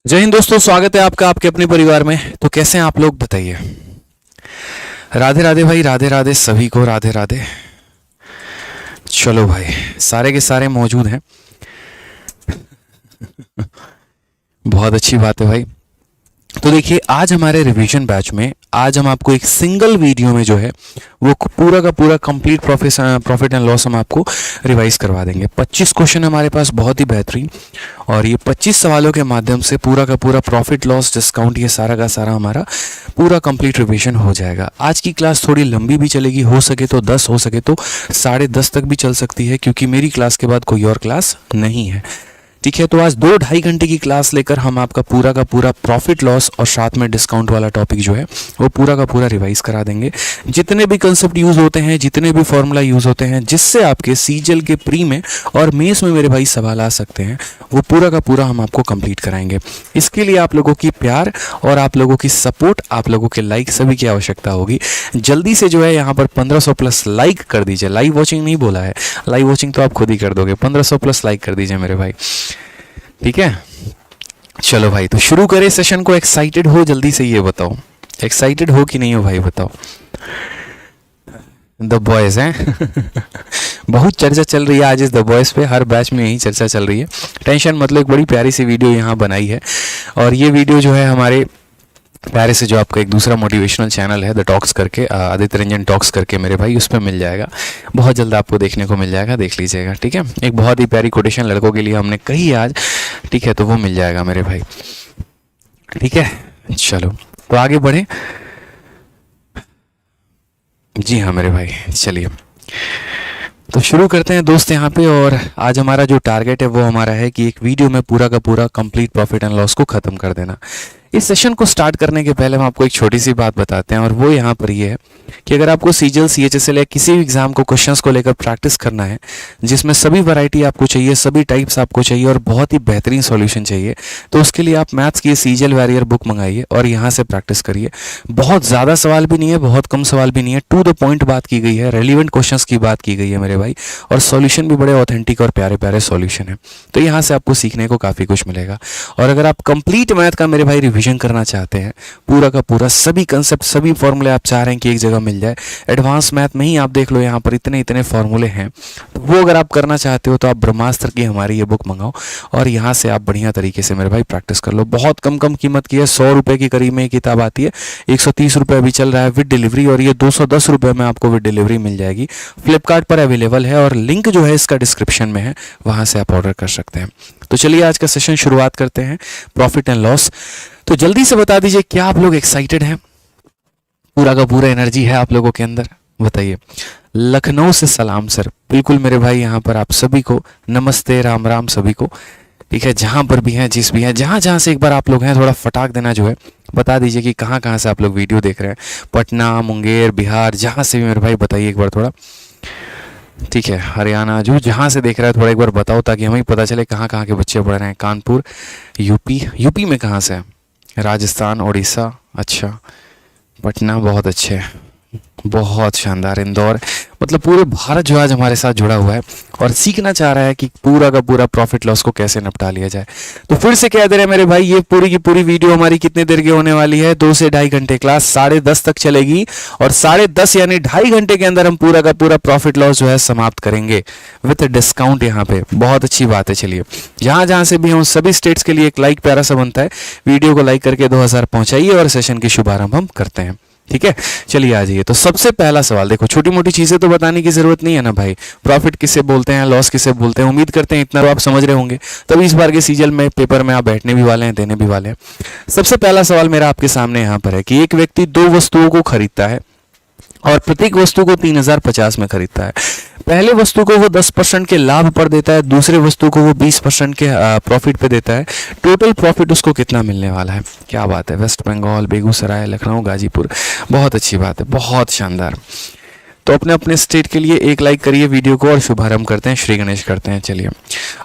जय हिंद दोस्तों, स्वागत है आपका आपके अपने परिवार में। तो कैसे हैं आप लोग, बताइए। राधे राधे भाई, राधे राधे सभी को, राधे राधे। चलो भाई, सारे के सारे मौजूद हैं। बहुत अच्छी बात है भाई। तो देखिए, आज हमारे रिवीजन बैच में आज हम आपको एक सिंगल वीडियो में जो है वो पूरा का पूरा कंप्लीट प्रॉफिट एंड लॉस हम आपको रिवाइज करवा देंगे। 25 क्वेश्चन हमारे पास, बहुत ही बेहतरीन। और ये 25 सवालों के माध्यम से पूरा का पूरा प्रॉफिट लॉस डिस्काउंट ये सारा का सारा हमारा पूरा कंप्लीट रिवीजन हो जाएगा। आज की क्लास थोड़ी लंबी भी चलेगी, हो सके तो 10, हो सके तो 10:30 तक भी चल सकती है, क्योंकि मेरी क्लास के बाद कोई और क्लास नहीं है। ठीक है, तो आज 2-2.5 घंटे की क्लास लेकर हम आपका पूरा का पूरा प्रॉफिट लॉस और साथ में डिस्काउंट वाला टॉपिक जो है वो पूरा का पूरा रिवाइज करा देंगे। जितने भी कंसेप्ट यूज होते हैं, जितने भी फॉर्मूला यूज होते हैं, जिससे आपके सीजीएल के प्री में और मेंस में मेरे भाई सवाल आ सकते हैं, वो पूरा का पूरा हम आपको कंप्लीट कराएंगे। इसके लिए आप लोगों की प्यार और आप लोगों की सपोर्ट, आप लोगों के लाइक सभी की आवश्यकता होगी। जल्दी से जो है यहाँ पर 1500 प्लस लाइक कर दीजिए। लाइव वॉचिंग नहीं बोला है, लाइव वॉचिंग तो आप खुद ही कर दोगे। 1500 प्लस लाइक कर दीजिए मेरे भाई, ठीक है। चलो भाई, तो शुरू करें सेशन को। एक्साइटेड हो, जल्दी से ये बताओ, एक्साइटेड हो कि नहीं हो भाई, बताओ। द बॉयज हैं। बहुत चर्चा चल रही है आज इस द बॉयज पे, हर बैच में यही चर्चा चल रही है। टेंशन मतलब, एक बड़ी प्यारी सी वीडियो यहाँ बनाई है। और ये वीडियो जो है हमारे प्यारे से जो आपका एक दूसरा मोटिवेशनल चैनल है द टॉक्स करके, आदित्य रंजन टॉक्स करके मेरे भाई, उस पर मिल जाएगा। बहुत जल्द आपको देखने को मिल जाएगा, देख लीजिएगा, ठीक है। एक बहुत ही प्यारी कोटेशन लड़कों के लिए हमने कही आज, ठीक है, तो वो मिल जाएगा मेरे भाई, ठीक है। चलो तो आगे बढ़े। जी हाँ मेरे भाई, चलिए तो शुरू करते हैं दोस्त यहाँ पे। और आज हमारा जो टारगेट है वो हमारा है कि एक वीडियो में पूरा का पूरा कंप्लीट प्रॉफिट एंड लॉस को खत्म कर देना। इस सेशन को स्टार्ट करने के पहले हम आपको एक छोटी सी बात बताते हैं, और वो यहाँ पर ये है कि अगर आपको सीजीएल, सीएचएसएल या किसी भी एग्जाम को क्वेश्चंस को लेकर प्रैक्टिस करना है, जिसमें सभी वैरायटी आपको चाहिए, सभी टाइप्स आपको चाहिए और बहुत ही बेहतरीन सॉल्यूशन चाहिए, तो उसके लिए आप मैथ्स की सीजीएल वॉरियर बुक मंगाइए और यहाँ से प्रैक्टिस करिए। बहुत ज़्यादा सवाल भी नहीं है, बहुत कम सवाल भी नहीं है, टू द पॉइंट बात की गई है, रेलिवेंट क्वेश्चंस की बात की गई है मेरे भाई, और सॉल्यूशन भी बड़े ऑथेंटिक और प्यारे प्यारे सॉल्यूशन है। तो यहाँ से आपको सीखने को काफ़ी कुछ मिलेगा। और अगर आप कंप्लीट मैथ का मेरे भाई रिविजन करना चाहते हैं, पूरा का पूरा सभी कंसेप्ट, सभी फॉर्मूले आप चाह रहे हैं कि एक जगह मिल जाए, एडवांस मैथ में ही आप देख लो यहाँ पर इतने इतने फॉर्मूले हैं, तो वो अगर आप करना चाहते हो तो आप ब्रह्मास्त्र की हमारी ये बुक मंगाओ और यहाँ से आप बढ़िया तरीके से मेरे भाई प्रैक्टिस कर लो। बहुत कम कम कीमत की है, 100 रुपये के करीब में ये किताब आती है, 130 रुपये अभी चल रहा है विद डिलीवरी, और ये 210 रुपये में आपको विद डिलीवरी मिल जाएगी। फ्लिपकार्ट पर अवेलेबल है और लिंक जो है इसका डिस्क्रिप्शन में है, वहाँ से आप ऑर्डर कर सकते हैं। तो चलिए आज का सेशन शुरुआत करते हैं, प्रॉफिट एंड लॉस। तो जल्दी से बता दीजिए, क्या आप लोग एक्साइटेड हैं? पूरा का पूरा एनर्जी है आप लोगों के अंदर, बताइए। लखनऊ से सलाम सर, बिल्कुल मेरे भाई, यहाँ पर आप सभी को नमस्ते, राम राम सभी को, ठीक है। जहाँ पर भी हैं, जिस भी हैं, जहाँ जहाँ से एक बार आप लोग हैं, थोड़ा फटाक देना जो है बता दीजिए कि कहाँ कहाँ से आप लोग वीडियो देख रहे हैं। पटना, मुंगेर, बिहार, जहाँ से भी मेरे भाई बताइए एक बार थोड़ा, ठीक है। हरियाणा, जो जहाँ से देख रहा है थोड़ा एक बार बताओ, ताकि हमें पता चले कहाँ कहाँ के बच्चे पढ़ रहे हैं। कानपुर, यूपी में कहाँ से है? राजस्थान, उड़ीसा, अच्छा। पटना, बहुत अच्छे, बहुत शानदार। इंदौर, मतलब पूरे भारत जो आज हमारे साथ जुड़ा हुआ है और सीखना चाह रहा है कि पूरा का पूरा प्रॉफिट लॉस को कैसे निपटा लिया जाए। तो फिर से कह दे रहे हैं मेरे भाई, ये पूरी की पूरी वीडियो हमारी कितने देर की होने वाली है? 2 से 2.5 घंटे क्लास, 10:30 तक चलेगी और 10:30 यानी 2.5 घंटे के अंदर हम पूरा का पूरा प्रॉफिट लॉस जो है समाप्त करेंगे विद डिस्काउंट यहाँ पे। बहुत अच्छी बात है। चलिए, जहाँ जहाँ से भी हम सभी स्टेट्स के लिए एक लाइक प्यारा सा बनता है, वीडियो को लाइक करके 2000 पहुँचाइए और सेशन की शुभारंभ हम करते हैं, ठीक है। चलिए आ जाइए। तो सबसे पहला सवाल देखो, छोटी मोटी चीजें तो बताने की जरूरत नहीं है ना भाई। प्रॉफिट किसे बोलते हैं, लॉस किसे बोलते हैं, उम्मीद करते हैं इतना तो आप समझ रहे होंगे, तभी इस बार के सीजीएल में पेपर में आप बैठने भी वाले हैं, देने भी वाले हैं। सबसे पहला सवाल मेरा आपके सामने यहाँ पर है कि एक व्यक्ति 2 वस्तुओं को खरीदता है और प्रत्येक वस्तु को 3050 में खरीदता है। पहले वस्तु को वो 10% के लाभ पर देता है, दूसरे वस्तु को वो 20% के प्रॉफिट पे देता है। टोटल प्रॉफिट उसको कितना मिलने वाला है? क्या बात है, वेस्ट बंगाल, बेगूसराय, लखनऊ, गाजीपुर, बहुत अच्छी बात है, बहुत शानदार। तो अपने अपने स्टेट के लिए एक लाइक करिए वीडियो को और शुभारंभ करते हैं, श्री गणेश करते हैं। चलिए,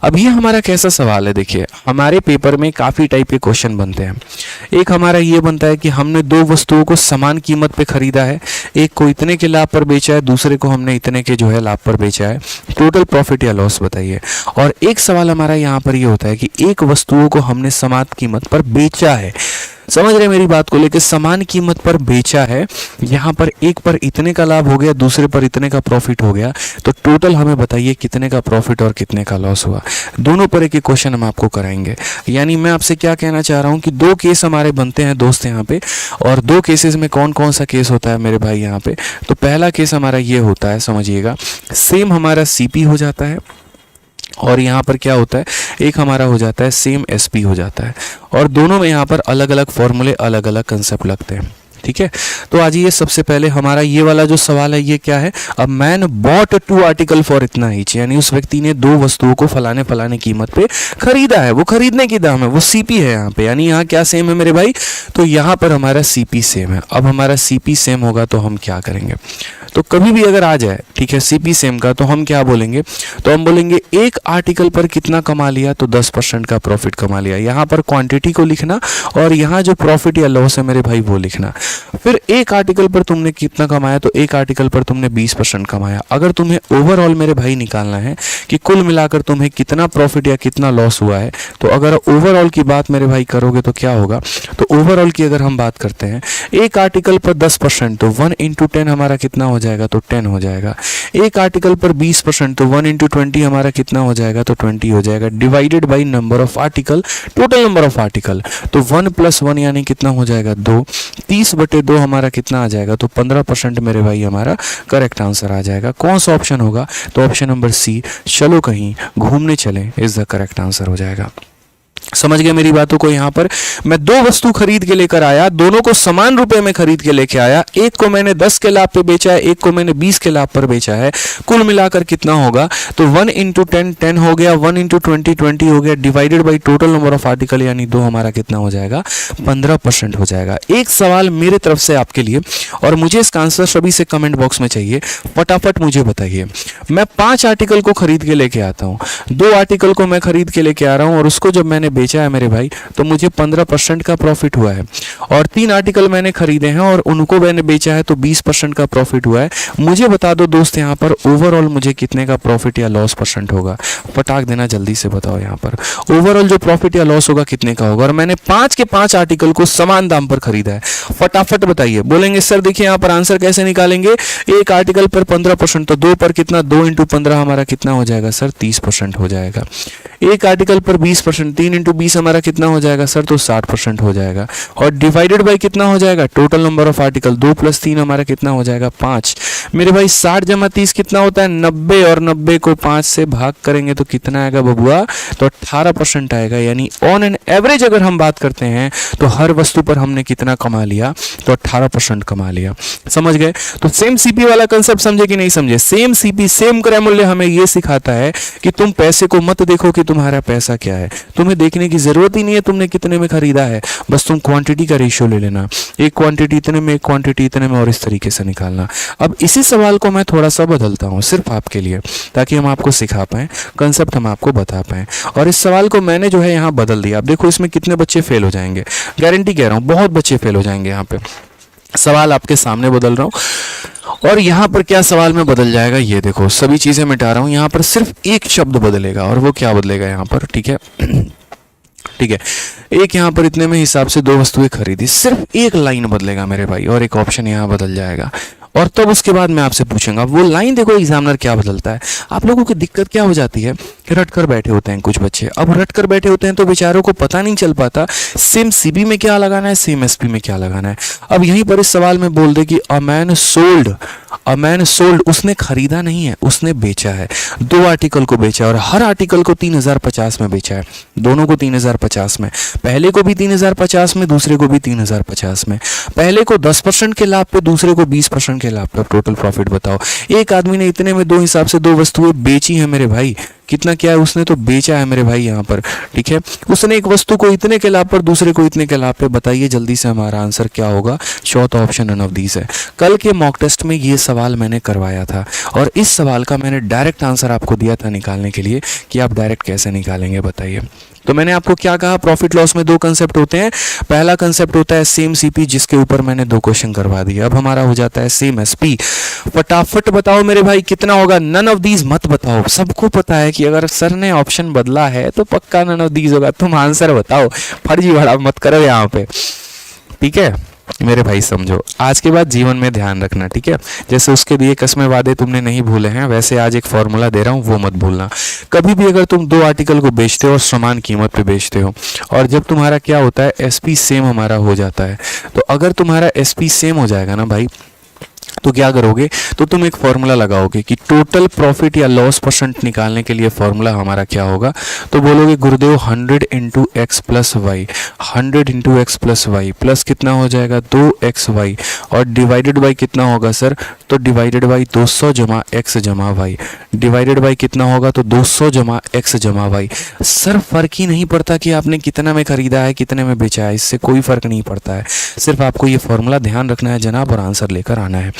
अब ये हमारा कैसा सवाल है, देखिए हमारे पेपर में काफ़ी टाइप के क्वेश्चन बनते हैं। एक हमारा ये बनता है कि हमने दो वस्तुओं को समान कीमत पे खरीदा है, एक को इतने के लाभ पर बेचा है, दूसरे को हमने इतने के जो है लाभ पर बेचा है, टोटल प्रॉफिट या लॉस बताइए। और एक सवाल हमारा यहाँ पर ये होता है कि एक वस्तुओं को हमने समान कीमत पर बेचा है, समझ रहे मेरी बात को, लेके समान कीमत पर बेचा है, यहाँ पर एक पर इतने का लाभ हो गया, दूसरे पर इतने का प्रॉफिट हो गया, तो टोटल हमें बताइए कितने का प्रॉफिट और कितने का लॉस हुआ। दोनों पर एक क्वेश्चन हम आपको कराएंगे। यानी मैं आपसे क्या कहना चाह रहा हूँ कि दो केस हमारे बनते हैं दोस्त यहाँ पे, और दो केसेस में कौन कौन सा केस होता है मेरे भाई यहाँ पे। तो पहला केस हमारा ये होता है, समझिएगा, सेम हमारा सीपी हो जाता है, और यहाँ पर क्या होता है, एक हमारा हो जाता है सेम एसपी हो जाता है, और दोनों में यहाँ पर अलग अलग फॉर्मूले, अलग अलग कंसेप्ट लगते हैं। ठीक है, तो आज ये सबसे पहले हमारा ये वाला जो सवाल है ये क्या है, a man bot 2 article for इतना ईच, यानी उस व्यक्ति ने दो वस्तुओं को फलाने फलाने कीमत पे खरीदा है, वो खरीदने की दाम है, वो सीपी है यहाँ पे। यानी यहाँ क्या सेम है मेरे भाई, तो यहाँ पर हमारा सीपी सेम है। अब हमारा सीपी सेम होगा तो हम क्या करेंगे, तो कभी भी अगर आ जाए, ठीक है, सीपी सेम का, तो हम क्या बोलेंगे, तो हम बोलेंगे एक आर्टिकल पर कितना कमा लिया, तो 10% का प्रॉफिट कमा लिया। यहाँ पर क्वांटिटी को लिखना और यहाँ जो प्रॉफिट या लॉस है मेरे भाई वो लिखना। फिर एक आर्टिकल पर तुमने कितना कमाया, तो एक आर्टिकल पर तुमने 20% कमाया। अगर तुम्हें ओवरऑल मेरे भाई निकालना है कि कुल मिलाकर तुम्हें कितना प्रॉफिट या कितना लॉस हुआ है, तो अगर ओवरऑल की बात मेरे भाई करोगे तो क्या होगा, तो ओवरऑल की अगर हम बात करते हैं, एक आर्टिकल पर 10%, तो 1 × 10 हमारा कितना हो जाएगा, तो 10 हो जाएगा। एक आर्टिकल पर 20%, तो 1 × 20 हमारा कितना हो जाएगा, तो 20 हो जाएगा, divided by number of article, total number of article, तो 1 + 1 यानी कितना हो जाएगा, 2, 30/2 हमारा कितना आ जाएगा, तो 15% मेरे भाई हमारा करेक्ट आंसर आ जाएगा। कौन सा ऑप्शन होगा, तो ऑप्शन नंबर सी, चलो कहीं घूमने चलें, इज द करेक्ट आंसर हो जाएगा। समझ गए मेरी बातों को। यहाँ पर मैं दो वस्तु खरीद के लेकर आया, दोनों को समान रुपए में खरीद के लेके आया, एक को मैंने 10 के लाभ पे बेचा है, एक को मैंने 20 के लाभ पर बेचा है, कुल मिलाकर कितना होगा, तो 1 × 10 10 हो गया, 1 × 20 20 हो गया, divided by total number of article यानी 2 हमारा कितना हो जाएगा, 15% हो जाएगा। एक सवाल मेरे तरफ से आपके लिए, और मुझे इसका आंसर सभी से कमेंट बॉक्स में चाहिए, फटाफट मुझे बताइए। मैं 5 आर्टिकल को खरीद के लेके आता हूँ, 2 आर्टिकल को मैं खरीद के लेके आ रहा हूँ और उसको जब मैंने बेचा है मेरे भाई, तो मुझे 15% का प्रॉफिट हुआ है, और 3 आर्टिकल मैंने खरीदे हैं और उनको मैंने बेचा है, तो 20% का प्रॉफिट हुआ है। मुझे बता दो दोस्त यहाँ पर ओवरऑल मुझे कितने का प्रॉफिट या लॉस परसेंट होगा, फटाक देना जल्दी से बताओ। यहाँ पर ओवरऑल जो प्रॉफिट या लॉस होगा कितने का होगा, और मैंने 5 के 5 आर्टिकल को समान दाम पर खरीदा है, फटाफट बताइए। बोलेंगे सर देखिए यहाँ पर आंसर कैसे निकालेंगे, एक आर्टिकल पर 15%, तो 2 पर कितना, 2 × 15 हमारा कितना हो जाएगा सर, 30% हो जाएगा। एक आर्टिकल पर 20%, 3 × 20 हमारा कितना हो जाएगा सर, तो 60% हो जाएगा, और डिवाइडेड बाई कितना हो जाएगा, टोटल नंबर ऑफ आर्टिकल, 2 + 3 हमारा कितना हो जाएगा, 5। मेरे भाई 60 + 30 कितना होता है, 90, और 90 को 5 से भाग करेंगे तो कितना आएगा बबुआ, तो 18% आएगा। यानी ऑन एन एवरेज अगर हम बात करते हैं तो हर वस्तु पर हमने कितना कमा लिया, तो 18% कमा लिया। समझ गए। तो सेम सीपी वाला कंसेप्ट समझे कि नहीं समझे। सेम सीपी सेम क्रय मूल्य हमें यह सिखाता है कि तुम पैसे को मत देखो कि तुम्हारा पैसा क्या है, तुम्हें देखने की जरूरत ही नहीं है तुमने कितने में खरीदा है, बस तुम क्वांटिटी का रेशियो ले लेना, एक क्वांटिटी इतने में, एक क्वांटिटी इतने में, और इस तरीके से निकालना। अब इसी सवाल को मैं थोड़ा सा बदलता हूँ सिर्फ आपके लिए, ताकि हम आपको सिखा पाएं, कंसेप्ट हम आपको बता पाएं। और इस सवाल को मैंने जो है यहाँ बदल दिया। अब देखो इसमें कितने बच्चे फेल हो जाएंगे, गारंटी कह रहा हूँ बहुत बच्चे फेल हो जाएंगे। यहाँ पे सवाल आपके सामने बदल रहा हूँ, और यहाँ पर क्या सवाल में बदल जाएगा, ये देखो सभी चीजें मिटा रहा हूँ, यहाँ पर सिर्फ एक शब्द बदलेगा, और वो क्या बदलेगा यहाँ पर, ठीक है ठीक है। एक यहाँ पर इतने में हिसाब से 2 वस्तुएं खरीदी, सिर्फ एक लाइन बदलेगा मेरे भाई, और एक ऑप्शन यहाँ बदल जाएगा। और तब उसके बाद मैं आपसे पूछूंगा वो लाइन, देखो एग्जामिनर क्या बदलता है। आप लोगों की दिक्कत क्या हो जाती है कि रट कर बैठे होते हैं कुछ बच्चे, अब रट कर बैठे होते हैं तो बेचारों को पता नहीं चल पाता सेम सीबी में क्या लगाना है, सेम एसपी में क्या लगाना है। अब यहीं पर इस सवाल में बोल दे कि अ मैन सोल्ड, उसने खरीदा नहीं है, उसने बेचा है, 2 आर्टिकल को बेचा, और हर आर्टिकल को 3050 में बेचा है, दोनों को 3050 में, पहले को भी 3050 में, दूसरे को भी 3050 में, पहले को 10% के लाभ पे, दूसरे को 20% के लाभ पे। टोटल प्रॉफिट बताओ। एक आदमी ने इतने में 2 हिसाब से 2 वस्तुएं बेची हैं मेरे भाई, कितना किया है उसने, तो बेचा है मेरे भाई यहाँ पर। ठीक है, उसने एक वस्तु को इतने के लाभ पर दूसरे को इतने के लाभ पे। बताइए जल्दी से हमारा आंसर क्या होगा। चौथा ऑप्शन नन ऑफ दीज है। कल के मॉक टेस्ट में ये सवाल मैंने करवाया था और इस सवाल का मैंने डायरेक्ट आंसर आपको दिया था निकालने के लिए कि आप डायरेक्ट कैसे निकालेंगे बताइए। तो मैंने आपको क्या कहा, प्रॉफिट लॉस में दो कंसेप्ट होते हैं। पहला कंसेप्ट होता है सेम सीपी, जिसके ऊपर मैंने दो क्वेश्चन करवा दिए। अब हमारा हो जाता है सेम एसपी। फटाफट बताओ मेरे भाई कितना होगा। नन ऑफ दीज मत बताओ, सबको पता है कि अगर सर ने ऑप्शन बदला है तो पक्का नन ऑफ दीज होगा। तुम आंसर बताओ, फर्जीवाड़ा मत करो यहाँ पे। ठीक है मेरे भाई, समझो आज के बाद जीवन में ध्यान रखना। ठीक है, जैसे उसके दिए कसमें वादे तुमने नहीं भूले हैं, वैसे आज एक फॉर्मूला दे रहा हूँ, वो मत भूलना। कभी भी अगर तुम दो आर्टिकल को बेचते हो और समान कीमत पे बेचते हो, और जब तुम्हारा क्या होता है एसपी सेम हमारा हो जाता है, तो अगर तुम्हारा एसपी सेम हो जाएगा ना भाई, तो क्या करोगे, तो तुम एक फॉर्मूला लगाओगे कि टोटल प्रॉफिट या लॉस परसेंट निकालने के लिए फॉर्मूला हमारा क्या होगा। तो बोलोगे गुरुदेव 100 into X plus Y, 100 into X plus Y plus कितना हो जाएगा 2xy, और डिवाइडेड बाई कितना होगा सर, तो डिवाइडेड बाई 200 जमा एक्स जमा वाई, डिवाइडेड बाई कितना होगा, तो 200 जमा एक्स जमा वाई। सर फर्क ही नहीं पड़ता कि आपने कितना में खरीदा है कितने में बेचा है, इससे कोई फर्क नहीं पड़ता है। सिर्फ आपको ये फॉर्मूला ध्यान रखना है जनाब और आंसर लेकर आना है।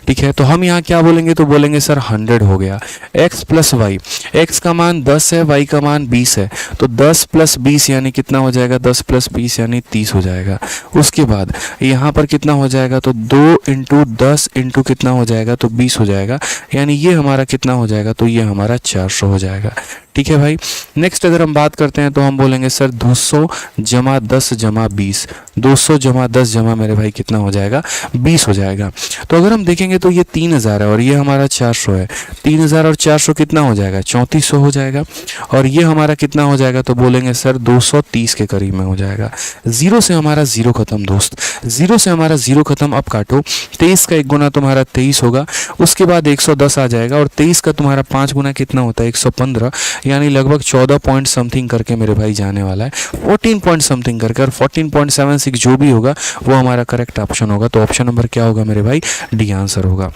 ठीक है, तो हम यहाँ क्या बोलेंगे, तो बोलेंगे सर 100 हो गया x प्लस वाई। एक्स का मान 10 है, y का मान 20 है, तो 10 प्लस 20 यानी कितना हो जाएगा, 10 प्लस 20 यानी 30 हो जाएगा। उसके बाद यहाँ पर कितना हो जाएगा, तो 2 इंटू 10 इंटू कितना हो जाएगा, तो 20 हो जाएगा, यानी ये हमारा कितना हो जाएगा, तो ये हमारा 400 हो जाएगा। ठीक है भाई, नेक्स्ट अगर हम बात करते हैं तो हम बोलेंगे सर 200 जमा 10 जमा 20, 200 जमा 10 जमा मेरे भाई कितना हो जाएगा, 20 हो जाएगा। तो अगर हम देखेंगे तो ये 3000 है और ये हमारा 400 है, 3000 और 400 कितना हो जाएगा, 3400 हो जाएगा। और ये हमारा कितना हो जाएगा, तो बोलेंगे सर 230 के करीब में हो जाएगा। जीरो से हमारा जीरो खत्म दोस्त, जीरो से हमारा जीरो खत्म। अब काटो, 23 का 1 गुना तुम्हारा 23 होगा, उसके बाद 110 आ जाएगा, और 23 का तुम्हारा 5 गुना कितना होता है, 115, यानी लगभग 14 पॉइंट समथिंग करके मेरे भाई जाने वाला है, 14 पॉइंट समथिंग करके, और 14.76 जो भी होगा वो हमारा करेक्ट ऑप्शन होगा। तो ऑप्शन नंबर क्या होगा मेरे भाई, डी आंसर होगा।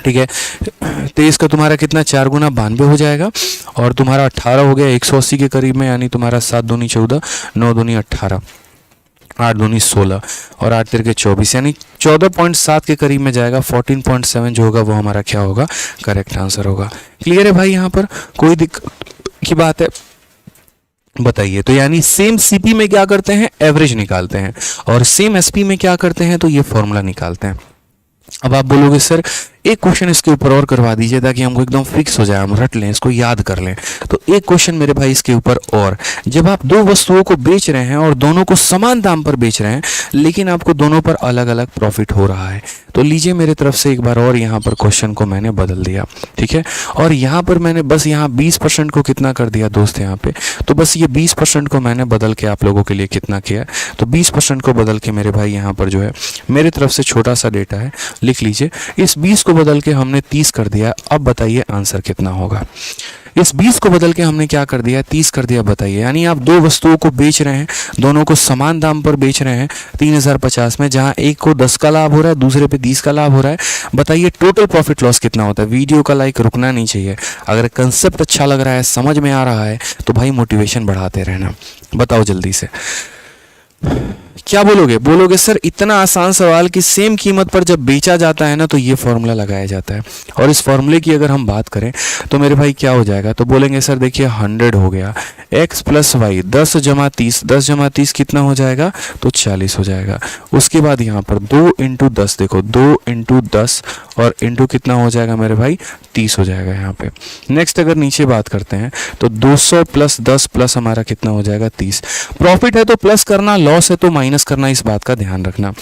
ठीक है, 23 का तुम्हारा कितना 4 गुना 92 हो जाएगा, और तुम्हारा 18 हो गया 180 के करीब में, यानी तुम्हारा 7 दूनी 14, 9 दूनी 18, 8 दूनी 16, और 8 तिरके 24, यानी 14.7 के करीब में जाएगा। 14.7 जो होगा वो हमारा क्या होगा, करेक्ट आंसर होगा। क्लियर है भाई, यहाँ पर कोई दिक्कत की बात है बताइए। तो यानी सेम सीपी में क्या करते हैं, एवरेज निकालते हैं, और सेम एसपी में क्या करते हैं, तो ये फॉर्मूला निकालते हैं। अब आप बोलोगे सर एक क्वेश्चन इसके ऊपर और करवा दीजिए ताकि हमको एकदम फिक्स हो जाए, हम रट लें, इसको याद कर लें। तो एक क्वेश्चन मेरे भाई इसके ऊपर और, जब आप दो वस्तुओं को बेच रहे हैं और दोनों को समान दाम पर बेच रहे हैं, लेकिन आपको दोनों पर अलग अलग प्रॉफिट हो रहा है, तो लीजिए मेरे तरफ से एक बार और यहाँ पर क्वेश्चन को मैंने बदल दिया। ठीक है, और यहाँ पर मैंने बस यहाँ 20% को कितना कर दिया दोस्त यहाँ पे, तो बस ये 20% को मैंने बदल के आप लोगों के लिए कितना किया, तो 20% को बदल के मेरे भाई यहाँ पर जो है मेरे तरफ से छोटा सा डेटा है, लिख लीजिए। इस 20 को बदल के हमने 30 कर दिया। अब बताइए आंसर कितना होगा। इस 20 को बदल के हमने क्या कर दिया, 30 कर दिया। बताइए, यानी आप दो वस्तुओं को बेच रहे हैं, दोनों को समान दाम पर बेच रहे हैं 3050 में, जहां एक को 10 का लाभ हो रहा है, दूसरे पे 30 का लाभ हो रहा है। बताइए टोटल प्रॉफिट लॉस कितना होता है। वीडियो का लाइक रुकना नहीं चाहिए। अगर कंसेप्ट अच्छा लग रहा है, समझ में आ रहा है, तो भाई मोटिवेशन बढ़ाते रहना। बताओ जल्दी से क्या बोलोगे। बोलोगे सर इतना आसान सवाल कि सेम कीमत पर जब बेचा जाता है ना, तो ये फॉर्मूला लगाया जाता है। और इस फॉर्मूले की अगर हम बात करें तो मेरे भाई क्या हो जाएगा, तो बोलेंगे सर देखिए 100 हो गया x प्लस वाई, 10 जमा 30, 10 जमा 30 कितना हो जाएगा, तो 40 हो जाएगा। उसके बाद यहाँ पर 2 इंटू 10, देखो 2 इंटू 10 और इंटू कितना हो जाएगा मेरे भाई, 30 हो जाएगा यहाँ पे। नेक्स्ट अगर नीचे बात करते हैं तो 200 प्लस 10 प्लस हमारा कितना हो जाएगा, 30। प्रॉफिट है तो प्लस करना, लॉस है तो माइनस करना, इस बात का ध्यान रखना।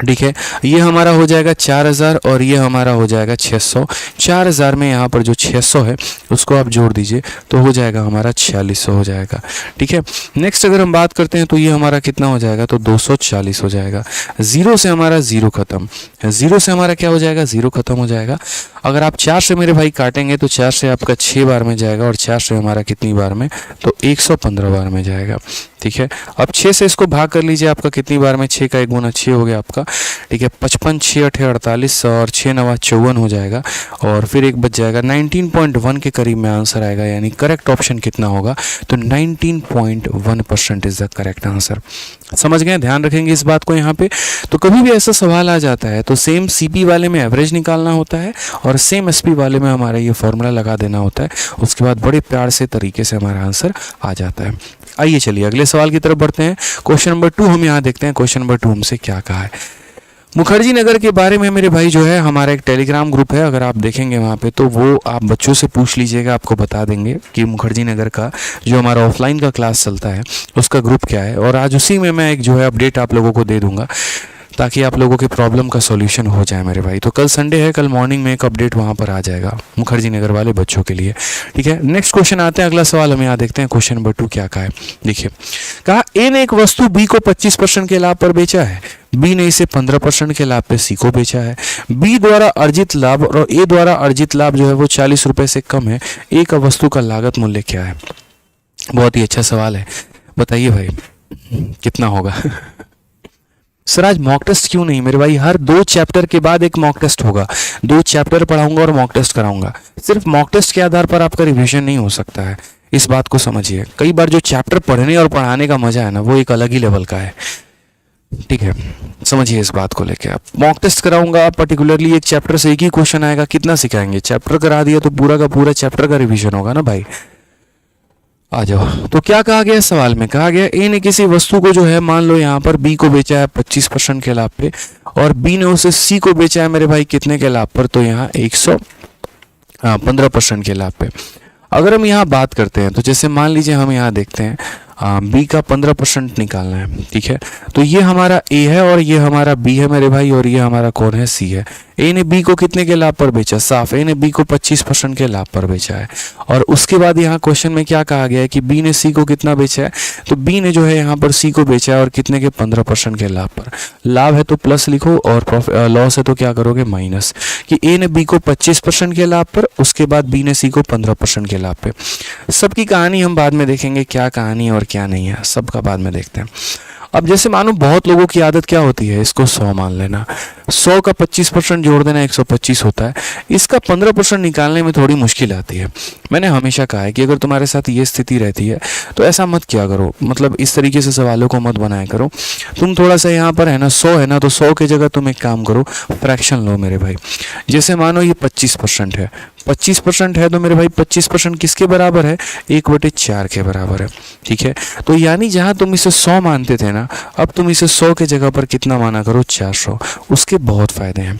ठीक है, ये हमारा हो जाएगा 4000 और ये हमारा हो जाएगा 600। 4000 में यहाँ पर जो 600 है उसको आप जोड़ दीजिए तो हो जाएगा हमारा 4600 हो जाएगा। ठीक है, नेक्स्ट अगर हम बात करते हैं तो ये हमारा कितना हो जाएगा, तो 240 हो जाएगा। जीरो से हमारा जीरो खत्म, जीरो से हमारा क्या हो जाएगा, जीरो खत्म हो जाएगा। अगर आप 4 से मेरे भाई काटेंगे तो 4 से आपका 6 बार में जाएगा और 4 से हमारा कितनी बार में, तो 115 बार में जाएगा। ठीक है। अब 6 से इसको भाग कर लीजिए, आपका कितनी बार में 6 का 1 गुना 6 हो गया आपका, ठीक है। 55 6 8 48 और 6 9 54 हो जाएगा, और फिर एक बच जाएगा 19.1 के करीब में आंसर आएगा, यानी करेक्ट ऑप्शन कितना होगा, तो 19.1% इज द करेक्ट आंसर। समझ गए, ध्यान रखेंगे इस बात को यहाँ पे। तो कभी भी ऐसा सवाल आ जाता है तो सेम सीपी वाले में एवरेज निकालना होता है और सेम एसपी वाले में हमारा ये फॉर्मूला लगा देना होता है, उसके बाद बड़े प्यार से तरीके से हमारा आंसर आ जाता है। आइए चलिए अगले सवाल की तरफ बढ़ते हैं। क्वेश्चन नंबर 2 हम यहाँ देखते हैं। क्वेश्चन नंबर 2 हमसे क्या कहा है, मुखर्जी नगर के बारे में मेरे भाई जो है हमारा एक टेलीग्राम ग्रुप है, अगर आप देखेंगे वहाँ पे तो वो आप बच्चों से पूछ लीजिएगा, आपको बता देंगे कि मुखर्जी नगर का जो हमारा ऑफलाइन का क्लास चलता है उसका ग्रुप क्या है, और आज उसी में मैं एक जो है अपडेट आप लोगों को दे दूंगा ताकि आप लोगों के प्रॉब्लम का सॉल्यूशन हो जाए मेरे भाई। तो कल संडे है, कल मॉर्निंग में एक अपडेट वहाँ पर आ जाएगा मुखर्जी नगर वाले बच्चों के लिए, ठीक है। नेक्स्ट क्वेश्चन आते हैं, अगला सवाल हम यहाँ देखते हैं। क्वेश्चन नंबर 2 क्या कहा है, देखिए कहा ए ने एक वस्तु बी को 25% के लाभ पर बेचा है, बी ने इसे 15% के लाभ पे सी को बेचा है, बी द्वारा अर्जित लाभ और ए द्वारा अर्जित लाभ जो है वो 40 रुपए से कम है, ए का वस्तु का लागत मूल्य क्या है। बहुत ही अच्छा सवाल है, बताइए भाई कितना होगा। सर आज मॉक टेस्ट क्यों नहीं मेरे भाई, हर 2 चैप्टर के बाद एक मॉक टेस्ट होगा, 2 चैप्टर पढ़ाऊंगा और मॉक टेस्ट कराऊंगा। सिर्फ मॉक टेस्ट के आधार पर आपका रिवीजन नहीं हो सकता है, इस बात को समझिए। कई बार जो चैप्टर पढ़ने और पढ़ाने का मजा है ना वो एक अलग ही लेवल का है, ठीक है, समझिए इस बात को लेके। आप मॉक टेस्ट कराऊंगा, पर्टिकुलरली एक चैप्टर से एक ही क्वेश्चन आएगा, कितना सिखाएंगे, चैप्टर करा दिया तो पूरा का पूरा चैप्टर का रिवीजन होगा ना भाई। आ जाओ, तो क्या कहा गया सवाल में, कहा गया ए ने किसी वस्तु को जो है मान लो यहाँ पर बी को बेचा है 25% के लाभ पे, और बी ने उसे सी को बेचा है मेरे भाई कितने के लाभ पर, तो यहाँ 15% के लाभ पे। अगर हम यहाँ बात करते हैं तो जैसे मान लीजिए हम यहाँ देखते हैं बी का 15% निकालना है, ठीक है। तो ये हमारा ए है और ये हमारा बी है मेरे भाई, और ये हमारा कौन है, सी है। ए ने बी को कितने के लाभ पर बेचा, साफ ए ने बी को 25% के लाभ पर बेचा है। और उसके बाद यहाँ क्वेश्चन में क्या कहा गया है कि बी ने सी को कितना बेचा है, तो बी ने जो है यहाँ पर सी को बेचा है और कितने के 15% के लाभ पर। लाभ है तो प्लस लिखो और लॉस है तो क्या करोगे माइनस, कि ए ने बी को 25% के लाभ पर, उसके बाद बी ने सी को 15% के लाभ पे। सबकी कहानी हम बाद में देखेंगे, क्या कहानी है और क्या नहीं है, सबका बाद में देखते हैं। अब जैसे मानो बहुत लोगों की आदत क्या होती है, इसको 100 मान लेना, 100 का 25% जोड़ देना 125 होता है, इसका 15% निकालने में थोड़ी मुश्किल आती है। मैंने हमेशा कहा है कि अगर तुम्हारे साथ ये स्थिति रहती है तो ऐसा मत किया करो, मतलब इस तरीके से सवालों को मत बनाया करो। तुम थोड़ा सा यहाँ पर है ना 100 है ना, तो 100 की जगह तुम एक काम करो, फ्रैक्शन लो मेरे भाई। जैसे मानो ये 25% है, 25% है तो मेरे भाई 25% किसके बराबर है, 1/4 के बराबर है, ठीक है। तो यानी जहां तुम इसे 100 मानते थे ना, अब तुम इसे 100 के जगह पर कितना माना करो, 400। उसके बहुत फायदे हैं।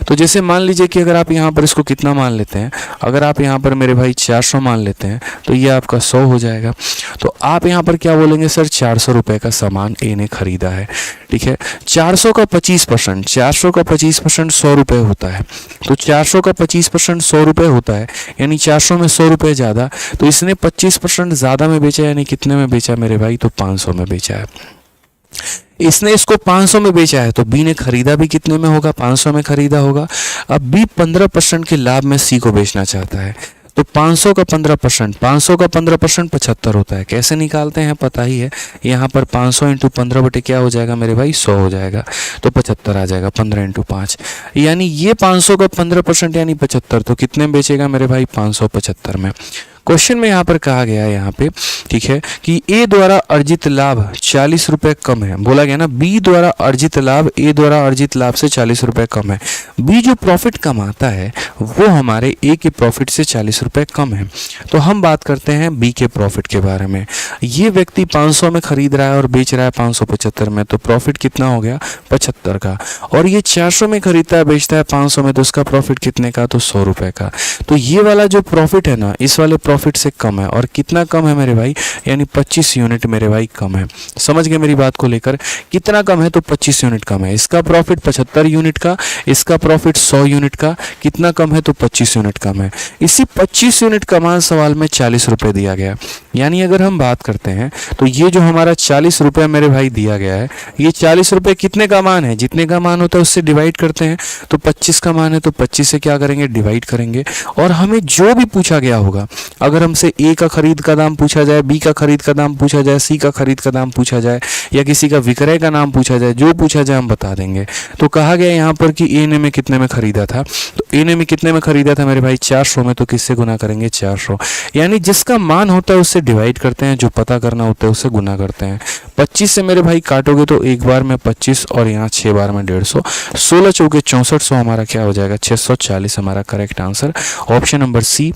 तो जैसे मान लीजिए कि अगर आप यहाँ पर इसको कितना मान लेते हैं, अगर आप यहाँ पर मेरे भाई 400 मान लेते हैं तो ये आपका 100 हो जाएगा। तो आप यहाँ पर क्या बोलेंगे, सर 400 रुपये का सामान ए ने खरीदा है, ठीक है। 400 का 25%, 400 का 25% 100 रुपये होता है, तो 400 का 25% 100 रुपये होता है, यानी 400 में 100 रुपये ज़्यादा, तो इसने 25% ज़्यादा में बेचा, यानी कितने में बेचा मेरे भाई, तो 500 में बेचा है। इसने इसको 500 में बेचा है तो बी ने खरीदा भी कितने में होगा, 500 में खरीदा होगा। अब बी 15% के लाभ में सी को बेचना चाहता है, तो 500 का 15%, 500 का 15% 75 होता है। कैसे निकालते हैं पता ही है, यहाँ पर 500 इंटू 15 बटे क्या हो जाएगा मेरे भाई, 100 हो जाएगा, तो 75 आ जाएगा, 15 इंटू 5, यानी ये 500 का 15% यानी 75, तो कितने में बेचेगा मेरे भाई, 575 में। क्वेश्चन में यहाँ पर कहा गया है यहाँ पे, ठीक है, कि ए द्वारा अर्जित लाभ 40 रुपये कम है, बोला गया ना बी द्वारा अर्जित लाभ ए द्वारा अर्जित लाभ से 40 रुपये कम है। बी जो प्रॉफिट कमाता है वो हमारे ए के प्रॉफिट से 40 रुपये कम है। तो हम बात करते हैं बी के प्रॉफिट के बारे में। ये व्यक्ति 500 में खरीद रहा है और बेच रहा है 575 में, तो प्रॉफिट कितना हो गया, 75 का। और ये 400 में खरीदता है बेचता है 500 में, तो उसका प्रॉफिट कितने का, तो 100 रुपये का। तो ये वाला जो प्रॉफिट है ना, इस वाले प्रॉफिट से कम है। और कितना कम है मेरे भाई, यानी 25 यूनिट मेरे भाई कम है। समझ गए मेरी बात को लेकर, कितना कम है, तो 25 यूनिट कम है। इसका प्रॉफिट 75 यूनिट का, इसका प्रॉफिट 100 यूनिट का, कितना कम है, तो 25 यूनिट कम है। इसी 25 यूनिट कमान सवाल में 40 रुपये दिया गया। यानी अगर हम बात करते हैं तो ये जो हमारा 40 रुपये मेरे भाई दिया गया है, ये 40 रुपये कितने का मान है, जितने का मान होता है उससे डिवाइड करते हैं। तो 25 का मान है तो 25 से क्या करेंगे, डिवाइड करेंगे। और हमें जो भी पूछा गया होगा, अगर हमसे ए का खरीद का दाम पूछा जाए, बी का खरीद का दाम पूछा जाए, सी का खरीद का दाम पूछा जाए, या किसी का विक्रय का नाम पूछा जाए, जो पूछा जाए हम बता देंगे। तो कहा गया यहाँ पर कि ए ने में कितने में खरीदा था, तो ए ने में कितने में खरीदा था मेरे भाई 400 में, तो किससे गुना करेंगे 400, यानी जिसका मान होता है उससे डिवाइड करते हैं, जो पता करना होता है उससे गुना करते हैं। 25 से मेरे भाई काटोगे तो एक बार में 25 और यहाँ 6 बार में 150, 16 चौके 6400 हमारा क्या हो जाएगा 640 हमारा correct answer, option number C.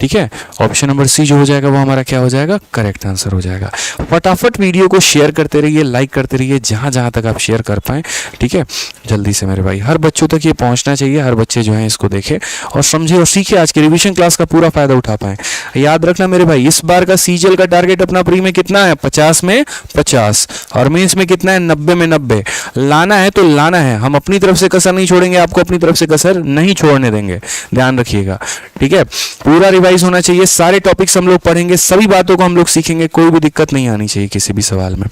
ठीक है, ऑप्शन नंबर सी जो हो जाएगा वो हमारा क्या हो जाएगा, करेक्ट आंसर हो जाएगा। फटाफट वीडियो को शेयर करते रहिए, लाइक करते रहिए, जहां जहां तक आप शेयर कर पाएं। ठीक है, जल्दी से मेरे भाई, हर बच्चों तक ये पहुंचना चाहिए, हर बच्चे जो हैं इसको देखें और समझे और सीखे, आज के रिवीजन क्लास का पूरा फायदा उठा पाएं। याद रखना मेरे भाई, इस बार का सीजीएल का टारगेट अपना प्री में कितना है, 50 में 50 और मेंस में कितना है, 90 में 90 लाना है, तो लाना है। हम अपनी तरफ से कसर नहीं छोड़ेंगे, आपको अपनी तरफ से कसर नहीं छोड़ने देंगे, ध्यान रखिएगा। ठीक है, पूरा रिवाइज होना चाहिए, सारे टॉपिक्स हम लोग पढ़ेंगे, सभी बातों को हम लोग सीखेंगे, कोई भी दिक्कत नहीं आनी चाहिए किसी भी सवाल में।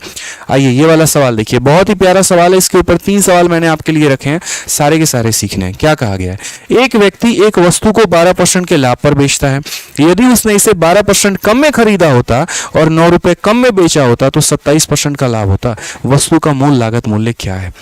आइए ये वाला सवाल देखिए, बहुत ही प्यारा सवाल है, इसके ऊपर 3 सवाल मैंने आपके लिए रखे हैं, सारे के सारे सीखने हैं। क्या कहा गया है, एक व्यक्ति एक वस्तु को 12% के लाभ पर बेचता है, यदि उसने इसे 12% कम में खरीदा होता और 9 रुपए कम में बेचा होता तो 27% का लाभ होता। वस्तु का मूल लागत मूल्य क्या है।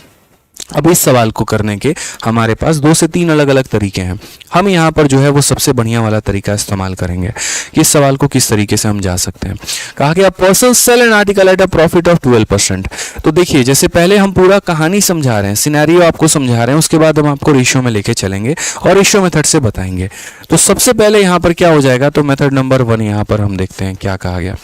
अब इस सवाल को करने के हमारे पास 2 से 3 अलग अलग तरीके हैं। हम यहाँ पर जो है वो सबसे बढ़िया वाला तरीका इस्तेमाल करेंगे कि इस सवाल को किस तरीके से हम जा सकते हैं। कहा गया person sell an article at a profit of 12%। तो देखिए, जैसे पहले हम पूरा कहानी समझा रहे हैं, सिनेरियो आपको समझा रहे हैं, उसके बाद हम आपको रेशियो में लेके चलेंगे और रेशियो मेथड से बताएंगे। तो सबसे पहले यहाँ पर क्या हो जाएगा, तो मेथड नंबर 1 यहाँ पर हम देखते हैं क्या कहा गया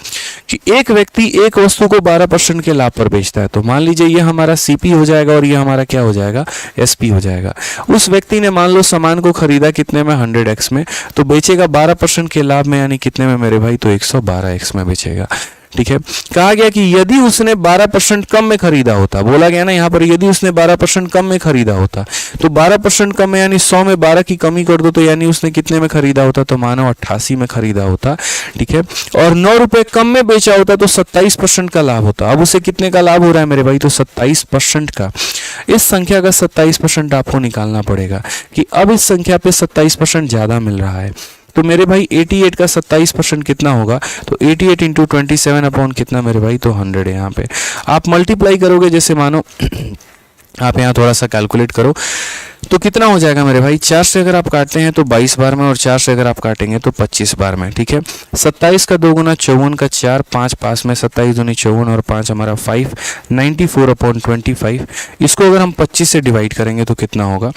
कि एक व्यक्ति एक वस्तु को 12% के लाभ पर बेचता है। तो मान लीजिए ये हमारा सीपी हो जाएगा और ये हमारा क्या हो जाएगा, एसपी हो जाएगा। उस व्यक्ति ने मान लो सामान को खरीदा कितने में, 100x में, तो बेचेगा 12% के लाभ में, यानी कितने में मेरे भाई, तो 112x में बेचेगा। ठीक है, कहा गया कि यदि उसने 12% कम में खरीदा होता, बोला गया ना यहाँ पर, यदि उसने 12% कम में खरीदा होता, तो 12% कम में यानी 100 में 12 की कमी कर दो, तो यानी उसने कितने में खरीदा होता, तो मानो 88 में खरीदा होता। ठीक है, और 9 रुपए कम में बेचा होता तो 27% का लाभ होता। अब उसे कितने का लाभ हो रहा है मेरे भाई, तो 27% का। इस संख्या का 27% आपको निकालना पड़ेगा कि अब इस संख्या पे 27% ज्यादा मिल रहा है। तो मेरे भाई 88 का 27% कितना होगा, तो 88 इंटू 27 अपॉन कितना मेरे भाई, तो 100 है। यहाँ पे आप मल्टीप्लाई करोगे, जैसे मानो आप यहाँ थोड़ा सा कैलकुलेट करो तो कितना हो जाएगा मेरे भाई, 4 से अगर आप काटते हैं तो 22 बार में और 4 से अगर आप काटेंगे तो 25 बार में। ठीक है, 27 का 2 गुना 54 का 4, 5 पास में 27 दूनी 54 और 5 हमारा 5, 94 अपॉन 25। इसको अगर हम 25 से डिवाइड करेंगे तो कितना होगा,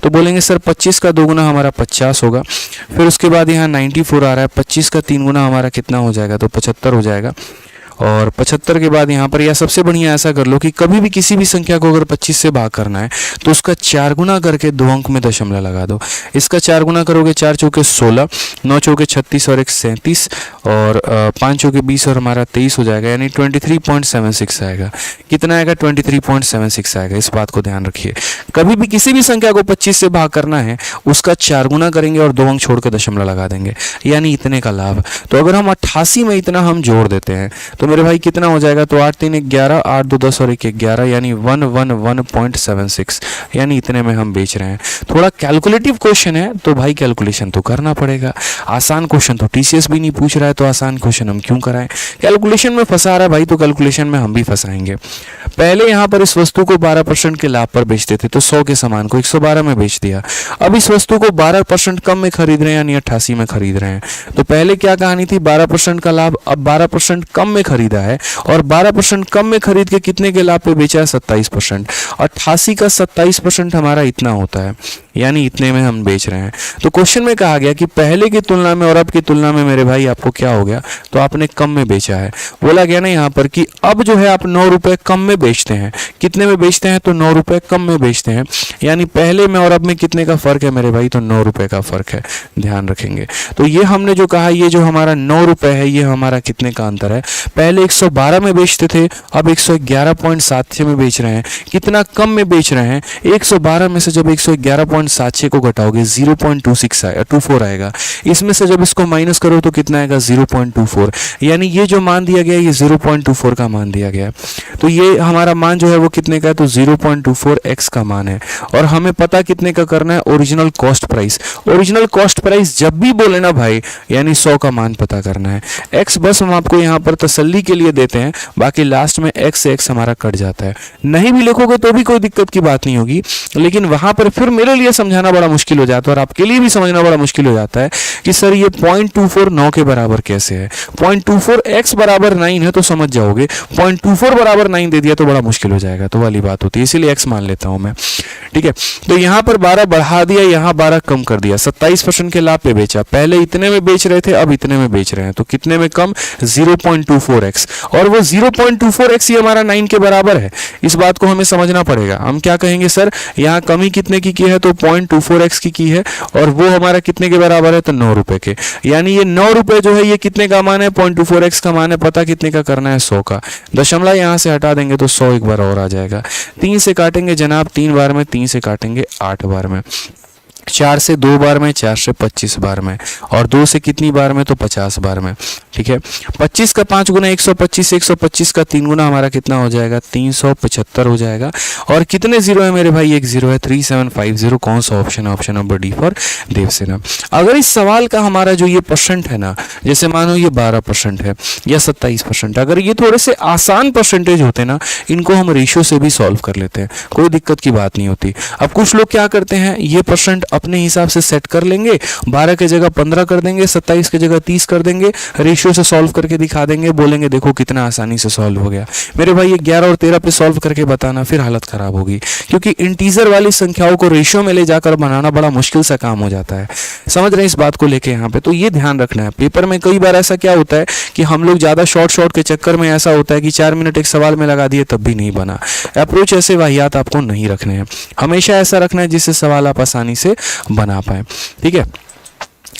तो बोलेंगे सर 25 का 2 गुना हमारा 50 होगा। फिर उसके बाद यहाँ 94 आ रहा है, 25 का 3 गुना हमारा कितना हो जाएगा, तो 75 हो जाएगा। और 75 के बाद यहाँ पर, या सबसे बढ़िया ऐसा कर लो कि कभी भी किसी भी संख्या को अगर 25 से भाग करना है तो उसका 4 गुना करके 2 अंक में दशमलव लगा दो। इसका 4 गुना करोगे, 4 चौके 16, 9 चौके 36 और 1 37 और 5 चौके 20 और हमारा 23 हो जाएगा, यानी 23.76 आएगा। कितना आएगा, 23.76 आएगा। इस बात को ध्यान रखिए, कभी भी किसी भी संख्या को 25 से भाग करना है उसका 4 गुना करेंगे और 2 अंक छोड़ के दशमलव लगा देंगे, यानी इतने का लाभ। तो अगर हम 88 में इतना हम जोड़ देते हैं तो मेरे भाई कितना हो जाएगा, तो 8 3 11, 8 2 10 और 1 11, यानी 111.76, यानी इतने में हम बेच रहे हैं। थोड़ा कैलकुलेटिव क्वेश्चन है तो भाई कैलकुलेशन तो करना पड़ेगा। आसान क्वेश्चन तो टीसीएस भी नहीं पूछ रहा है, तो आसान क्वेश्चन हम क्यों कराएं। कैलकुलेशन में फंसा रहा है भाई, तो कैलकुलेशन में हम भी फंसाएंगे। पहले यहाँ पर इस वस्तु को 12% के लाभ पर बेचते थे, तो 100 के सामान को 112 में बेच दिया। अब इस वस्तु को 12% कम में खरीद रहे हैं, यानी 88 में खरीद रहे हैं। तो पहले क्या कहानी थी, 12% का लाभ, अब 12% कम में खरीदा है और 12% कम में खरीद के कितने के लाभ पे बेचा है, 27%। 88 का 27% हमारा इतना होता है, यानी इतने में हम बेच रहे हैं। तो क्वेश्चन में कहा गया कि पहले की तुलना में और अब की तुलना में मेरे भाई आपको क्या हो गया, तो आपने कम में बेचा है। बोला गया ना यहाँ पर कि अब जो है आप 9 रुपए कम में बेचते हैं। कितने में बेचते हैं, तो 9 रुपए कम में बेचते हैं, यानी पहले में और अब में कितने का फर्क है मेरे भाई, तो 9 रुपए का फर्क है, ध्यान रखेंगे। तो ये हमने जो कहा, ये जो हमारा 9 रुपए है, ये हमारा कितने का अंतर है। पहले 112 में बेचते थे, अब 111.76 में बेच रहे हैं। कितना कम में बेच रहे हैं, 112 में से जब 111.76 0.76 को घटाओगे 0.24 आएगा। इसमें से जब इसको माइनस करो तो कितना आएगा 0.24, यानी ये जो मान दिया गया ये 0.24 का मान दिया गया। तो ये हमारा मान जो है वो कितने का है, तो 0.24x का मान है। और हमें पता कितने का करना है, original cost price. Original cost price जब भी बोले ना भाई, यानी 100 का मान पता करना है। x बस हम आपको यहाँ पर तसल्ली के लिए देते हैं, बाकी लास्ट में x से x हमारा कट जाता है। नहीं भी लिखोगे तो भी कोई दिक्कत की बात नहीं होगी, लेकिन वहां पर फिर मेरे लिए समझाना बड़ा मुश्किल हो जाता है और आपके लिए भी समझना बड़ा मुश्किल हो जाता है कि सर ये 0.24 9 के बराबर कैसे है। 0.24 x बराबर 9 है तो समझ जाओगे, 0.24 बराबर 9 दे दिया तो बड़ा मुश्किल हो जाएगा, तो वाली बात होती है, इसीलिए x मान लेता हूं मैं। ठीक है, तो यहाँ पर 12 बढ़ा दिया, यहाँ 12 कम कर दिया, 27% के लाभ पे बेचा। पहले इतने में बेच रहे थे, अब इतने में बेच रहे हैं, तो कितने में कम, 0.24x। और वो 0.24x ये हमारा 9 के बराबर है, इस बात को हमें समझना पड़ेगा। हम क्या कहेंगे, सर यहाँ कमी कितने की है, तो 0.24x की है, और वो हमारा कितने के बराबर है, तो 9 रुपए के। यानी ये 9 रुपए जो है ये कितने का मान है, 0.24x का मान है, पता कितने का करना है, 100 का। दशमलव यहाँ से हटा देंगे तो 100 एक बार और आ जाएगा। 3 से काटेंगे जनाब 3 बार में, 3 से काटेंगे 8 बार में, 4 से 2 बार में, 4 से 25 बार में, और 2 से कितनी बार में, तो 50 बार में। ठीक है, 25 का 5 गुना 125, 125 का 3 गुना हमारा कितना हो जाएगा, 375 हो जाएगा। और कितने जीरो है मेरे भाई, एक जीरो है, 3750। कौन सा ऑप्शन है, option number D for Devasena. अगर इस सवाल का हमारा जो ये परसेंट है ना, जैसे मानो ये 12% है या 27%, अगर ये थोड़े से आसान परसेंटेज होते ना, इनको हम रेशियो से भी सॉल्व कर लेते हैं, कोई दिक्कत की बात नहीं होती। अब कुछ लोग क्या करते हैं, ये परसेंट अपने हिसाब से सेट कर लेंगे, 12 की जगह 15 कर देंगे, 27 की जगह 30 कर देंगे, रेशियो से सॉल्व करके दिखा देंगे, बोलेंगे देखो कितना आसानी से सॉल्व हो गया। मेरे भाई ये 11 और 13 पे सॉल्व करके बताना, फिर हालत खराब होगी, क्योंकि इंटीजर वाली संख्याओं को रेशियो में ले जाकर बनाना बड़ा मुश्किल सा काम हो जाता है। समझ रहे हैं इस बात को लेके यहाँ पे, तो ये ध्यान रखना है। पेपर में कई बार ऐसा क्या होता है कि हम लोग ज्यादा शॉर्ट के चक्कर में ऐसा होता है कि 4 मिनट एक सवाल में लगा दिए तब भी नहीं बना। अप्रोच ऐसे वाहियात आपको नहीं रखने हैं, हमेशा ऐसा रखना है जिससे सवाल आप आसानी से बना पाए। ठीक है,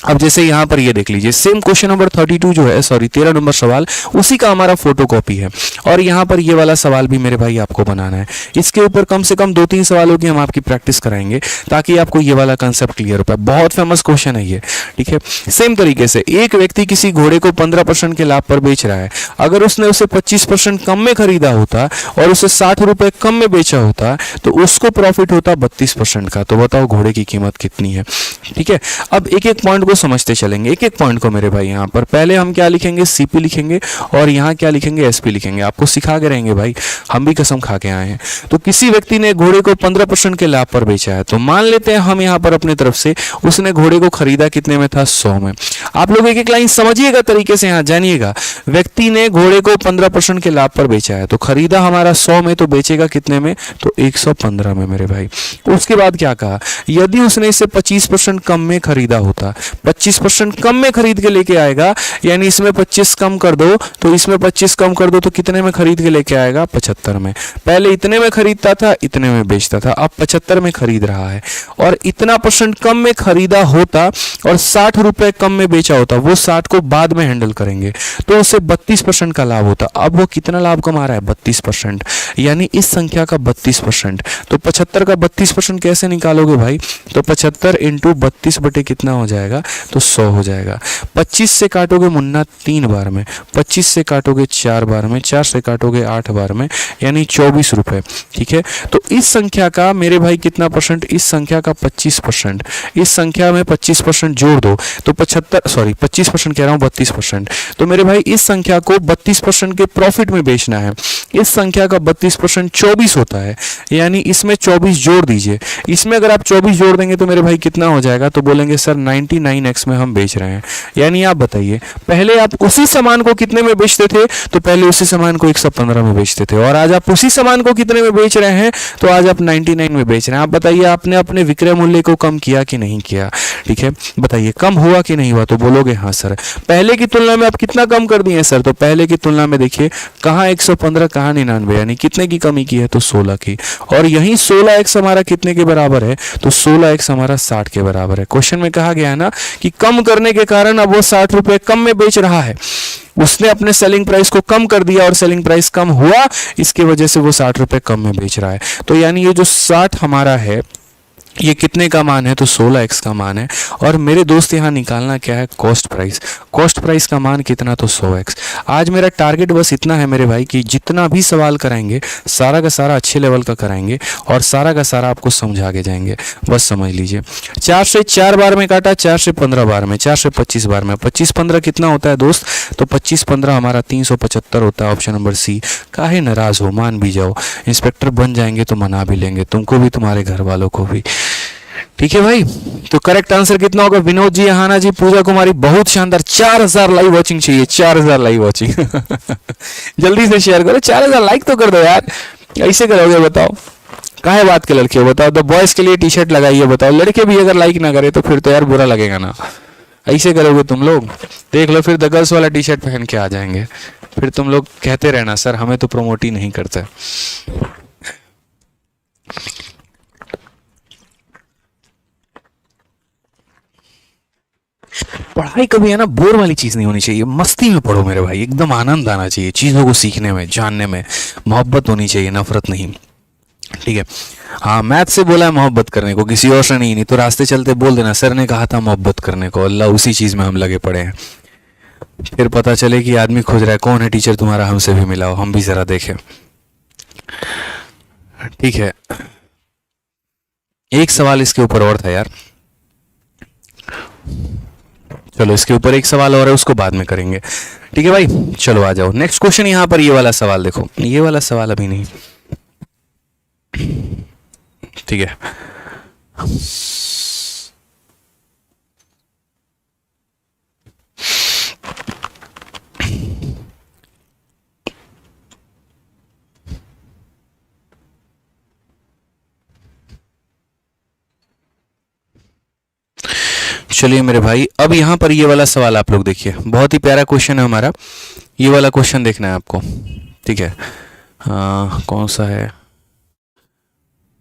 अब जैसे यहाँ पर ये देख लीजिए, सेम क्वेश्चन नंबर 32 जो है, सॉरी 13 नंबर सवाल, उसी का हमारा फोटोकॉपी है। और यहाँ पर ये वाला सवाल भी मेरे भाई आपको बनाना है। इसके ऊपर कम से कम 2-3 सवालों की हम आपकी प्रैक्टिस कराएंगे ताकि आपको ये वाला कंसेप्ट क्लियर हो पाए। बहुत फेमस क्वेश्चन है ये। ठीक है, सेम तरीके से एक व्यक्ति किसी घोड़े को 15% के लाभ पर बेच रहा है। अगर उसने उसे 25% कम में खरीदा होता और उसे 60 रुपए कम में बेचा होता तो उसको प्रॉफिट होता 32% का। तो बताओ घोड़े की कीमत कितनी है। ठीक है, अब एक एक पॉइंट को समझते चलेंगे, एक एक पॉइंट को मेरे भाई। यहाँ पर पहले हम क्या लिखेंगे, सीपी लिखेंगे, और यहाँ क्या लिखेंगे, एसपी लिखेंगे। आपको सिखा के रहेंगे भाई, हम भी कसम खा के आए हैं। तो किसी व्यक्ति ने घोड़े को 15% के लाभ पर बेचा है, तो मान लेते हैं हम यहाँ पर अपने तरफ से, उसने घोड़े को खरीदा कितने में था, 100 में। आप लोग एक एक लाइन समझिएगा तरीके से, यहाँ जानिएगा। व्यक्ति ने घोड़े को 15% के लाभ पर बेचा है, तो खरीदा हमारा 100 में, तो बेचेगा कितने में, तो 115 में मेरे भाई। उसके बाद क्या कहा, यदि उसने इसे 25% कम में खरीदा होता, 25% कम में खरीद के लेके आएगा, यानी इसमें 25 कम कर दो तो इसमें 25 कम कर दो, तो कितने में खरीद के लेके आएगा, 75 में। पहले इतने में खरीदता था, इतने में बेचता था, अब 75 में खरीद रहा है। और इतना % कम में खरीदा होता और 60 रुपए कम में बेचा होता, वो 60 को बाद में हैंडल करेंगे, तो उसे 32% का लाभ होता। अब वो कितना लाभ कमा रहा है, 32%, यानी इस संख्या का 32%। तो 75 का 32% कैसे निकालोगे भाई, तो 75 इंटू 32 बटे कितना हो जाएगा, तो 100 हो जाएगा। 25 से काटोगे मुन्ना 3 बार में, 25 से काटोगे 4 बार में, 4 से काटोगे 8 बार में, यानी 24 रुपए। ठीक है, तो इस संख्या का मेरे भाई कितना %, इस संख्या का 25%, इस संख्या में 25% जोड़ दो तो 25% कह रहा हूँ, 32%। तो मेरे भाई इस संख्या को 32% के प्रॉफिट में बेचना है। इस संख्या का 32% 24 होता है, यानी इसमें 24 जोड़ दीजिए। इसमें अगर आप 24 जोड़ देंगे तो मेरे भाई कितना हो जाएगा, तो बोलेंगे सर 99x में हम बेच रहे हैं। यानी आप बताइए, पहले आप उसी सामान को कितने में बेचते थे, तो पहले उसी सामान को 115 में बेचते थे, और आज आप उसी सामान को कितने में बेच रहे हैं, तो आज आप 99 में बेच रहे हैं। आप बताइए, आपने अपने विक्रय मूल्य को कम किया कि नहीं किया। ठीक है, बताइए कम हुआ कि नहीं हुआ, तो बोलोगे हाँ सर। पहले की तुलना में आप कितना कम कर दिए सर, तो पहले की तुलना में देखिए कहाँ 115 कहाँ 99, यानी कितने की कमी की है, तो 16 की। और यही 16x हमारा कितने के बराबर है, तो 16x हमारा 60 के बराबर है। क्वेश्चन में कहा गया है ना कि कम करने के कारण अब वो 60 रुपए कम में बेच रहा है। उसने अपने सेलिंग प्राइस को कम कर दिया और सेलिंग प्राइस कम हुआ, इसकी वजह से वो 60 रुपए कम में बेच रहा है। तो यानी ये जो 60 हमारा है, ये कितने का मान है, तो 16x का मान है। और मेरे दोस्त यहाँ निकालना क्या है, कॉस्ट प्राइस। कॉस्ट प्राइस का मान कितना, तो 100x। आज मेरा टारगेट बस इतना है मेरे भाई कि जितना भी सवाल कराएंगे सारा का सारा अच्छे लेवल का कराएंगे और सारा का सारा आपको समझा के जाएंगे, बस समझ लीजिए। 4 से 4 बार में काटा, 4 से 15 बार में, 4 से 25 बार में, 25-15 कितना होता है दोस्त, तो 25-15 हमारा 375 होता है। Option number C. काहे नाराज हो, मान भी जाओ, इंस्पेक्टर बन जाएंगे तो मना भी लेंगे, तुमको भी तुम्हारे घर वालों को भी। ठीक है भाई, तो करेक्ट आंसर कितना होगा, विनोद जी, हाना जी, पूजा कुमारी, बहुत शानदार। 4000 लाइव वॉचिंग चाहिए, 4000 लाइव वॉचिंग। जल्दी से शेयर करो, 4000 लाइक तो कर दो यार। ऐसे करोगे बताओ, काहे बात के लड़के हो बताओ। द बॉयज के लिए टी शर्ट लगाइए बताओ, लड़के भी अगर लाइक ना करे तो फिर तो यार बुरा लगेगा ना। ऐसे करोगे तुम लोग, देख लो फिर द गर्ल्स वाला टी शर्ट पहन के आ जाएंगे, फिर तुम लोग कहते रहना सर हमें तो प्रमोट ही नहीं करता। पढ़ाई कभी है ना बोर वाली चीज नहीं होनी चाहिए, मस्ती में पढ़ो मेरे भाई, एकदम आनंद आना चाहिए चीजों को सीखने में, जानने में, मोहब्बत होनी चाहिए, नफरत नहीं। ठीक है, हाँ मैथ से बोला है मोहब्बत करने को, किसी और से नहीं। नहीं तो रास्ते चलते बोल देना सर ने कहा था मोहब्बत करने को, अल्लाह उसी चीज में हम लगे पड़े हैं। फिर पता चले कि आदमी खोज रहा है कौन है टीचर तुम्हारा, हमसे भी मिलाओ, हम भी जरा देखें। ठीक है, एक सवाल इसके ऊपर और था यार, चलो इसके ऊपर एक सवाल और है, उसको बाद में करेंगे। ठीक है भाई, चलो आ जाओ नेक्स्ट क्वेश्चन। यहां पर ये वाला सवाल देखो, ये वाला सवाल अभी नहीं, ठीक है। चलिए मेरे भाई, अब यहां पर ये वाला सवाल आप लोग देखिए, बहुत ही प्यारा क्वेश्चन है हमारा, ये वाला क्वेश्चन देखना है आपको। ठीक है, कौन सा है,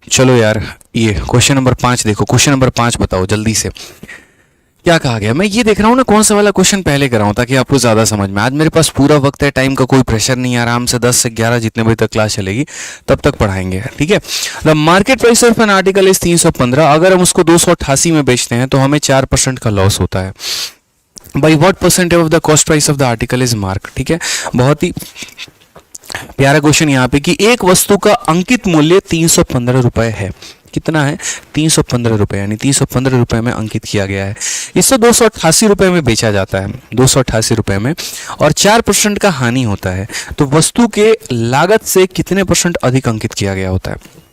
चलो यार ये क्वेश्चन नंबर 5 देखो, क्वेश्चन नंबर 5 बताओ जल्दी से क्या कहा गया। मैं ये देख रहा हूँ ना कौन सा वाला क्वेश्चन पहले कराऊं ताकि आपको ज्यादा समझ में। आज मेरे पास पूरा वक्त है, टाइम का कोई प्रेशर नहीं, आराम से 10 से 11 जितने बजे तक क्लास चलेगी तब तक पढ़ाएंगे। ठीक है, the market price of an article is 315, अगर हम उसको 288 में बेचते हैं तो हमें 4% का लॉस होता है। By what percentage of the cost price of the article is mark. ठीक है, बहुत ही प्यारा क्वेश्चन यहाँ पे कि एक वस्तु का अंकित मूल्य 315 रुपए है। कितना है, 315 रुपए, यानी 315 रुपए में अंकित किया गया है। इससे 288 रुपए में बेचा जाता है, 288 रुपए में, और 4% का हानि होता है। तो वस्तु के लागत से कितने % अधिक अंकित किया गया होता है।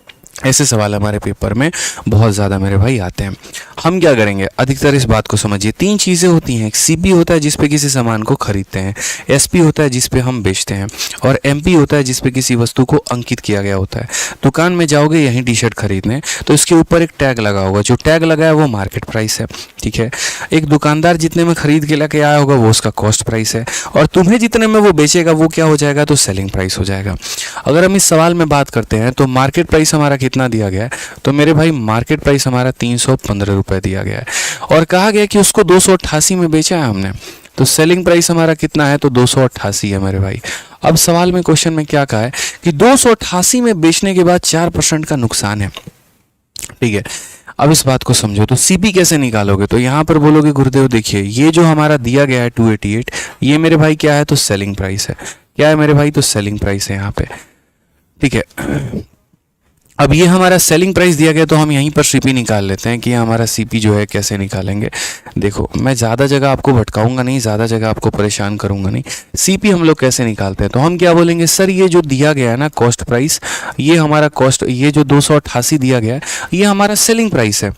ऐसे सवाल हमारे पेपर में बहुत ज़्यादा मेरे भाई आते हैं। हम क्या करेंगे, अधिकतर इस बात को समझिए, 3 चीज़ें होती हैं। एक सीपी होता है जिस पे किसी सामान को खरीदते हैं, एसपी होता है जिस पे हम बेचते हैं, और एमपी होता है जिस पे किसी वस्तु को अंकित किया गया होता है। दुकान में जाओगे यहीं टी शर्ट खरीदने तो इसके ऊपर एक टैग लगा होगा, जो टैग लगा है वो मार्केट प्राइस है। ठीक है, एक दुकानदार जितने में खरीद के लेके आया होगा वो उसका कॉस्ट प्राइस है, और तुम्हें जितने में वो बेचेगा वो क्या हो जाएगा, तो सेलिंग प्राइस हो जाएगा। अगर हम इस सवाल में बात करते हैं तो मार्केट प्राइस हमारा कितना दिया गया है, तो मेरे भाई मार्केट प्राइस हमारा 315 रुपए दिया गया है, और कहा गया कि उसको 288 में बेचा है हमने, तो सेलिंग प्राइस हमारा कितना है, तो 288 है मेरे भाई। अब सवाल में क्वेश्चन में क्या कहा है कि 288 में बेचने के बाद 4% का नुकसान है। ठीक है, अब इस बात को समझो, तो सीपी कैसे निकालोगे, तो यहां पर बोलोगे गुरुदेव देखिए ये जो हमारा दिया गया है 288, ये मेरे भाई क्या है, तो सेलिंग प्राइस है। क्या है मेरे भाई, तो सेलिंग प्राइस है यहाँ पे। ठीक है, अब ये हमारा सेलिंग प्राइस दिया गया तो हम यहीं पर सीपी निकाल लेते हैं कि हमारा सीपी जो है कैसे निकालेंगे। देखो मैं ज़्यादा जगह आपको भटकाऊंगा नहीं, ज़्यादा जगह आपको परेशान करूंगा नहीं। सीपी हम लोग कैसे निकालते हैं, तो हम क्या बोलेंगे, सर ये जो दिया गया है ना कॉस्ट प्राइस, ये हमारा कॉस्ट, ये जो 288 दिया गया है ये हमारा सेलिंग प्राइस है।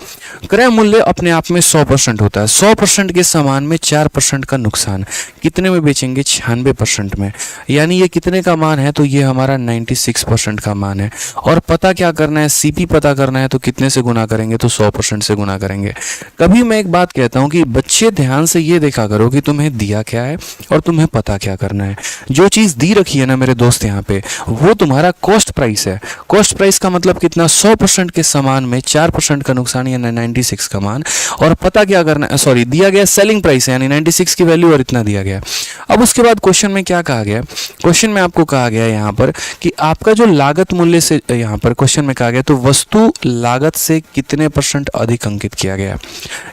क्रय मूल्य अपने आप में 100% होता है, 100% के सामान में 4% का नुकसान, कितने में बेचेंगे, 96% में, यानी ये कितने का मान है, तो ये हमारा 96% का मान है। और पता क्या करना है, सीपी पता करना है, तो कितने से गुना करेंगे, तो 100% से गुना करेंगे। कभी मैं एक बात कहता हूं कि बच्चे ध्यान से ये देखा करो कि तुम्हें दिया क्या है और तुम्हें पता क्या करना है। जो चीज दी रखी है ना मेरे दोस्त यहाँ पे, वो तुम्हारा कॉस्ट प्राइस है। कॉस्ट प्राइस का मतलब कितना, 100% के सामान में 4% का नुकसान, यानी 96 का मान, और पता क्या करना है, सॉरी दिया गया सेलिंग प्राइस है, यानी 96 की वैल्यू और इतना दिया गया। अब उसके बाद क्वेश्चन में क्या कहा गया, क्वेश्चन में आपको कहा गया यहाँ पर कि आपका जो लागत मूल्य से, यहाँ पर क्वेश्चन क्वेश्चन में कहा गया तो वस्तु लागत से कितने % अधिक अंकित किया गया।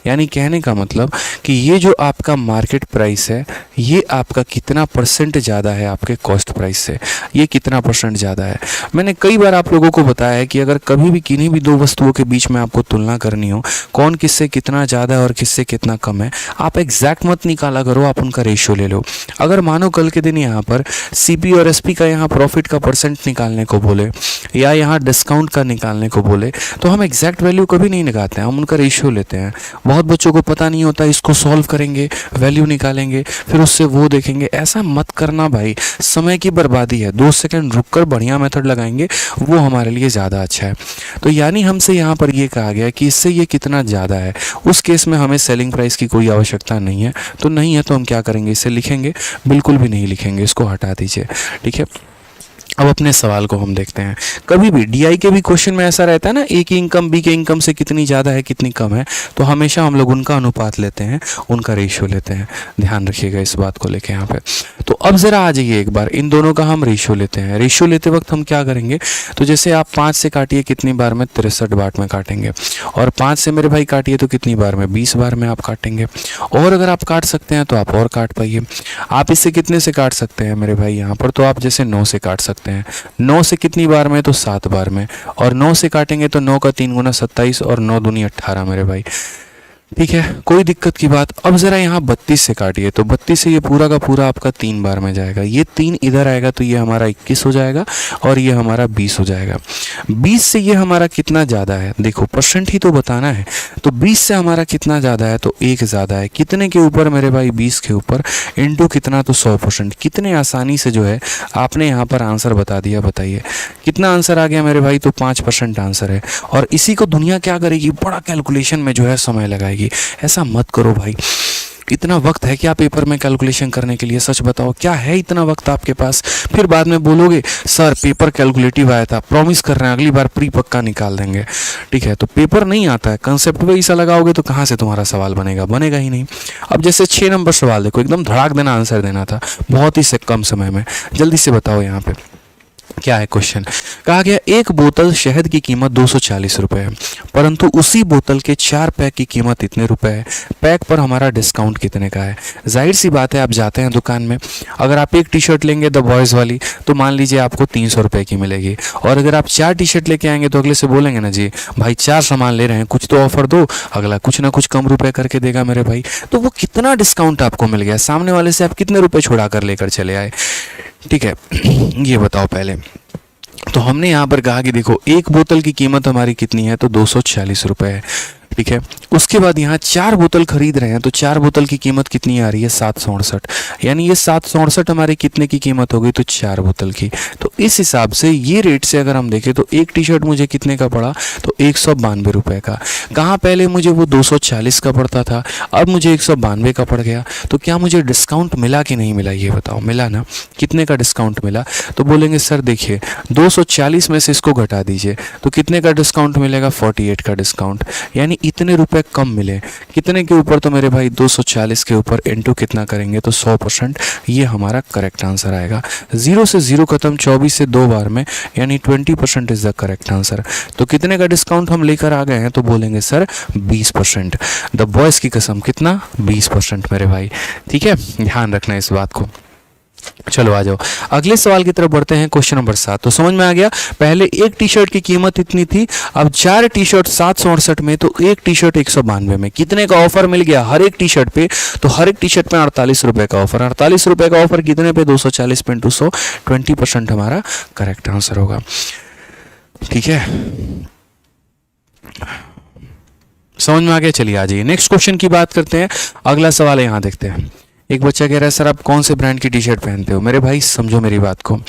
यानी कहने का मतलब कि ये जो आपका मार्केट प्राइस है ये आपका कितना % ज़्यादा है आपके कॉस्ट प्राइस से, ये कितना % ज़्यादा है। मैंने कई बार आप लोगों को बताया है कि अगर कभी भी किन्हीं भी दो वस्तुओं के बीच में आपको तुलना करनी हो, कौन किससे कितना ज़्यादा और किससे कितना कम है, आप एग्जैक्ट मत निकाला करो, आप उनका रेशियो ले लो। अगर मानो कल के दिन यहाँ पर सीपी और एसपी का यहाँ प्रॉफिट का % निकालने को बोले या यहाँ डिस्काउंट का निकालने को बोले तो हम एग्जैक्ट वैल्यू कभी नहीं निकालते हैं, हम उनका रेशियो लेते हैं। बहुत बच्चों को पता नहीं होता, इसको सॉल्व करेंगे, वैल्यू निकालेंगे, फिर उससे वो देखेंगे। ऐसा मत करना भाई, समय की बर्बादी है। 2 सेकंड रुककर बढ़िया मेथड लगाएंगे, वो हमारे लिए ज़्यादा अच्छा है। तो यानी हमसे यहाँ पर ये कहा गया कि इससे ये कितना ज़्यादा है, उस केस में हमें सेलिंग प्राइस की कोई आवश्यकता नहीं है। तो नहीं है तो हम क्या करेंगे, इसे लिखेंगे, बिल्कुल भी नहीं लिखेंगे, इसको हटा दीजिए। ठीक है, अब अपने सवाल को हम देखते हैं। कभी भी डीआई के भी क्वेश्चन में ऐसा रहता है ना, ए की इनकम बी के इनकम से कितनी ज़्यादा है कितनी कम है, तो हमेशा हम लोग उनका अनुपात लेते हैं, उनका रेशियो लेते हैं। ध्यान रखिएगा इस बात को लेके यहाँ पे। तो अब ज़रा आ जाइए एक बार, इन दोनों का हम रेशियो लेते हैं। रेशियो लेते वक्त हम क्या करेंगे, तो जैसे आप 5 से काटिए कितनी बार में, 63 बार में काटेंगे। और 5 से मेरे भाई काटिए तो कितनी बार में, 20 बार में आप काटेंगे। और अगर आप काट सकते हैं तो आप और काट पाइए। आप इससे कितने से काट सकते हैं मेरे भाई यहाँ पर, तो आप जैसे 9 से काट सकते हैं। 9 से कितनी बार में, तो 7 बार में। और 9 से काटेंगे तो 9 का 3 गुना 27 और 9 दूनी 18 मेरे भाई। ठीक है, कोई दिक्कत की बात। अब ज़रा यहाँ 32 से काटिए, तो 32 से ये पूरा का पूरा आपका 3 बार में जाएगा। ये 3 इधर आएगा तो ये हमारा 21 हो जाएगा और ये हमारा 20 हो जाएगा। 20 से ये हमारा कितना ज़्यादा है, देखो % ही तो बताना है। तो 20 से हमारा कितना ज़्यादा है, तो 1 ज़्यादा है। कितने के ऊपर मेरे भाई, 20 के ऊपर, इंटू कितना, तो 100%। कितने आसानी से जो है आपने यहाँ पर आंसर बता दिया। बताइए कितना आंसर आ गया मेरे भाई, तो 5% आंसर है। और इसी को दुनिया क्या करेगी, बड़ा कैलकुलेशन में जो है समय लगाएगी। ऐसा मत करो भाई, इतना वक्त है क्या पेपर में कैलकुलेशन करने के लिए? सच बताओ, क्या है इतना वक्त आपके पास? फिर बाद में बोलोगे सर पेपर कैलकुलेटिव आया था, प्रॉमिस कर रहे हैं अगली बार प्री पक्का निकाल देंगे। ठीक है, तो पेपर नहीं आता है, कंसेप्ट पे ऐसा लगाओगे तो कहाँ से तुम्हारा सवाल बनेगा, बनेगा ही नहीं। अब जैसे 6 नंबर सवाल देखो, एकदम धड़ाक देना आंसर देना था, बहुत ही कम समय में। जल्दी से बताओ यहाँ पे क्या है क्वेश्चन। कहा गया एक बोतल शहद की कीमत 240 रुपये है, परंतु उसी बोतल के 4 पैक की कीमत इतने रुपए है। पैक पर हमारा डिस्काउंट कितने का है? जाहिर सी बात है, आप जाते हैं दुकान में, अगर आप एक टी शर्ट लेंगे द बॉयज़ वाली तो मान लीजिए आपको 300 रुपये की मिलेगी। और अगर आप 4 टी शर्ट लेके आएंगे तो अगले से बोलेंगे ना जी भाई 4 सामान ले रहे हैं, कुछ तो ऑफर दो, अगला कुछ ना कुछ कम रुपए करके देगा मेरे भाई। तो वो कितना डिस्काउंट आपको मिल गया, सामने वाले से आप कितने रुपए छुड़ा कर लेकर चले आए? ठीक है, ये बताओ पहले। तो हमने यहाँ पर कहा कि देखो एक बोतल की कीमत हमारी कितनी है, तो 240 रुपये है। ठीक है, उसके बाद यहाँ 4 बोतल खरीद रहे हैं, तो 4 बोतल की कीमत कितनी आ रही है, 768। यानी ये 768 हमारी कितने की कीमत हो गई, तो 4 बोतल की। तो इस हिसाब से ये रेट से अगर हम देखें तो एक टी शर्ट मुझे कितने का पड़ा, तो 192 रुपये का। कहाँ पहले मुझे वो 240 का पड़ता था, अब मुझे 192 का पड़ गया। तो क्या मुझे डिस्काउंट मिला कि नहीं मिला, ये बताओ। मिला ना, कितने का डिस्काउंट मिला? तो बोलेंगे सर देखिए 240 में से इसको घटा दीजिए तो कितने का डिस्काउंट मिलेगा, 48 का डिस्काउंट। यानी इतने रुपए कम मिले। कितने के ऊपर, तो मेरे भाई 240 के ऊपर, इंटू कितना करेंगे तो 100%। ये हमारा करेक्ट आंसर आएगा। 0 से 0 खत्म, 24 से 2 बार में, यानी 20% इज द करेक्ट आंसर। तो कितने का डिस्काउंट हम लेकर आ गए हैं, तो बोलेंगे सर 20%। द बॉयज़ की कसम, कितना, 20% मेरे भाई। ठीक है, ध्यान रखना इस बात को। चलो आ जाओ अगले सवाल की तरफ बढ़ते हैं। क्वेश्चन नंबर 7 तो समझ में आ गया। पहले एक टी शर्ट की कीमत इतनी थी, अब 4 टी शर्ट 768 में, तो एक टी शर्ट 192 में। कितने का ऑफर मिल गया हर एक टी शर्ट पे, तो हर एक टी शर्ट पे 48 रुपए का ऑफर। 48 रुपए का ऑफर कितने पे, 240 पे इंटू 100, 20% हमारा करेक्ट आंसर होगा। ठीक है, समझ में आ गया। चलिए आ जाइए नेक्स्ट क्वेश्चन की बात करते हैं। अगला सवाल है, यहाँ देखते हैं। एक बच्चा कह रहा है सर आप कौन से ब्रांड की टी शर्ट पहनते हो? मेरे भाई समझो मेरी बात को,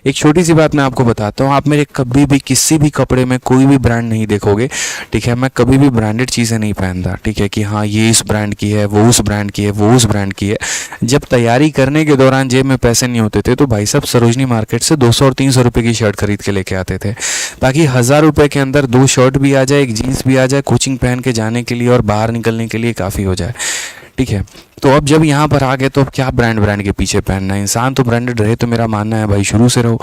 एक छोटी सी बात मैं आपको बताता हूँ। आप मेरे कभी भी किसी भी कपड़े में कोई भी ब्रांड नहीं देखोगे। ठीक है, मैं कभी भी ब्रांडेड चीज़ें नहीं पहनता। ठीक है, कि हाँ ये इस ब्रांड की है, वो उस ब्रांड की है, वो उस ब्रांड की है। जब तैयारी करने के दौरान जेब में पैसे नहीं होते थे तो भाई साहब सरोजनी मार्केट से 200 और 300 रुपये की शर्ट खरीद के लेके आते थे, ताकि 1000 रुपये के अंदर 2 शर्ट भी आ जाए, एक जीन्स भी आ जाए, कोचिंग पहन के जाने के लिए और बाहर निकलने के लिए काफ़ी हो जाए। ठीक है। तो अब जब यहाँ पर आ गए तो अब क्या ब्रांड के पीछे पहनना है, इंसान तो ब्रांडेड रहे, तो मेरा मानना है भाई शुरू से रहो,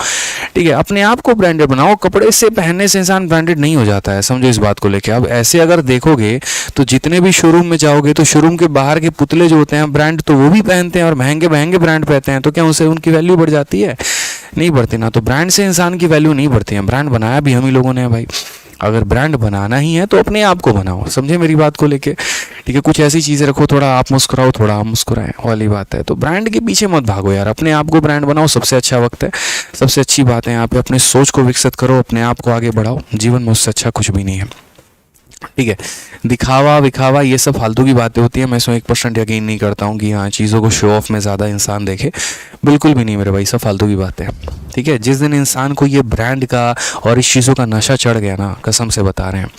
ठीक है। अपने आप को ब्रांडेड बनाओ, कपड़े से पहनने से इंसान ब्रांडेड नहीं हो जाता है, समझो इस बात को लेके। अब ऐसे अगर देखोगे तो जितने भी शोरूम में जाओगे तो शोरूम के बाहर के पुतले जो होते हैं ब्रांड तो वो भी पहनते हैं और महंगे महंगे ब्रांड पहनते हैं, तो क्या उनसे उनकी वैल्यू बढ़ जाती है? नहीं बढ़ती ना। तो ब्रांड से इंसान की वैल्यू नहीं बढ़ती है, ब्रांड बनाया भी हम ही लोगों ने है भाई। अगर ब्रांड बनाना ही है तो अपने आप को बनाओ, समझे मेरी बात को लेके, ठीक है। कुछ ऐसी चीज़ें रखो, थोड़ा आप मुस्कुराओ थोड़ा आप मुस्कुराएं वाली बात है। तो ब्रांड के पीछे मत भागो यार, अपने आप को ब्रांड बनाओ, सबसे अच्छा वक्त है, सबसे अच्छी बात है यहाँ पे। अपने सोच को विकसित करो, अपने आप को आगे बढ़ाओ, जीवन में उससे अच्छा कुछ भी नहीं है, ठीक है। दिखावा विखावा ये सब फालतू की बातें होती हैं, मैं इसमें 1% यकीन नहीं करता हूँ कि हाँ चीज़ों को शो ऑफ में ज़्यादा इंसान देखे, बिल्कुल भी नहीं मेरे भाई, सब फालतू की बातें हैं, ठीक है। जिस दिन इंसान को ये ब्रांड का और इस चीज़ों का नशा चढ़ गया ना, कसम से बता रहे हैं,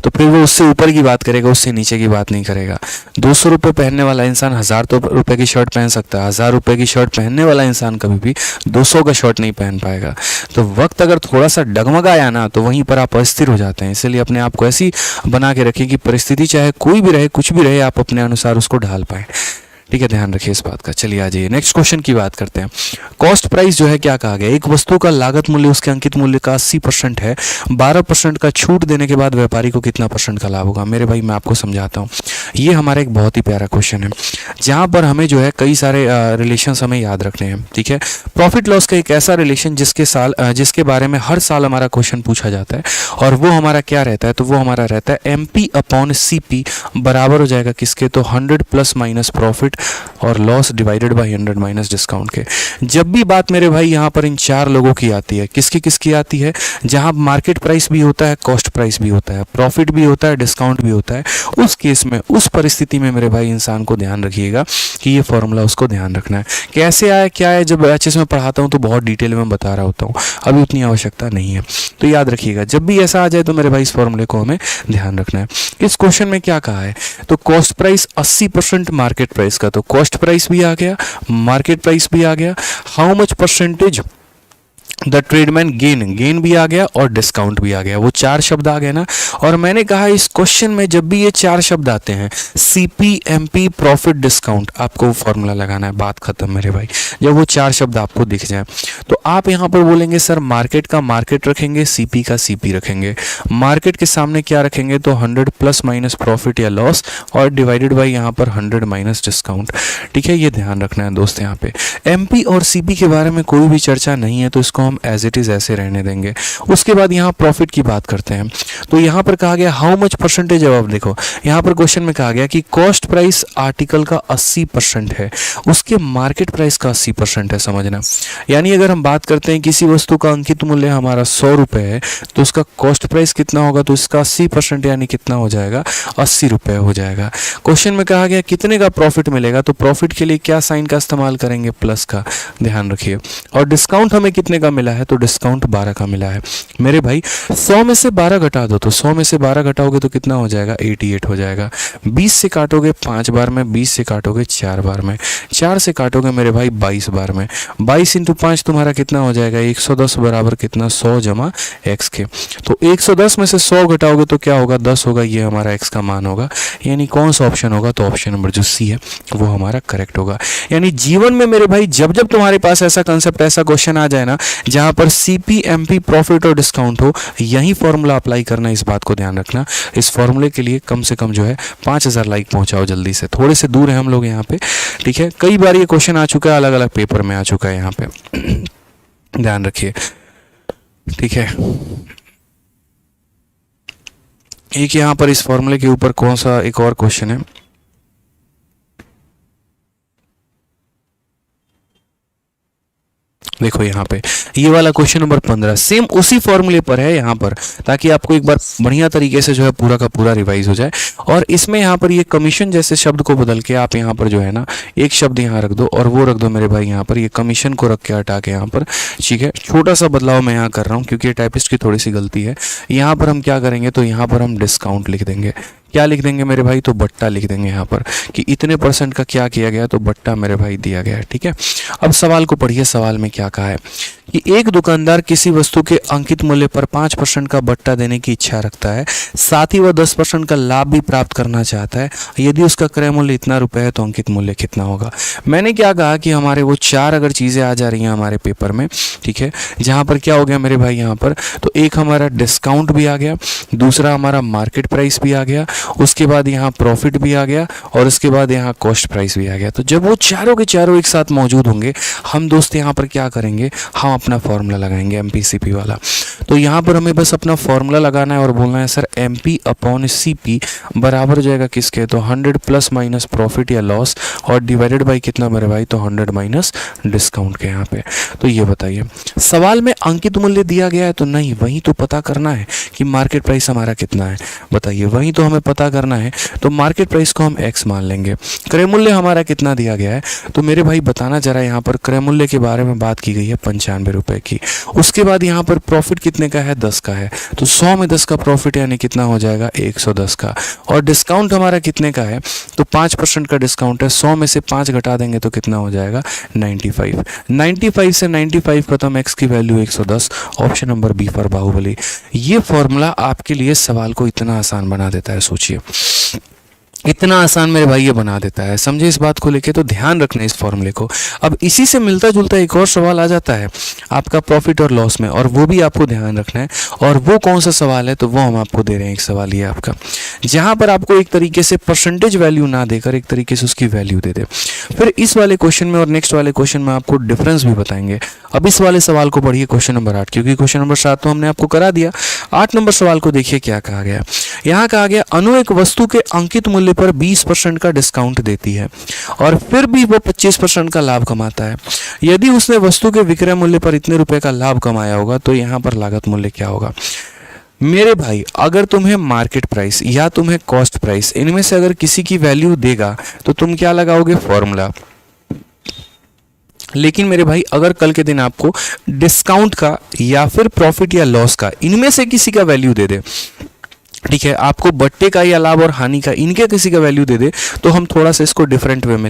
तो फिर वो उससे ऊपर की बात करेगा, उससे नीचे की बात नहीं करेगा। 200 रुपये पहनने वाला इंसान 1000 रुपये की शर्ट पहन सकता है, 1000 रुपये की शर्ट पहनने वाला इंसान कभी भी 200 का शर्ट नहीं पहन पाएगा। तो वक्त अगर थोड़ा सा डगमगाया ना तो वहीं पर आप अस्थिर हो जाते हैं। इसलिए अपने आप को ऐसी बना के रखिए कि परिस्थिति चाहे कोई भी रहे, कुछ भी रहे, आप अपने अनुसार उसको ढाल पाएँ, ठीक है। ध्यान रखिए इस बात का। चलिए आ जाइए नेक्स्ट क्वेश्चन की बात करते हैं। कॉस्ट प्राइस जो है क्या कहा गया, एक वस्तु का लागत मूल्य उसके अंकित मूल्य का 80% है, 12% का छूट देने के बाद व्यापारी को कितना % का लाभ होगा? मेरे भाई मैं आपको समझाता हूँ, ये हमारा एक बहुत ही प्यारा क्वेश्चन है, जहाँ पर हमें जो है कई सारे रिलेशंस हमें याद रखने हैं, ठीक है। प्रॉफिट लॉस का एक ऐसा रिलेशन जिसके बारे में हर साल हमारा क्वेश्चन पूछा जाता है, और वो हमारा क्या रहता है, तो वो हमारा रहता है MP/CP बराबर हो जाएगा किसके, तो 100 प्लस माइनस प्रॉफिट और loss divided by 100 minus discount के। जब भी बात मेरे भाई यहाँ पर इन 4 लोगों की आती है, किसकी किसकी आती है, जहाँ मार्केट प्राइस भी होता है, कॉस्ट प्राइस भी होता है, प्रॉफिट भी होता है, डिस्काउंट भी होता है, उस केस में, उस परिस्थिति में मेरे भाई इंसान को ध्यान रखिएगा कि ये फॉर्मूला उसको ध्यान रखना है। कैसे आया क्या है, जब एचएस में पढ़ाता हूँ तो बहुत डिटेल में बता रहा होता हूँ, अभी उतनी आवश्यकता नहीं है, तो याद रखिएगा जब भी ऐसा आ जाए तो मेरे भाई इस फॉर्मूले को हमें ध्यान रखना है। इस क्वेश्चन में क्या कहा है, तो कॉस्ट प्राइस 80% मार्केट प्राइस का, तो कॉस्ट प्राइस भी आ गया, मार्केट प्राइस भी आ गया, how much percentage the tradesman gain भी आ गया, और डिस्काउंट भी आ गया। वो 4 शब्द आ गए ना। और मैंने कहा इस क्वेश्चन में जब भी ये 4 शब्द आते हैं, CP MP प्रॉफिट डिस्काउंट, आपको फॉर्मूला लगाना है, बात खत्म मेरे भाई। जब वो 4 शब्द आपको दिख जाए तो आप यहाँ पर बोलेंगे सर मार्केट का मार्केट रखेंगे, CP का CP रखेंगे, मार्केट के सामने क्या रखेंगे, तो 100 प्लस माइनस प्रॉफिट या लॉस, और डिवाइडेड बाई यहाँ पर 100 माइनस डिस्काउंट, ठीक है। ये ध्यान रखना है दोस्त। यहाँ पे MP और CP के बारे में कोई भी चर्चा नहीं है, तो इसको हम एज इट इज ऐसे रहने देंगे। उसके बाद यहाँ प्रॉफिट की बात करते हैं, तो यहाँ पर कहा गया हाउ मच परसेंटेज, अब देखो यहाँ पर क्वेश्चन में कहा गया कि कॉस्ट प्राइस आर्टिकल का 80% है, उसके मार्केट प्राइस का 80% है, समझना। यानी अगर हम बात करते हैं किसी वस्तु का अंकित मूल्य हमारा 100 रुपये है, तो उसका कॉस्ट प्राइस कितना होगा, तो इसका 80% यानी कितना हो जाएगा, 80 रुपये हो जाएगा। क्वेश्चन में कहा गया कितने का प्रॉफिट मिलेगा, तो प्रॉफिट के लिए क्या साइन का इस्तेमाल करेंगे, प्लस का, ध्यान रखिए। और डिस्काउंट हमें कितने का मिला है, तो डिस्काउंट 12 का मिला है। मेरे भाई 100 में से 12 घटा दो, तो 100 में से 12 घटाओगे तो कितना हो जाएगा, 88 हो जाएगा। 20 से काटोगे 5 बार में, 20 से काटोगे 4 बार में, 4 से काटोगे मेरे भाई 22 बार में, 22 इंटू 5 तुम्हारा कितना हो जाएगा, 110 बराबर कितना, 100 जमा x के। तो 110 में से 100 घटाओगे तो क्या होगा, 10 होगा, ये हमारा x का मान होगा। यानी कौन सा ऑप्शन होगा, तो ऑप्शन नंबर जो C है वो हमारा करेक्ट होगा। यानी जीवन में मेरे भाई जब जब तुम्हारे पास ऐसा कंसेप्ट, ऐसा क्वेश्चन आ जाए ना जहां पर CP MP प्रॉफिट और डिस्काउंट हो, यही फॉर्मूला अप्लाई करना, इस बात को ध्यान रखना। इस फॉर्मूले के लिए कम से कम जो है 5000 लाइक पहुंचाओ जल्दी से, थोड़े से दूर हैं हम लोग यहाँ पे, ठीक है। कई बार ये क्वेश्चन आ चुका है, अलग अलग पेपर में आ चुका है यहाँ पे, ध्यान रखिए, ठीक है। एक यहाँ पर इस फॉर्मूले के ऊपर कौन सा एक और क्वेश्चन है, देखो यहाँ पे ये वाला क्वेश्चन नंबर 15 सेम उसी फॉर्मूले पर है यहाँ पर, ताकि आपको एक बार बढ़िया तरीके से जो है पूरा का पूरा रिवाइज हो जाए। और इसमें यहाँ पर ये कमीशन जैसे शब्द को बदल के आप यहाँ पर जो है ना एक शब्द यहाँ रख दो, और वो रख दो मेरे भाई यहाँ पर ये कमीशन को रख के हटा के यहाँ पर, ठीक है। छोटा सा बदलाव मैं यहाँ कर रहा हूँ क्योंकि टाइपिस्ट की थोड़ी सी गलती है। यहाँ पर हम क्या करेंगे, तो यहाँ पर हम डिस्काउंट लिख देंगे। क्या लिख देंगे मेरे भाई, तो बट्टा लिख देंगे यहाँ पर कि इतने % का क्या किया गया, तो बट्टा मेरे भाई दिया गया है, ठीक है। अब सवाल को पढ़िए, सवाल में क्या कहा है कि एक दुकानदार किसी वस्तु के अंकित मूल्य पर 5% का बट्टा देने की इच्छा रखता है, साथ ही वह 10% का लाभ भी प्राप्त करना चाहता है। यदि उसका क्रय मूल्य इतना रुपए है तो अंकित मूल्य कितना होगा। मैंने क्या कहा कि हमारे वो 4 अगर चीज़ें आ जा रही हैं हमारे पेपर में, ठीक है, जहाँ पर क्या हो गया मेरे भाई यहाँ पर, तो एक हमारा डिस्काउंट भी आ गया, दूसरा हमारा मार्केट प्राइस भी आ गया, उसके बाद यहाँ प्रॉफिट भी आ गया, और उसके बाद यहाँ कॉस्ट प्राइस भी आ गया। तो जब वो चारों के चारों एक साथ मौजूद होंगे, हम दोस्त यहाँ पर क्या करेंगे, हम अपना फॉर्मूला लगाएंगे MPCP वाला। तो यहाँ पर हमें बस अपना फॉर्मूला लगाना है और बोलना है सर MP/CP बराबर हो जाएगा किसके, तो 100 प्लस माइनस प्रॉफिट या लॉस, और डिवाइडेड बाई कितना मेरे भाई, तो 100 माइनस डिस्काउंट के यहाँ पे। तो ये बताइए, सवाल में अंकित मूल्य दिया गया है तो नहीं, वही तो पता करना है कि मार्केट प्राइस हमारा कितना है। बताइए, वही तो हमें पता करना है। तो मार्केट प्राइस को हम X मान लेंगे। क्रय मूल्य हमारा कितना दिया गया है, तो मेरे भाई बताना जरा, यहाँ पर क्रय मूल्य के बारे में बात की गई है 95 रुपए की। उसके बाद यहाँ पर प्रॉफिट कितने का है, 10 का है, तो 100 में 10 का प्रॉफिट यानी कितना हो जाएगा, 110 का। और डिस्काउंट हमारा कितने का है, तो 5% का डिस्काउंट है, 100 में से 5 घटा देंगे तो कितना हो जाएगा, 95। 95 से 95 खत्म, X की value 110। Option number B for Baahubali. ये फॉर्मूला आपके लिए सवाल को इतना आसान बना देता है, सोचिए इतना आसान मेरे भाई ये बना देता है। समझे इस बात को लेके, तो ध्यान रखना इस फॉर्मूले को। अब इसी से मिलता जुलता एक और सवाल आ जाता है आपका प्रॉफिट और लॉस में, और वो भी आपको ध्यान रखना है। और वो कौन सा सवाल है, तो वो हम आपको दे रहे हैं। एक सवाल ये आपका, जहां पर आपको एक तरीके से परसेंटेज वैल्यू ना देकर एक तरीके से उसकी वैल्यू दे दे। फिर इस वाले क्वेश्चन में और नेक्स्ट वाले क्वेश्चन में आपको डिफरेंस भी बताएंगे। अब इस वाले सवाल को पढ़िए, क्वेश्चन नंबर 8, क्योंकि क्वेश्चन नंबर 7 तो हमने आपको करा दिया। 8 नंबर सवाल को देखिए क्या कहा गया। यहाँ कहा गया, अनु एक वस्तु के अंकित मूल्य पर 20% का डिस्काउंट देती है और फिर भी वो 25% का लाभ कमाता है। यदि उसने वस्तु के विक्रय मूल्य पर इतने रुपए का लाभ कमाया होगा तो यहाँ पर लागत मूल्य क्या होगा। मेरे भाई, अगर तुम्हें मार्केट प्राइस या तुम्हें कॉस्ट प्राइस, इनमें से अगर किसी की वैल्यू देगा तो तुम क्या लगाओगे, फॉर्मूला। लेकिन मेरे भाई, अगर कल के दिन आपको डिस्काउंट का या फिर प्रॉफिट या लॉस का, इनमें से किसी का वैल्यू दे दे, ठीक है, आपको बट्टे का या लाभ और हानि का, इनके किसी का वैल्यू दे दे, तो हम थोड़ा सा इसको डिफरेंट वे में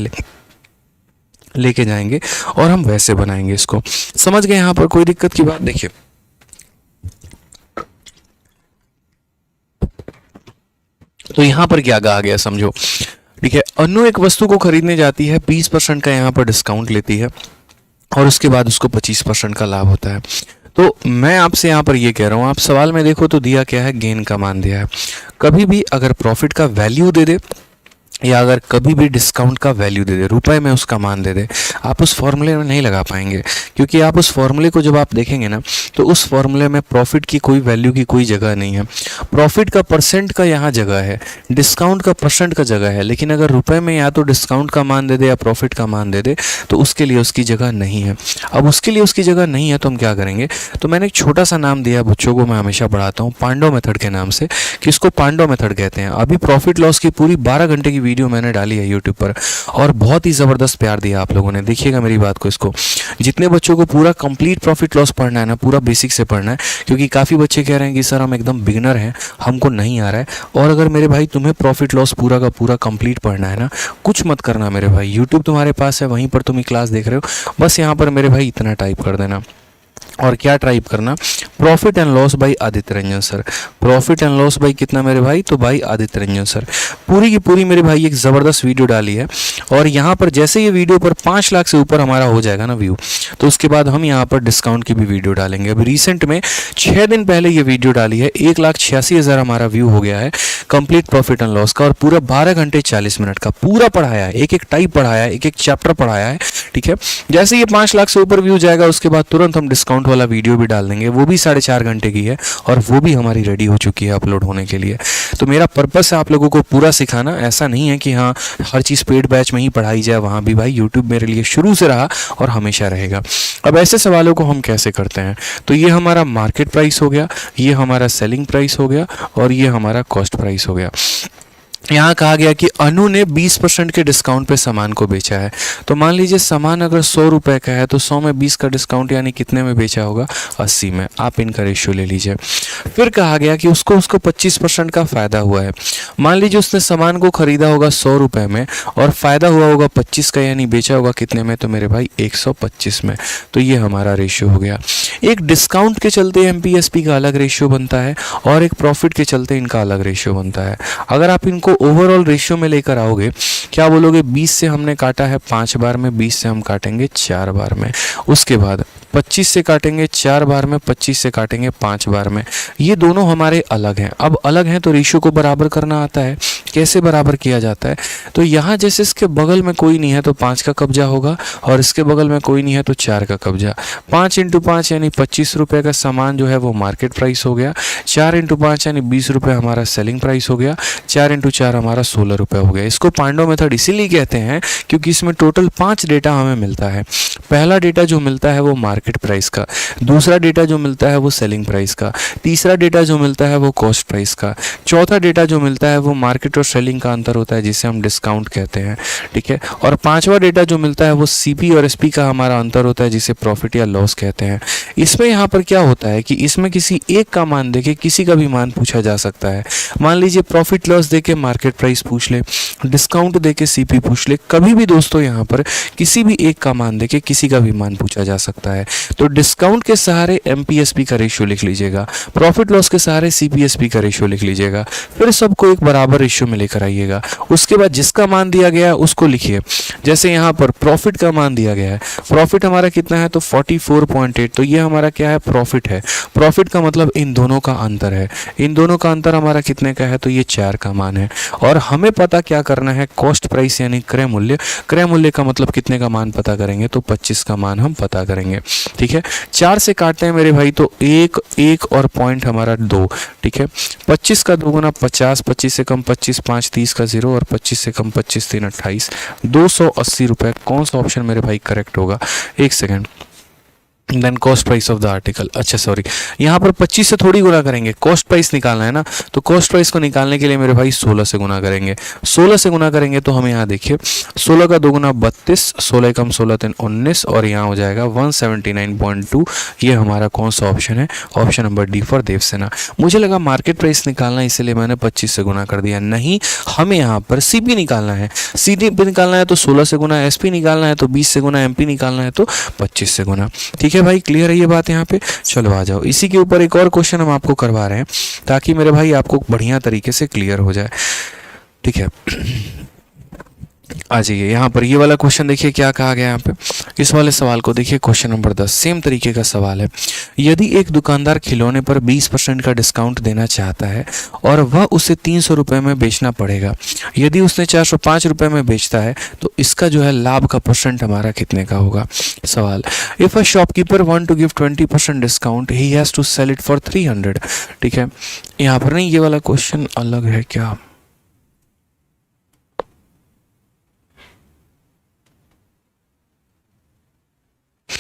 लेके जाएंगे और हम वैसे बनाएंगे इसको। समझ गए यहाँ पर कोई दिक्कत की बात। देखिए, तो यहाँ पर क्या कहा गया समझो, ठीक है। अनु एक वस्तु को खरीदने जाती है, 20% का यहाँ पर डिस्काउंट लेती है और उसके बाद उसको 25% का लाभ होता है। तो मैं आपसे यहाँ पर ये कह रहा हूँ, आप सवाल में देखो तो दिया क्या है, गेन का मान दिया है। कभी भी अगर प्रॉफिट का वैल्यू दे दे या अगर कभी भी डिस्काउंट का वैल्यू दे दे, रुपए में उसका मान दे दे, आप उस फॉर्मूले में नहीं लगा पाएंगे, क्योंकि आप उस फॉर्मूले को जब आप देखेंगे ना, तो उस फॉर्मूले में प्रॉफिट की कोई वैल्यू की कोई जगह नहीं है। प्रॉफिट का परसेंट का यहाँ जगह है, डिस्काउंट का परसेंट का जगह है, लेकिन अगर रुपए में या तो डिस्काउंट का मान दे दे या प्रॉफिट का मान दे दे तो उसके लिए उसकी जगह नहीं है। अब उसके लिए उसकी जगह नहीं है तो हम क्या करेंगे, तो मैंने एक छोटा सा नाम दिया बच्चों को, मैं हमेशा पढ़ाता हूँ पांडव मेथड के नाम से, कि इसको पांडव मेथड कहते हैं। अभी प्रॉफिट लॉस की पूरी 12 घंटे की वीडियो मैंने डाली है यूट्यूब पर और बहुत ही ज़बरदस्त प्यार दिया आप लोगों ने। देखिएगा मेरी बात को, इसको जितने बच्चों को पूरा कंप्लीट प्रॉफिट लॉस पढ़ना है ना, पूरा बेसिक से पढ़ना है, क्योंकि काफ़ी बच्चे कह रहे हैं कि सर हम एकदम बिगिनर हैं, हमको नहीं आ रहा है। और अगर मेरे भाई तुम्हें प्रॉफिट लॉस पूरा का पूरा कंप्लीट पढ़ना है ना, कुछ मत करना मेरे भाई, यूट्यूब तुम्हारे पास है, वहीं पर तुम ये क्लास देख रहे हो, बस यहाँ पर मेरे भाई इतना टाइप कर देना। और क्या टाइप करना, profit and loss by Aditya Ranjan sir. Profit and loss by कितना मेरे भाई, तो बाई आदित्य रंजन सर। पूरी की पूरी मेरे भाई एक ज़बरदस्त वीडियो डाली है। और यहाँ पर जैसे ये वीडियो पर 5 लाख से ऊपर हमारा हो जाएगा ना व्यू, तो उसके बाद हम यहाँ पर डिस्काउंट की भी वीडियो डालेंगे। अभी रिसेंट में 6 दिन पहले ये वीडियो डाली है, 1,86,000 हमारा व्यू हो गया है कंप्लीट प्रॉफिट एंड लॉस का, और पूरा 12 घंटे 40 मिनट का पूरा पढ़ाया है, एक एक टाइप पढ़ाया है, एक एक चैप्टर पढ़ाया है, ठीक है। जैसे ये 5 लाख से ऊपर व्यू जाएगा उसके बाद तुरंत हम डिस्काउंट वाला वीडियो भी डाल देंगे, वो भी 4.5 घंटे की है और वो भी हमारी रेडी हो चुकी है अपलोड होने के लिए। तो मेरा पर्पस है आप लोगों को पूरा सिखाना, ऐसा नहीं है कि हाँ हर चीज़ पेड बैच में ही पढ़ाई जाए, वहाँ भी भाई यूट्यूब मेरे लिए शुरू से रहा और हमेशा रहेगा। अब ऐसे सवालों को हम कैसे करते हैं, तो ये हमारा मार्केट प्राइस हो गया, ये हमारा सेलिंग प्राइस हो गया और ये हमारा कॉस्ट प्राइस हो गया। यहाँ कहा गया कि अनु ने 20% के डिस्काउंट पे सामान को बेचा है। तो मान लीजिए सामान अगर 100 रुपये का है तो 100 में 20 का डिस्काउंट यानी कितने में बेचा होगा, 80 में। आप इनका रेशियो ले लीजिए। फिर कहा गया कि उसको 25% का फ़ायदा हुआ है। मान लीजिए उसने सामान को खरीदा होगा 100 रुपये में और फ़ायदा हुआ होगा 25 का, यानी बेचा होगा कितने में, तो मेरे भाई 125 में। तो ये हमारा रेशियो हो गया। एक डिस्काउंट के चलते एमपीएसपी का अलग रेशियो बनता है और एक प्रॉफिट के चलते इनका अलग रेशियो बनता है। अगर आप इनको ओवरऑल रेशियो में लेकर आओगे, क्या बोलोगे, 20 से हमने काटा है 5 बार में, 20 से हम काटेंगे 4 बार में। उसके बाद 25 से काटेंगे 4 बार में, 25 से काटेंगे 5 बार में। ये दोनों हमारे अलग हैं। अब अलग हैं तो रेशियो को बराबर करना आता है। कैसे बराबर किया जाता है, तो यहाँ जैसे इसके बगल में कोई नहीं है तो 5 का कब्जा होगा और इसके बगल में कोई नहीं है तो 4 का कब्जा। 5 × 5 यानी 25 रुपये का सामान जो है वो मार्केट प्राइस हो गया। 4 × 5 यानी 20 रुपये हमारा सेलिंग प्राइस हो गया। 4 × 4 हमारा 16 रुपये हो गया। इसको पांडव मेथड इसीलिए कहते हैं क्योंकि इसमें टोटल 5 डेटा हमें मिलता है। पहला डेटा जो मिलता है वो मार्केट प्राइस का, दूसरा डेटा जो मिलता है वो सेलिंग प्राइस का, तीसरा डेटा जो मिलता है वो कॉस्ट प्राइस का, चौथा डेटा जो मिलता है वो मार्केट और सेलिंग का अंतर होता है जिसे हम डिस्काउंट कहते हैं, ठीक है। और पांचवा डेटा जो मिलता है वो सीपी और एसपी का हमारा अंतर होता है जिसे प्रॉफिट या लॉस कहते हैं। इसमें यहाँ पर क्या होता है कि इसमें किसी एक का मान देके किसी का भी मान पूछा जा सकता है। मान लीजिए प्रॉफिट लॉस देके मार्केट प्राइस पूछ ले, डिस्काउंट देके सीपी पूछ ले, कभी भी दोस्तों यहाँ पर किसी भी एक का मान देके किसी का भी मान पूछा जा सकता है। तो डिस्काउंट के सहारे एमपीएसपी का रेशियो लिख लीजिएगा, प्रॉफिट लॉस के सहारे सीपीएसपी का रेशियो लिख लीजिएगा, फिर सबको एक बराबर रेशियो में लेकर आइएगा। उसके बाद जिसका मान दिया गया है उसको लिखिए। जैसे यहाँ पर प्रॉफिट का मान दिया गया है, प्रॉफिट हमारा कितना है तो 44.8, तो ये हमारा क्या है, प्रॉफिट है। प्रॉफिट का मतलब इन दोनों का अंतर है, इन दोनों का अंतर हमारा कितने का है तो ये 4 का मान है। और हमें पता क्या करना है, कॉस्ट प्राइस यानी क्रय मूल्य। क्रय मूल्य का मतलब कितने का मान पता करेंगे तो 25 का मान हम पता करेंगे, ठीक है। 4 से काटते हैं मेरे भाई तो 1 1 और पॉइंट हमारा 2, ठीक है। 25 का 2 गुना 50, 25 से कम 25, 5 30 का 0 और 25 से कम 25 3 28, 280 रुपये। कौन सा ऑप्शन मेरे भाई करेक्ट होगा, एक second. Then cost price of the article, अच्छा सॉरी, यहाँ पर 25 से थोड़ी गुना करेंगे, कॉस्ट प्राइस निकालना है ना, तो कॉस्ट प्राइस को निकालने के लिए मेरे भाई 16 से गुना करेंगे। 16 से गुना करेंगे तो हमें यहाँ देखिए 16 का 2 गुना 32, 16 कम 16 3 19 और यहाँ हो जाएगा 179.2। ये हमारा कौन सा ऑप्शन है, option number D for Devasena. मुझे लगा मार्केट प्राइस निकालना है इसलिए मैंने 25 से गुना कर दिया, नहीं, हमें यहाँ पर सीपी निकालना है। सीपी निकालना है तो 16 से गुना, एसपी निकालना है तो 20 से गुना, एमपी निकालना है तो 25 से गुना, ठीक है भाई। क्लियर है ये बात यहाँ पे, चलो आ जाओ। इसी के ऊपर एक और क्वेश्चन हम आपको करवा रहे हैं ताकि मेरे भाई आपको बढ़िया तरीके से क्लियर हो जाए, ठीक है। आ जाइए यहाँ पर, ये वाला क्वेश्चन देखिए क्या कहा गया यहाँ पे। इस वाले सवाल को देखिए, क्वेश्चन नंबर 10, सेम तरीके का सवाल है। यदि एक दुकानदार खिलौने पर 20% का डिस्काउंट देना चाहता है और वह उसे 300 रुपये में बेचना पड़ेगा, यदि उसने 405 रुपये में बेचता है तो इसका जो है लाभ का परसेंट हमारा कितने का होगा। सवाल, if a shopkeeper want to give 20% discount he has to sell it for 300, ठीक है। यहाँ पर नहीं, ये वाला क्वेश्चन अलग है क्या,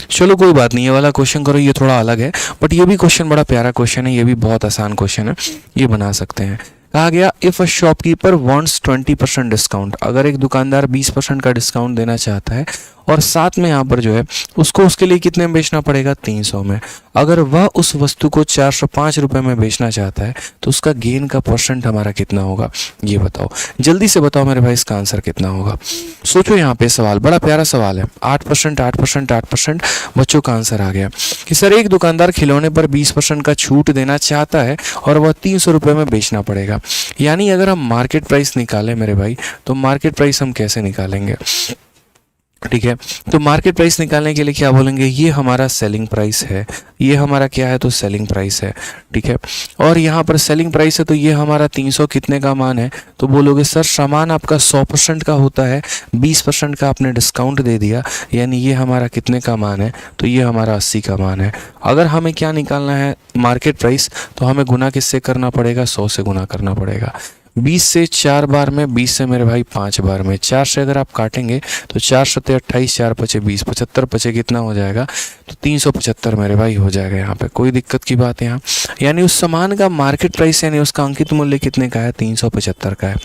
चलो कोई बात नहीं, ये वाला क्वेश्चन करो, ये थोड़ा अलग है, बट ये भी क्वेश्चन बड़ा प्यारा क्वेश्चन है, ये भी बहुत आसान क्वेश्चन है, ये बना सकते हैं। कहा गया if a shopkeeper wants 20% discount, अगर एक दुकानदार 20% का डिस्काउंट देना चाहता है और साथ में यहाँ पर जो है उसको उसके लिए कितने में बेचना पड़ेगा, 300 में। अगर वह उस वस्तु को 405 रुपये में बेचना चाहता है तो उसका गेन का परसेंट हमारा कितना होगा, ये बताओ, जल्दी से बताओ मेरे भाई, इसका आंसर कितना होगा। सोचो, यहाँ पे सवाल बड़ा प्यारा सवाल है। 8%, 8%, 8%, बच्चों का आंसर आ गया कि सर एक दुकानदार खिलौने पर 20% का छूट देना चाहता है और वह 300 रुपये में बेचना पड़ेगा। यानी अगर हम मार्केट प्राइस निकालें मेरे भाई, तो मार्केट प्राइस हम कैसे निकालेंगे, ठीक है। तो मार्केट प्राइस निकालने के लिए क्या बोलेंगे, ये हमारा सेलिंग प्राइस है, ये हमारा क्या है तो सेलिंग प्राइस है, ठीक है। और यहाँ पर सेलिंग प्राइस है तो ये हमारा 300 कितने का मान है, तो बोलोगे सर सामान आपका 100% का होता है, 20% का आपने डिस्काउंट दे दिया, यानी ये हमारा कितने का मान है, तो ये हमारा 80 का मान है। अगर हमें क्या निकालना है मार्केट प्राइस, तो हमें गुना किससे करना पड़ेगा, 100 से गुना करना पड़ेगा। 20 से 4 बार में, 20 से मेरे भाई 5 बार में, 4 से अगर आप काटेंगे तो 4 सत्ते 28, 4 पचे 20, 75 पचे कितना हो जाएगा, तो 375 मेरे भाई हो जाएगा यहाँ पे, कोई दिक्कत की बात है यहाँ। यानी उस सामान का मार्केट प्राइस यानी उसका अंकित मूल्य कितने का है, 375 का है।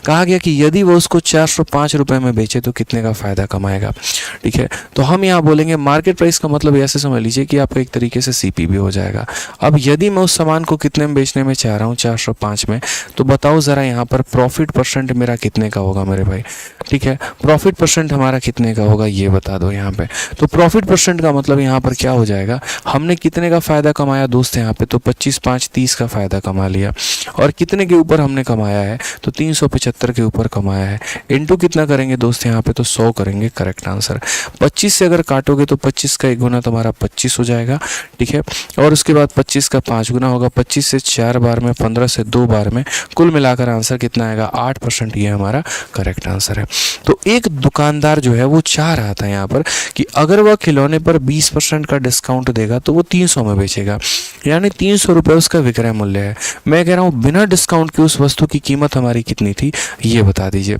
कहा गया कि यदि वो उसको 405 रुपये में बेचे तो कितने का फ़ायदा कमाएगा। ठीक है, तो हम यहाँ बोलेंगे मार्केट प्राइस का मतलब ऐसे समझ लीजिए कि आपका एक तरीके से सीपी भी हो जाएगा। अब यदि मैं उस सामान को कितने में बेचने में चाह रहा हूँ, 405 में, तो बताओ ज़रा यहाँ पर प्रॉफिट परसेंट मेरा कितने का होगा मेरे भाई। ठीक है, प्रॉफिट परसेंट हमारा कितने का होगा ये बता दो यहाँ पे। तो प्रॉफिट परसेंट का मतलब यहाँ पर क्या हो जाएगा, हमने कितने का फ़ायदा कमाया दोस्त यहाँ पे, तो 25 5 30 का फ़ायदा कमा लिया। और कितने के ऊपर हमने कमाया है, तो 375 के ऊपर कमाया है। इनटू कितना करेंगे दोस्त यहाँ पे, तो 100 करेंगे, करेक्ट आंसर। 25 से अगर काटोगे तो 25 का 1 गुना तुम्हारा 25 हो जाएगा। ठीक है, और उसके बाद 25 का 5 गुना होगा, 25 से 4 बार में, 15 से 2 बार में, कुल मिलाकर आंसर कितना आएगा, 8%। ये हमारा करेक्ट आंसर है। तो एक दुकानदार जो है वो चाह रहा था यहाँ पर कि अगर वह खिलौने पर 20% का डिस्काउंट देगा तो वो 300 में बेचेगा, यानी 300 रुपये उसका विक्रय मूल्य है। मैं कह रहा हूँ बिना डिस्काउंट के उस वस्तु की कीमत हमारी कितनी थी, ये बता दीजिए।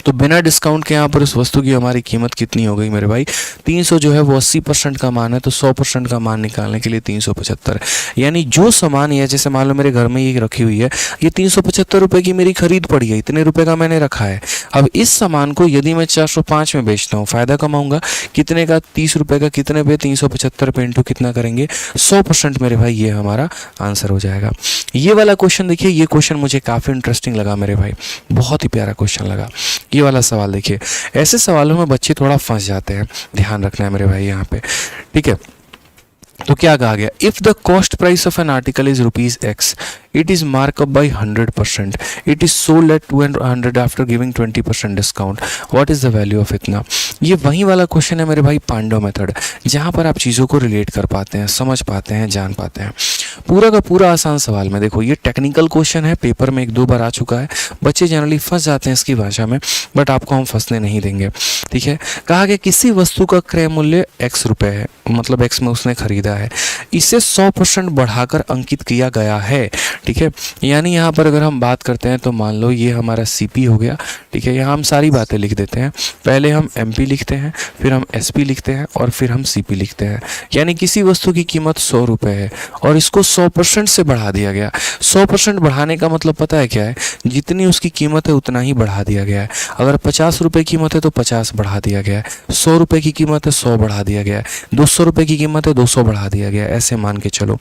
तो बिना डिस्काउंट के यहाँ पर उस वस्तु की हमारी कीमत कितनी हो गई मेरे भाई, 300 जो है वो 80% का मान है, तो 100% का मान निकालने के लिए 375। यानी जो सामान है, जैसे मान लो मेरे घर में ये रखी हुई है, ये 375 रुपये की मेरी खरीद पड़ी है, इतने रुपए का मैंने रखा है। अब इस सामान को यदि मैं 405 में बेचता हूँ, फ़ायदा कमाऊंगा कितने का, 30 रुपये का, कितने पे, 375 पे इंटू कितना करेंगे, 100% मेरे भाई, ये हमारा आंसर हो जाएगा। ये वाला क्वेश्चन देखिए, ये क्वेश्चन मुझे काफ़ी इंटरेस्टिंग लगा मेरे भाई, बहुत ही प्यारा क्वेश्चन लगा। ये वाला सवाल देखिए, ऐसे सवालों में बच्चे थोड़ा फंस जाते हैं, ध्यान रखना है मेरे भाई यहाँ पे। ठीक है, तो क्या कहा गया, if the cost price of an article is ₹X, it is marked up by 100%, it is sold at 200 after giving 20% discount, what is the value of इतना। ये वही वाला क्वेश्चन है मेरे भाई, पांडव मेथड, जहाँ पर आप चीज़ों को रिलेट कर पाते हैं, समझ पाते हैं, जान पाते हैं। पूरा का पूरा आसान सवाल में देखो, ये टेक्निकल क्वेश्चन है, पेपर में 1-2 बार आ चुका है, बच्चे जनरली फंस जाते हैं इसकी भाषा में, बट आपको हम फंसने नहीं देंगे। ठीक है, कहा गया किसी वस्तु का क्रय मूल्य X रुपये है, मतलब X में उसने खरीदा है, इसे 100% बढ़ाकर अंकित किया गया है। ठीक है, यानी यहाँ पर अगर हम बात करते हैं तो मान लो ये हमारा CP हो गया। ठीक है, यहाँ हम सारी बातें लिख देते हैं, पहले हम MP लिखते हैं, फिर हम SP लिखते हैं, और फिर हम CP लिखते हैं। यानी किसी वस्तु की कीमत 100 रुपये है और इसको 100% से बढ़ा दिया गया। 100% बढ़ाने का मतलब पता है क्या है, जितनी उसकी कीमत है उतना ही बढ़ा दिया गया है। अगर 50 रुपये कीमत है तो 50 बढ़ा दिया गया है, 100 रुपये की कीमत है 100 बढ़ा दिया गया है, 200 रुपये की कीमत है 200 बढ़ा दिया गया है, ऐसे मान के चलो।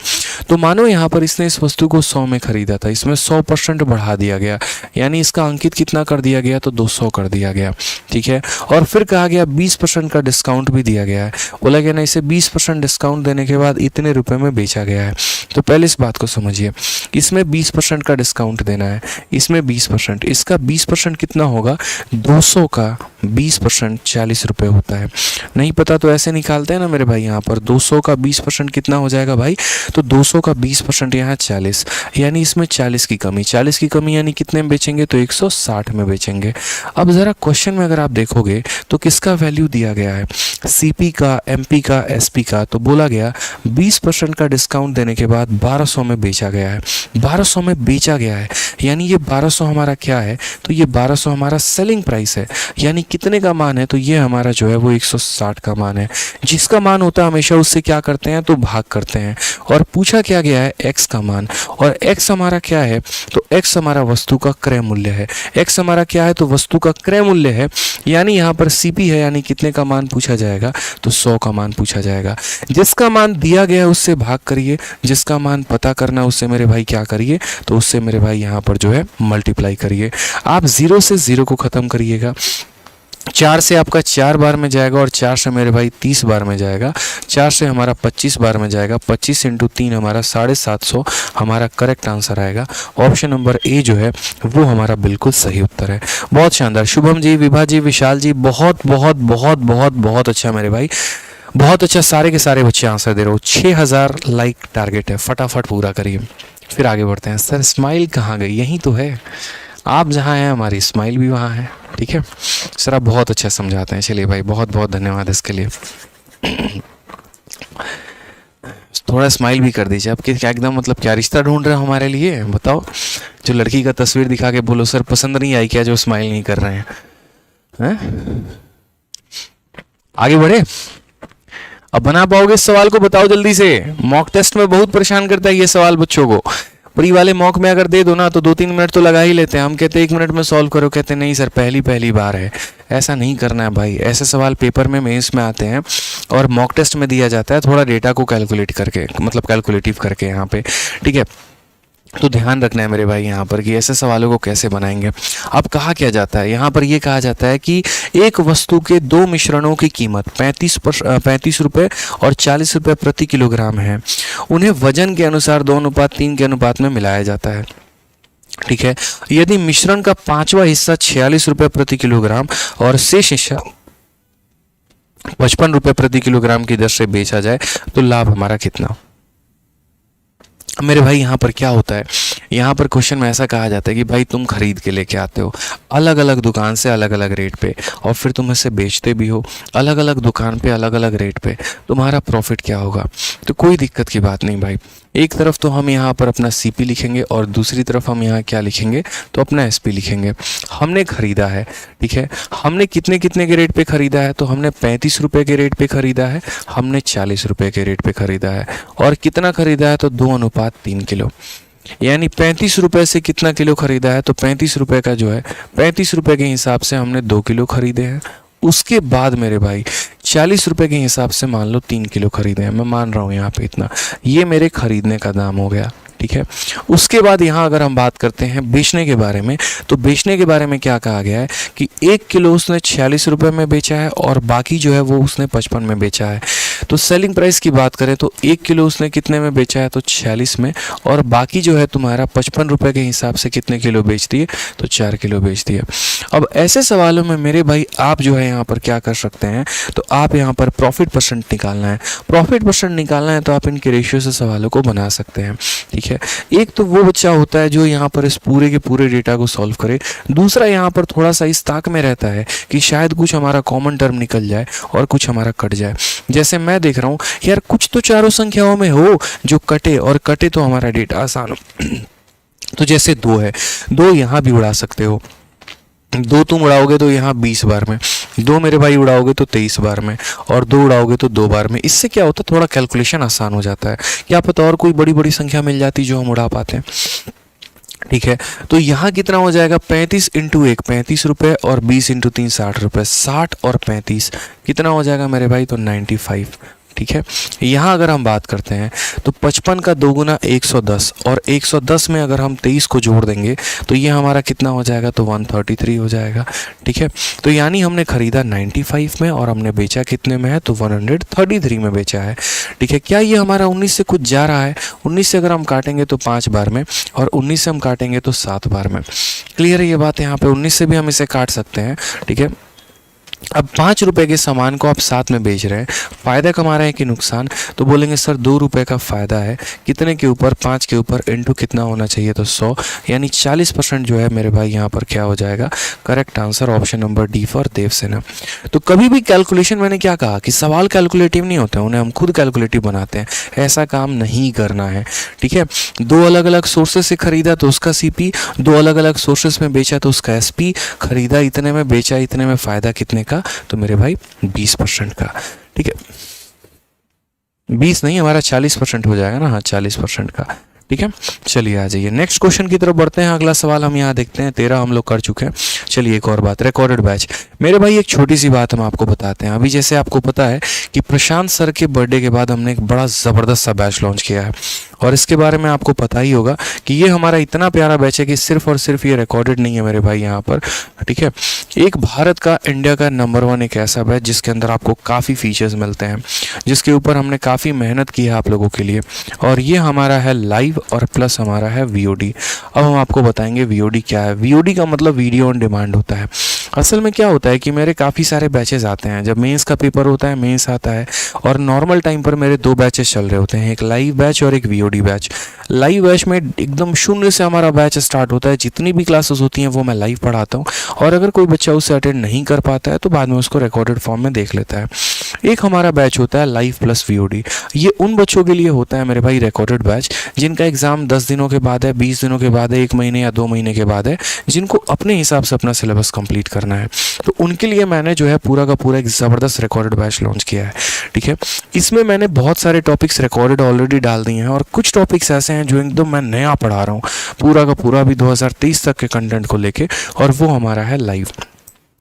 तो मानो यहाँ पर इसने इस वस्तु को 100 में खरीदा था, इसमें 100% बढ़ा दिया गया, यानी इसका अंकित कितना कर दिया गया, तो 200 कर दिया गया। ठीक है, और फिर कहा गया 20% का डिस्काउंट भी दिया गया है, बोला गया ना इसे 20% डिस्काउंट देने के बाद इतने रुपए में बेचा गया है। तो पहले इस बात को समझिए, इसमें 20% का डिस्काउंट देना है, इसमें 20%, इसका 20% कितना होगा, 200 का 20% 40 रुपये होता है। नहीं पता तो ऐसे निकालते हैं ना मेरे भाई, यहाँ पर 200 का 20% कितना हो जाएगा भाई, तो 200 का 20% यहाँ 40, यानी इसमें 40 की कमी, 40 की कमी यानी कितने में बेचेंगे, तो 160 में बेचेंगे। अब ज़रा क्वेश्चन में अगर आप देखोगे तो किसका वैल्यू दिया गया है, CP का, MP का, SP का। तो बोला गया 20% का डिस्काउंट देने के बाद 1200 में बेचा गया है, 1200 में बेचा गया है, यानी ये 1200 हमारा क्या है, तो ये 1200 हमारा सेलिंग प्राइस है। यानी कितने का मान है, तो ये हमारा जो है वो 160 का मान है। जिसका मान होता है हमेशा उससे क्या करते हैं, तो भाग करते हैं। और पूछा क्या गया है, X का मान, और X हमारा क्या है, तो X हमारा वस्तु का क्रय मूल्य है। X हमारा क्या है, तो वस्तु का क्रय मूल्य है, यानी यहाँ पर CP है, यानी कितने का मान पूछा जाएगा, तो 100 का मान पूछा जाएगा। जिसका मान दिया गया है उससे भाग करिए, जिसका मान पता करना है उससे मेरे भाई क्या करिए, तो उससे मेरे भाई यहाँ पर जो है मल्टीप्लाई करिए। आप 0 से 0 को ख़त्म करिएगा, 4 से आपका 4 बार में जाएगा, और 4 से मेरे भाई 30 बार में जाएगा, 4 से हमारा 25 बार में जाएगा, 25 × 3 हमारा 750 हमारा करेक्ट आंसर आएगा। ऑप्शन नंबर A जो है वो हमारा बिल्कुल सही उत्तर है। बहुत शानदार, शुभम जी, विभा जी, विशाल जी, बहुत बहुत बहुत बहुत बहुत अच्छा मेरे भाई, बहुत अच्छा। सारे के सारे बच्चे आंसर दे रहे हो। 6000 लाइक टारगेट है, फटाफट पूरा करिए, फिर आगे बढ़ते हैं। सर स्माइल कहाँ गई, यहीं तो है, आप जहाँ हैं हमारी स्माइल भी वहाँ है। ठीक है सर, आप बहुत अच्छा समझाते हैं, चलिए भाई बहुत बहुत धन्यवाद इसके लिए। थोड़ा स्माइल भी कर दीजिए। आप क्या एकदम मतलब क्या रिश्ता ढूंढ रहे हो हमारे लिए, बताओ। जो लड़की का तस्वीर दिखा के बोलो सर पसंद नहीं आई क्या, जो स्माइल नहीं कर रहे हैं? आगे बढ़े, अब बना पाओगे इस सवाल को? बताओ जल्दी से। मॉक टेस्ट में बहुत परेशान करता है ये सवाल बच्चों को। प्री वाले मॉक में अगर दे दो ना तो 2-3 मिनट तो लगा ही लेते हैं। हम कहते हैं 1 मिनट में सॉल्व करो, कहते हैं नहीं सर पहली बार है। ऐसा नहीं करना है भाई। ऐसे सवाल पेपर में मेंस में आते हैं और मॉक टेस्ट में दिया जाता है थोड़ा डेटा को कैलकुलेट करके, मतलब कैलकुलेटिव करके यहाँ पे, ठीक है। तो ध्यान रखना है मेरे भाई यहाँ पर कि ऐसे सवालों को कैसे बनाएंगे। अब कहा क्या जाता है यहाँ पर, ये कहा जाता है कि एक वस्तु के दो मिश्रणों की कीमत 35 रुपये और 40 रुपये प्रति किलोग्राम है। उन्हें वजन के अनुसार 2:3 के अनुपात में मिलाया जाता है, ठीक है। यदि मिश्रण का 5वां हिस्सा 46 रुपये प्रति किलोग्राम और शेष हिस्सा 55 रुपये प्रति किलोग्राम की दर से बेचा जाए तो लाभ हमारा कितना? मेरे भाई यहाँ पर क्या होता है, यहाँ पर क्वेश्चन में ऐसा कहा जाता है कि भाई तुम खरीद के लेके आते हो अलग अलग दुकान से अलग अलग रेट पे, और फिर तुम इसे बेचते भी हो अलग अलग दुकान पे अलग अलग रेट पे, तुम्हारा प्रॉफिट क्या होगा? तो कोई दिक्कत की बात नहीं भाई। एक तरफ तो हम यहाँ पर अपना सीपी लिखेंगे और दूसरी तरफ हम यहाँ क्या लिखेंगे, तो अपना एसपी लिखेंगे। हमने खरीदा है, ठीक है। हमने कितने के रेट पे खरीदा है, तो हमने 35 रुपये के रेट पे खरीदा है, हमने 40 रुपये के रेट पे खरीदा है। और कितना खरीदा है, तो 2:3 किलो। यानी 35 रुपये से कितना किलो खरीदा है, तो 35 रुपये का जो है 35 रुपये के हिसाब से हमने 2 किलो खरीदे हैं। उसके बाद मेरे भाई 40 रुपये के हिसाब से मान लो 3 किलो खरीदे हैं, मैं मान रहा हूँ यहाँ पे इतना, ये मेरे खरीदने का दाम हो गया, ठीक है। उसके बाद यहाँ अगर हम बात करते हैं बेचने के बारे में, तो बेचने के बारे में क्या कहा गया है कि 1 किलो उसने 46 रुपये में बेचा है और बाकी जो है वो उसने 55 में बेचा है। तो सेलिंग प्राइस की बात करें तो 1 किलो उसने कितने में बेचा है, तो 46 में, और बाकी जो है तुम्हारा 55 रुपये के हिसाब से कितने किलो बेच दिए, तो 4 किलो बेच दिए। अब ऐसे सवालों में मेरे भाई आप जो है यहाँ पर क्या कर सकते हैं, तो आप यहाँ पर प्रॉफिट परसेंट निकालना है। प्रॉफिट परसेंट निकालना है तो आप इनके रेशियो से सवालों को बना सकते हैं, ठीक है। एक तो वो बच्चा होता है जो यहाँ पर इस पूरे के पूरे डेटा को सॉल्व करे, दूसरा यहाँ पर थोड़ा सा इस ताक में रहता है कि शायद कुछ हमारा कॉमन टर्म निकल जाए और कुछ हमारा कट जाए। जैसे मैं देख रहा हूँ यार कुछ तो चारों संख्याओं में हो जो कटे, और कटे तो हमारा डेटा आसान हो। तो जैसे 2 है, 2 यहाँ भी उड़ा सकते हो, 2 तुम उड़ाओगे तो यहाँ 20 बार में, 2 मेरे भाई उड़ाओगे तो 23 बार में, और 2 उड़ाओगे तो 2 बार में। इससे क्या होता है, थोड़ा कैलकुलेशन आसान हो जाता है। क्या पता और कोई बड़ी बड़ी संख्या मिल जाती जो हम उड़ा पाते हैं, ठीक है। तो यहाँ कितना हो जाएगा, 35 × 1 35 रुपये और 20 × 3 60 रुपये, 60 और 35 कितना हो जाएगा मेरे भाई, तो 95, ठीक है। यहाँ अगर हम बात करते हैं तो 55 का 2 गुना 110, और 110 में अगर हम 23 को जोड़ देंगे तो ये हमारा कितना हो जाएगा, तो 133 हो जाएगा, ठीक है। तो यानी हमने खरीदा 95 में और हमने बेचा कितने में है, तो 133 में बेचा है, ठीक है। क्या ये हमारा 19 से कुछ जा रहा है? 19 से अगर हम काटेंगे तो 5 बार में, और 19 से हम काटेंगे तो 7 बार में। क्लियर है ये बात? यहाँ पे 19 से भी हम इसे काट सकते हैं, ठीक है। अब 5 रुपए के सामान को आप 7 में बेच रहे हैं, फ़ायदा कमा रहे हैं कि नुकसान? तो बोलेंगे सर 2 रुपये का फ़ायदा है, कितने के ऊपर, 5 के ऊपर, इनटू कितना होना चाहिए, तो 100, यानी 40% जो है मेरे भाई यहाँ पर क्या हो जाएगा, correct answer option number D for Devasena. तो कभी भी कैलकुलेशन, मैंने क्या कहा कि सवाल कैलकुलेटिव नहीं होते, उन्हें हम खुद कैलकुलेटिव बनाते हैं, ऐसा काम नहीं करना है, ठीक है। 2 अलग अलग सोर्सेज से खरीदा तो उसका सीपी, 2 अलग अलग सोर्सेज में बेचा तो उसका एसपी, खरीदा इतने में, बेचा इतने में, फ़ायदा कितने का, तो मेरे भाई 20% का, ठीक है। 20 नहीं, हमारा 40% हो जाएगा ना, हाँ 40% का, ठीक है। चलिए आ जाइए नेक्स्ट क्वेश्चन की तरफ बढ़ते हैं। अगला सवाल हम यहाँ देखते हैं, 13 हम लोग कर चुके हैं। चलिए एक और बात, रिकॉर्डेड बैच। मेरे भाई एक छोटी सी बात हम आपको बताते हैं। अभी जैसे आपको पता है कि प्रशांत सर के बर्थडे के बाद हमने एक बड़ा ज़बरदस्त सा बैच लॉन्च किया है, और इसके बारे में आपको पता ही होगा कि ये हमारा इतना प्यारा बैच है कि सिर्फ और सिर्फ ये रिकॉर्डेड नहीं है मेरे भाई यहाँ पर, ठीक है। एक भारत का, इंडिया का नंबर 1 एक ऐसा बैच जिसके अंदर आपको काफ़ी फीचर्स मिलते हैं, जिसके ऊपर हमने काफ़ी मेहनत की है आप लोगों के लिए, और ये हमारा है लाइव और प्लस हमारा है वीओडी। अब हम आपको बताएंगे वीओडी क्या है। वीओडी का मतलब वीडियो ऑन डिमांड होता है। असल में क्या होता है कि मेरे काफ़ी सारे बैचेस आते हैं, जब मेंस का पेपर होता है, मेंस आता है, और नॉर्मल टाइम पर मेरे 2 बैचेस चल रहे होते हैं, एक लाइव बैच और एक वीओडी बैच। लाइव बैच में एकदम शून्य से हमारा बैच स्टार्ट होता है, जितनी भी क्लासेस होती हैं वो मैं लाइव पढ़ाता हूँ, और अगर कोई बच्चा उसे अटेंड नहीं कर पाता है तो बाद में उसको रिकॉर्डेड फॉर्म में देख लेता है। एक हमारा बैच होता है लाइव प्लस वीओडी। ये उन बच्चों के लिए होता है मेरे भाई रिकॉर्डेड बैच जिनका एग्ज़ाम 10 दिनों के बाद है, 20 दिनों के बाद है, 1 महीने या 2 महीने के बाद है, जिनको अपने हिसाब से अपना सिलेबस कंप्लीट करना है। तो उनके लिए मैंने जो है पूरा का पूरा एक ज़बरदस्त रिकॉर्डेड बैच लॉन्च किया है। ठीक है, इसमें मैंने बहुत सारे टॉपिक्स रिकॉर्डेड ऑलरेडी डाल दिए हैं और कुछ टॉपिक्स ऐसे हैं जो एकदम मैं नया पढ़ा रहा हूँ पूरा का पूरा अभी 2023 तक के कंटेंट को लेके, और वो हमारा है लाइव।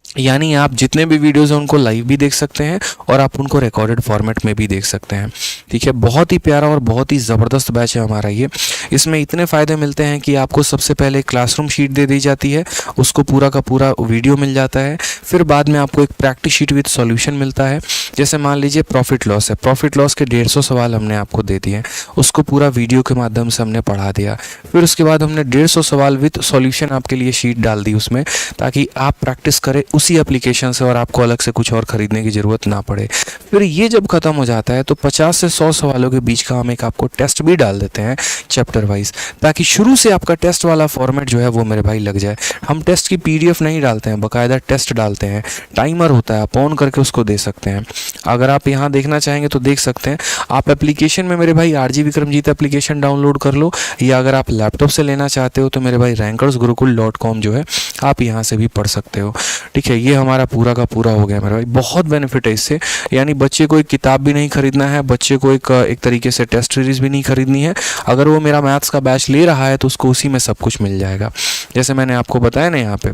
यानी आप जितने भी वीडियोज़ हैं उनको लाइव भी देख सकते हैं और आप उनको रिकॉर्डेड फॉर्मेट में भी देख सकते हैं। ठीक है, बहुत ही प्यारा और बहुत ही ज़बरदस्त बैच है हमारा ये। इसमें इतने फ़ायदे मिलते हैं कि आपको सबसे पहले क्लासरूम शीट दे दी जाती है, उसको पूरा का पूरा वीडियो मिल जाता है। फिर बाद में आपको एक प्रैक्टिस शीट विद सॉल्यूशन मिलता है। जैसे मान लीजिए प्रॉफिट लॉस है, प्रॉफिट लॉस के 150 सवाल हमने आपको दे दिए, उसको पूरा वीडियो के माध्यम से हमने पढ़ा दिया। फिर उसके बाद हमने 150 सवाल विद सॉल्यूशन आपके लिए शीट डाल दी उसमें, ताकि आप प्रैक्टिस करें उसी एप्लीकेशन से और आपको अलग से कुछ और ख़रीदने की ज़रूरत ना पड़े। फिर ये जब ख़त्म हो जाता है तो 50 से 100 सवालों के बीच का हम एक आपको टेस्ट भी डाल देते हैं चैप्टर वाइज, ताकि शुरू से आपका टेस्ट वाला फॉर्मेट जो है वो मेरे भाई लग जाए। हम टेस्ट की PDF नहीं डालते हैं, बाकायदा टेस्ट डालते हैं। टाइमर होता है, आप ऑन करके उसको दे सकते हैं। अगर आप यहाँ देखना चाहेंगे तो देख सकते हैं। आप एप्लीकेशन में मेरे भाई RG विक्रमजीत एप्लीकेशन डाउनलोड कर लो, या अगर आप लैपटॉप से लेना चाहते हो तो मेरे भाई rankersgurukul.com जो है आप यहाँ से भी पढ़ सकते हो। ठीक है, ये हमारा पूरा का पूरा हो गया मेरे भाई। बहुत बेनिफिट है इससे, यानी बच्चे को एक किताब भी नहीं खरीदना है, बच्चे को एक तरीके से टेस्ट सीरीज भी नहीं खरीदनी है। अगर वो मेरा मैथ्स का बैच ले रहा है तो उसको उसी में सब कुछ मिल जाएगा। जैसे मैंने आपको बताया ना, यहाँ पे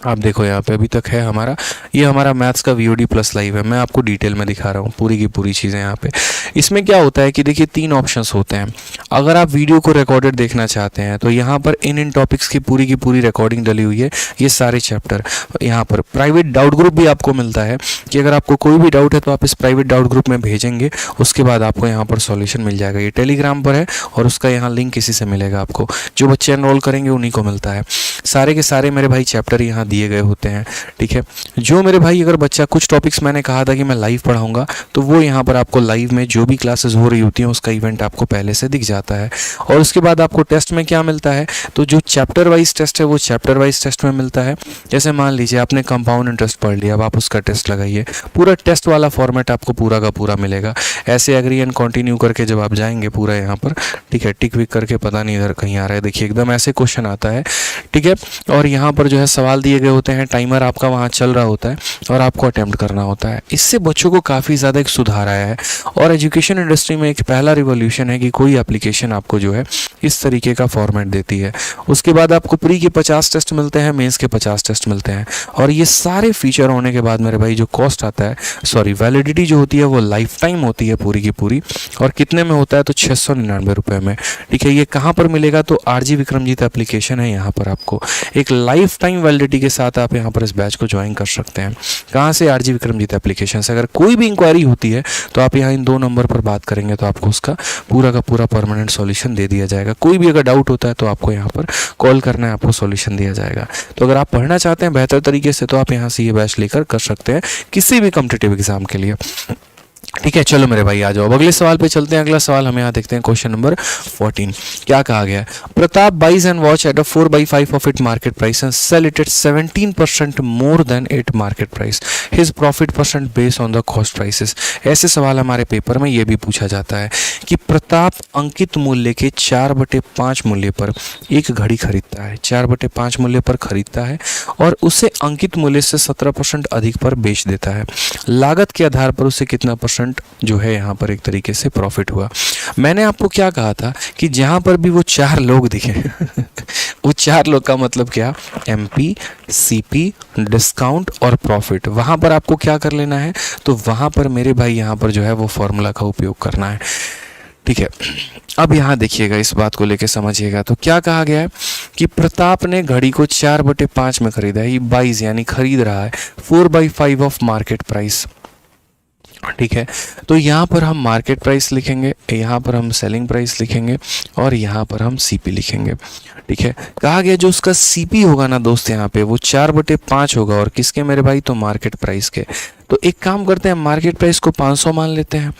आप देखो, यहाँ पे अभी तक है हमारा, ये हमारा मैथ्स का VOD प्लस लाइव है। मैं आपको डिटेल में दिखा रहा हूँ पूरी की पूरी चीज़ें यहाँ पे। इसमें क्या होता है कि देखिए 3 ऑप्शंस होते हैं। अगर आप वीडियो को रिकॉर्डेड देखना चाहते हैं तो यहाँ पर इन टॉपिक्स की पूरी रिकॉर्डिंग डली हुई है, ये सारे चैप्टर। यहाँ पर प्राइवेट डाउट ग्रुप भी आपको मिलता है कि अगर आपको कोई भी डाउट है तो आप इस प्राइवेट डाउट ग्रुप में भेजेंगे, उसके बाद आपको यहाँ पर सॉल्यूशन मिल जाएगा। ये टेलीग्राम पर है और उसका यहाँ लिंक इसी से मिलेगा आपको। जो बच्चे एनरोल करेंगे उन्हीं को मिलता है। सारे के सारे मेरे भाई चैप्टर यहाँ दिए गए होते हैं। ठीक है, जो मेरे भाई अगर बच्चा कुछ टॉपिक्स मैंने कहा था कि मैं लाइव पढ़ाऊंगा, तो वो यहाँ पर आपको लाइव में जो भी क्लासेस हो रही होती हैं उसका इवेंट आपको पहले से दिख जाता है। और उसके बाद आपको टेस्ट में क्या मिलता है, तो जो चैप्टर वाइज टेस्ट है वो चैप्टर वाइज टेस्ट में मिलता है। जैसे मान लीजिए आपने कंपाउंड इंटरेस्ट पढ़ लिया, अब आप उसका टेस्ट लगाइए, पूरा टेस्ट वाला फॉर्मेट आपको पूरा का पूरा मिलेगा। ऐसे एग्री एंड कंटिन्यू करके जब आप जाएंगे पूरा यहाँ पर, ठीक है, टिक विक करके, पता नहीं इधर कहीं आ रहा है, देखिए एकदम ऐसे क्वेश्चन आता है। ठीक है, और यहाँ पर जो है सवाल दिए गए होते हैं, टाइमर आपका वहाँ चल रहा होता है और आपको अटेम्प्ट करना होता है। इससे बच्चों को काफ़ी ज़्यादा एक सुधार आया है और एजुकेशन इंडस्ट्री में एक पहला रिवॉल्यूशन है कि कोई एप्लीकेशन आपको जो है इस तरीके का फॉर्मेट देती है। उसके बाद आपको प्री के 50 टेस्ट मिलते हैं, मेंस के 50 टेस्ट मिलते हैं, और ये सारे फीचर होने के बाद मेरे भाई जो कॉस्ट आता है, सॉरी वैलिडिटी जो होती है वो लाइफ टाइम होती है पूरी की पूरी, और कितने में होता है तो 699 रुपये में। ठीक है, ये कहाँ पर मिलेगा तो RG विक्रमजीत एप्लीकेशन है, यहाँ पर आपको एक लाइफ टाइम वैलिडिटी के साथ आप यहाँ पर इस बैच को ज्वाइन कर सकते हैं। कहाँ से, RG विक्रमजीत एप्लीकेशन से। अगर कोई भी इंक्वायरी होती है तो आप यहाँ इन 2 नंबर पर बात करेंगे तो आपको उसका पूरा का पूरा परमानेंट सॉल्यूशन दे दिया जाएगा। कोई भी अगर डाउट होता है तो आपको यहाँ पर कॉल करना है, आपको सॉल्यूशन दिया जाएगा। तो अगर आप पढ़ना चाहते हैं बेहतर तरीके से तो आप यहाँ से ये बैच लेकर कर सकते हैं किसी भी कॉम्पिटिटिव एग्जाम के लिए। ठीक है, चलो मेरे भाई आ जाओ, अब अगले सवाल पे चलते हैं। अगला सवाल हम यहाँ देखते हैं, क्वेश्चन नंबर 14। क्या कहा गया है, Pratap buys and watch at a 4/5 of it market price and sell it at 17% more than it market price, his profit percent based on the cost prices. ऐसे सवाल हमारे पेपर में ये भी पूछा जाता है कि प्रताप अंकित मूल्य के 4/5 मूल्य पर एक घड़ी खरीदता है, 4/5 मूल्य पर खरीदता है और उसे अंकित मूल्य से 17% अधिक पर बेच देता है। लागत के आधार पर उसे कितना परसेंट जो है यहाँ पर एक तरीके से प्रॉफिट हुआ। मैंने आपको क्या कहा था कि जहां पर भी वो 4 लोग दिखे वो 4 लोग का मतलब क्या, MP, CP, डिस्काउंट और प्रॉफिट, वहां पर आपको क्या कर लेना है, तो वहां पर मेरे भाई यहाँ पर जो है वो फॉर्मूला का उपयोग करना है। ठीक है, अब यहाँ देखिएगा, इस बात को लेके समझिएगा। तो क्या कहा गया है कि प्रताप ने घड़ी को 4/5 में खरीदा है, ये बाइज यानी खरीद रहा है 4/5 ऑफ मार्केट प्राइस। ठीक है, तो यहाँ पर हम मार्केट प्राइस लिखेंगे, यहाँ पर हम सेलिंग प्राइस लिखेंगे और यहाँ पर हम CP लिखेंगे। ठीक है, कहा गया जो उसका CP होगा ना दोस्त यहाँ पे वो 4/5 होगा, और किसके मेरे भाई, तो मार्केट प्राइस के। तो एक काम करते हैं, मार्केट प्राइस को 500 मान लेते हैं।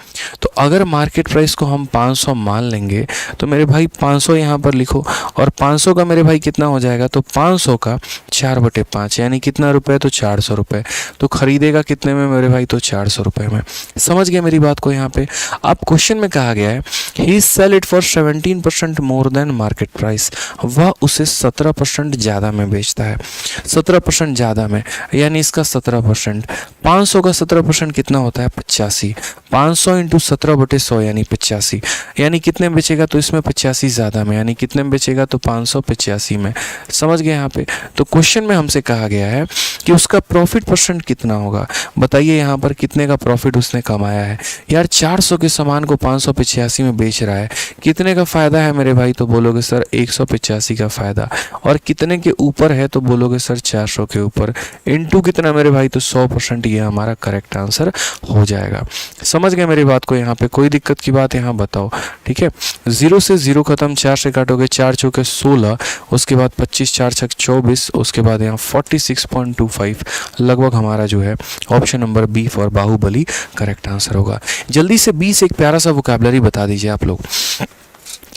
तो अगर मार्केट प्राइस को हम 500 मान लेंगे तो मेरे भाई 500 यहाँ पर लिखो, और 500 का मेरे भाई कितना हो जाएगा, तो 500 का 4/5 यानी कितना रुपए, तो 400 रुपये। तो खरीदेगा कितने में मेरे भाई, तो 400 रुपये में। समझ गए मेरी बात को यहाँ पे। अब क्वेश्चन में कहा गया है ही sell it for 17% more than market price, वह उसे 17% ज़्यादा में बेचता है। 17% ज़्यादा में यानी इसका 17%। 500 का 17% कितना होता है, 85। 500 इंटू 17/100 यानी 85, यानी कितने में बेचेगा, तो इसमें 85 ज़्यादा में, यानी कितने में बेचेगा, तो 585 में। समझ गए यहाँ पे। तो क्वेश्चन में हमसे कहा गया है कि उसका प्रॉफिट परसेंट कितना होगा। बताइए यहाँ पर कितने का प्रॉफिट उसने कमाया है। यार 400 के सामान को 585 में बेच रहा है, कितने का फ़ायदा है मेरे भाई, तो बोलोगे सर 185 का फ़ायदा। और कितने के ऊपर है, तो बोलोगे सर 400 के ऊपर। इनटू कितना मेरे भाई, तो 100%। ये हमारा करेक्ट आंसर हो जाएगा। समझ गए मेरी बात को यहाँ पे। कोई दिक्कत की बात यहाँ बताओ, ठीक है। 0 से 0 खत्म, 4 से काटोगे, 4 चौके 16, उसके बाद 25, 4 छक 24, उसके बाद यहाँ 46.25 लगभग हमारा जो है option number B for Baahubali correct answer होगा। जल्दी से 20 एक प्यारा सा वोकैबुलरी बता दीजिए आप लोग।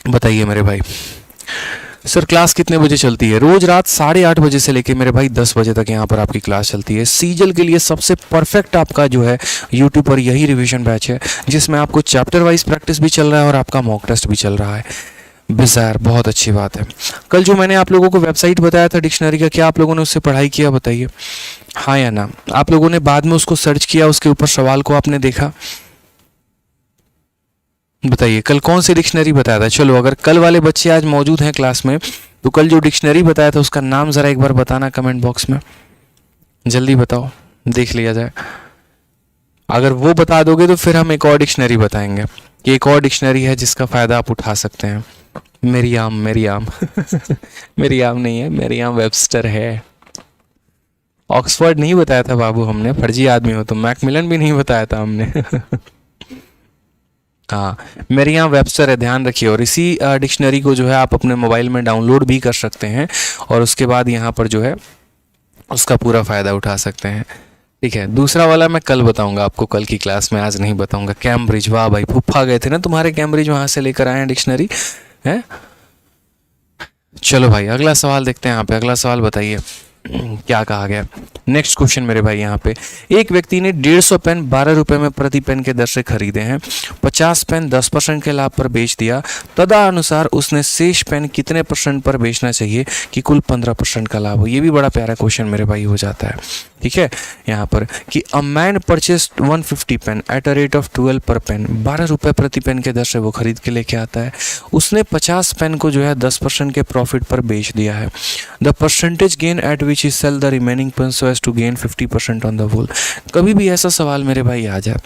बताइए मेरे भाई। सर क्लास कितने बजे चलती है? रोज रात 8:30 बजे से लेके मेरे भाई 10 बजे तक यहाँ पर आपकी क्लास चलती है। सीजल के लिए सबसे परफेक्ट आपका जो है यूट्यूब पर यही रिवीजन बैच है, जिसमें आपको चैप्टर वाइज प्रैक्टिस भी चल रहा है और आपका मॉक टेस्ट भी चल रहा है। बिजार, बहुत अच्छी बात है। कल जो मैंने आप लोगों को वेबसाइट बताया था डिक्शनरी का, क्या आप लोगों ने उससे पढ़ाई किया? बताइए हाँ या ना। आप लोगों ने बाद में उसको सर्च किया, उसके ऊपर सवाल को आपने देखा? बताइए कल कौन सी डिक्शनरी बताया था। चलो अगर कल वाले बच्चे आज मौजूद हैं क्लास में, तो कल जो डिक्शनरी बताया था उसका नाम ज़रा एक बार बताना कमेंट बॉक्स में, जल्दी बताओ, देख लिया जाए। अगर वो बता दोगे तो फिर हम एक और डिक्शनरी बताएंगे कि एक और डिक्शनरी है जिसका फ़ायदा आप उठा सकते हैं। मेरी आम मेरी आम मेरी आम नहीं है, मेरी आम वेबस्टर है। ऑक्सफोर्ड नहीं बताया था बाबू हमने, फर्जी आदमी हो तो। मैकमिलन भी नहीं बताया था हमने हाँ, मेरे यहाँ वेबस्टर है, ध्यान रखिए। और इसी डिक्शनरी को जो है आप अपने मोबाइल में डाउनलोड भी कर सकते हैं और उसके बाद यहाँ पर जो है उसका पूरा फ़ायदा उठा सकते हैं। ठीक है, दूसरा वाला मैं कल बताऊंगा आपको, कल की क्लास में, आज नहीं बताऊंगा। कैम्ब्रिज, वाह भाई, फूफा गए थे ना तुम्हारे कैम्ब्रिज, वहाँ से लेकर आए हैं डिक्शनरी है। चलो भाई अगला सवाल देखते हैं। यहाँ पे अगला सवाल बताइए क्या कहा गया। नेक्स्ट क्वेश्चन मेरे भाई यहाँ पे, एक व्यक्ति ने 150 पेन 12 रुपए में प्रति पेन के दर से खरीदे हैं। 50 पेन 10% के लाभ पर बेच दिया। तदनुसार उसने शेष पेन कितने % पर बेचना चाहिए कि कुल 15% का लाभ हो। ये भी बड़ा प्यारा क्वेश्चन मेरे भाई हो जाता है। ठीक है, यहाँ पर कि a man purchase 150 pen at a rate of 12 पर पेन। 12 रुपये प्रति पेन के दर से वो खरीद के लेके आता है। उसने 50 पेन को जो है 10% के प्रॉफिट पर बेच दिया है। The percentage gain at which he sell the remaining pen so as to gain 50% on the whole. कभी भी ऐसा सवाल मेरे भाई आ जाए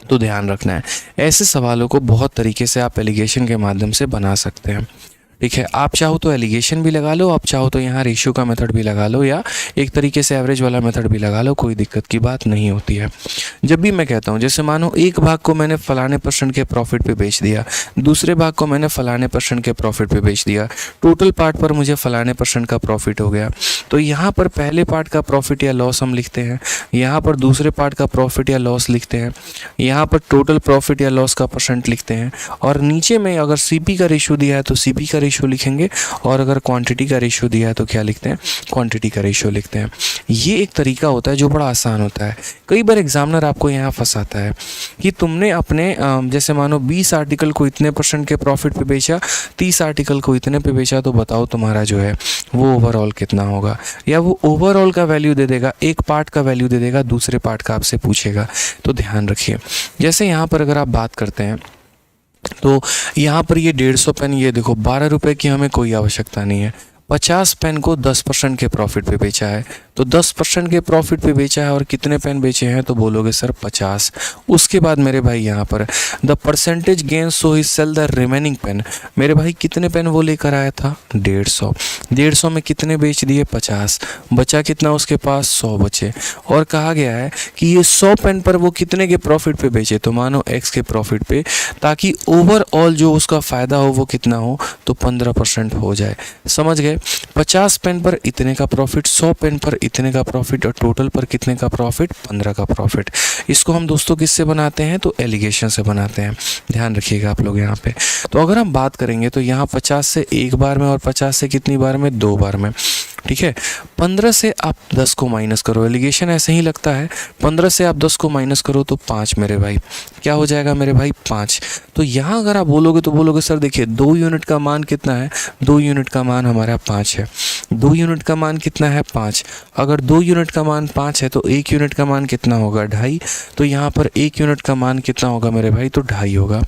तो ध्यान रखना है, ऐसे सवालों को बहुत तरीके से आप एलिगेशन के माध्यम से बना सकते हैं। ठीक है, आप चाहो तो एलिगेशन भी लगा लो, आप चाहो तो यहाँ रेशियो का मेथड भी लगा लो, या एक तरीके से एवरेज वाला मेथड भी लगा लो, कोई दिक्कत की बात नहीं होती है। जब भी मैं कहता हूँ, जैसे मानो एक भाग को मैंने फलाने % के प्रॉफिट पे बेच दिया, दूसरे भाग को मैंने फलाने % के प्रॉफिट पे बेच दिया, टोटल पार्ट पर मुझे फलाने % का प्रॉफिट हो गया, तो यहाँ पर पहले पार्ट का प्रॉफिट या लॉस हम लिखते हैं, यहाँ पर दूसरे पार्ट का प्रॉफिट या लॉस लिखते हैं, यहाँ पर टोटल प्रॉफिट या लॉस का % लिखते हैं, और नीचे में अगर CP का रेशियो दिया है तो CP का रेशियो लिखेंगे, और अगर क्वांटिटी का रेशियो दिया है तो क्या लिखते हैं, क्वांटिटी का रेशियो लिखते हैं। ये एक तरीका होता है जो बड़ा आसान होता है। कई बार एग्जामिनर आपको यहाँ फंसाता है कि तुमने अपने जैसे मानो 20 आर्टिकल को इतने % के प्रॉफिट पे बेचा, 30 आर्टिकल को इतने पे बेचा, तो बताओ तुम्हारा जो है वो ओवरऑल कितना होगा। या वो ओवरऑल का वैल्यू दे देगा, एक पार्ट का वैल्यू दे देगा, दूसरे पार्ट का आपसे पूछेगा। तो ध्यान रखिए, जैसे यहाँ पर अगर आप बात करते हैं तो यहाँ पर ये 150 पेन, ये देखो 12 रुपए की हमें कोई आवश्यकता नहीं है। 50 पेन को 10% के प्रॉफिट पे बेचा है, तो 10% के प्रॉफिट पे बेचा है, और कितने पेन बेचे हैं, तो बोलोगे सर 50। उसके बाद मेरे भाई यहाँ पर the percentage gain so he sell the remaining pen. मेरे भाई कितने पेन वो लेकर आया था, 150। 150 में कितने बेच दिए, 50। बचा कितना उसके पास, 100 बचे। और कहा गया है कि ये 100 पेन पर वो कितने के प्रॉफिट पे बेचे, तो मानो X के प्रॉफिट पे, ताकि ओवरऑल जो उसका फ़ायदा हो वो कितना हो, तो 15% हो जाए। समझ गए, 50 पेन पर इतने का प्रॉफिट, 100 पेन पर इतने का प्रॉफिट और टोटल पर कितने का प्रॉफिट, 15 का प्रॉफिट। इसको हम दोस्तों किससे बनाते हैं, तो एलिगेशन से बनाते हैं, ध्यान रखिएगा आप लोग यहाँ पे। तो अगर हम बात करेंगे तो यहाँ 50 से एक बार में और 50 से कितनी बार में, 2 बार में, ठीक है। 15 से आप 10 को माइनस करो, एलिगेशन ऐसे ही लगता है, 15 से आप 10 को माइनस करो तो 5 मेरे भाई, क्या हो जाएगा मेरे भाई, 5। तो यहाँ अगर आप बोलोगे तो बोलोगे सर देखिए 2 यूनिट का मान कितना है, 2 यूनिट का मान हमारा 5 है, 2 यूनिट का मान कितना है, 5। अगर 2 यूनिट का मान 5 है तो 1 यूनिट का मान कितना होगा, 2.5। तो यहाँ पर 1 यूनिट का मान कितना होगा मेरे भाई, तो 2.5 होगा।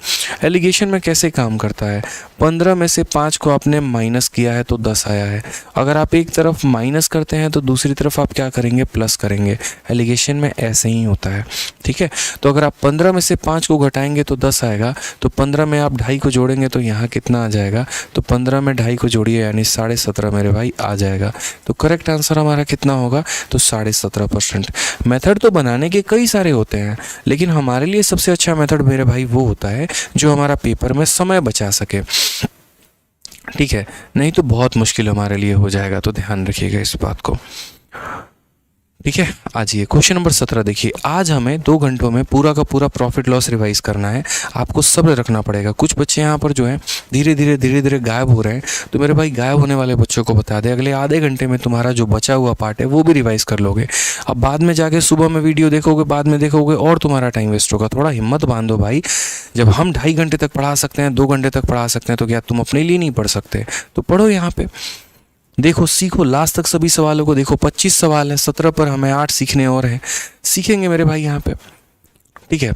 एलिगेशन में कैसे काम करता है, 15 में से 5 को आपने माइनस किया है तो 10 आया है। अगर आप एक तरफ माइनस करते हैं तो दूसरी तरफ आप क्या करेंगे, प्लस करेंगे। एलिगेशन में ऐसे ही होता है, ठीक है। तो अगर आप 15 में से 5 को घटाएंगे तो 10 आएगा, तो 15 में आप 2.5 को जोड़ेंगे तो यहाँ कितना आ जाएगा, तो 15 में 2.5 को जोड़िए यानी 17.5 मेरे भाई आ जाएगा। तो करेक्ट आंसर हमारा कितना होगा, तो 17.5%। मेथड तो बनाने के कई सारे होते हैं, लेकिन हमारे लिए सबसे अच्छा मेथड मेरे भाई वो होता है जो हमारा पेपर में समय बचा सके, ठीक है। नहीं तो बहुत मुश्किल हमारे लिए हो जाएगा, तो ध्यान रखिएगा इस बात को, ठीक है। आज ये क्वेश्चन नंबर 17 देखिए, आज हमें 2 घंटों में पूरा का पूरा प्रॉफिट लॉस रिवाइज करना है। आपको सब्र रखना पड़ेगा। कुछ बच्चे यहाँ पर जो हैं धीरे धीरे गायब हो रहे हैं, तो मेरे भाई गायब होने वाले बच्चों को बता दे, अगले आधे घंटे में तुम्हारा जो बचा हुआ पार्ट है वो भी रिवाइज कर लोगे। अब बाद में जाके सुबह में वीडियो देखोगे, बाद में देखोगे और तुम्हारा टाइम वेस्ट होगा। थोड़ा हिम्मत बांधो भाई, जब हम 2.5 घंटे तक पढ़ा सकते हैं, 2 घंटे तक पढ़ा सकते हैं, तो क्या तुम अपने लिए नहीं पढ़ सकते, तो पढ़ो यहाँ पे, देखो सीखो लास्ट तक सभी सवालों को देखो। 25 सवाल हैं, 17 पर हमें 8 सीखने और हैं, सीखेंगे मेरे भाई यहाँ पे, ठीक है।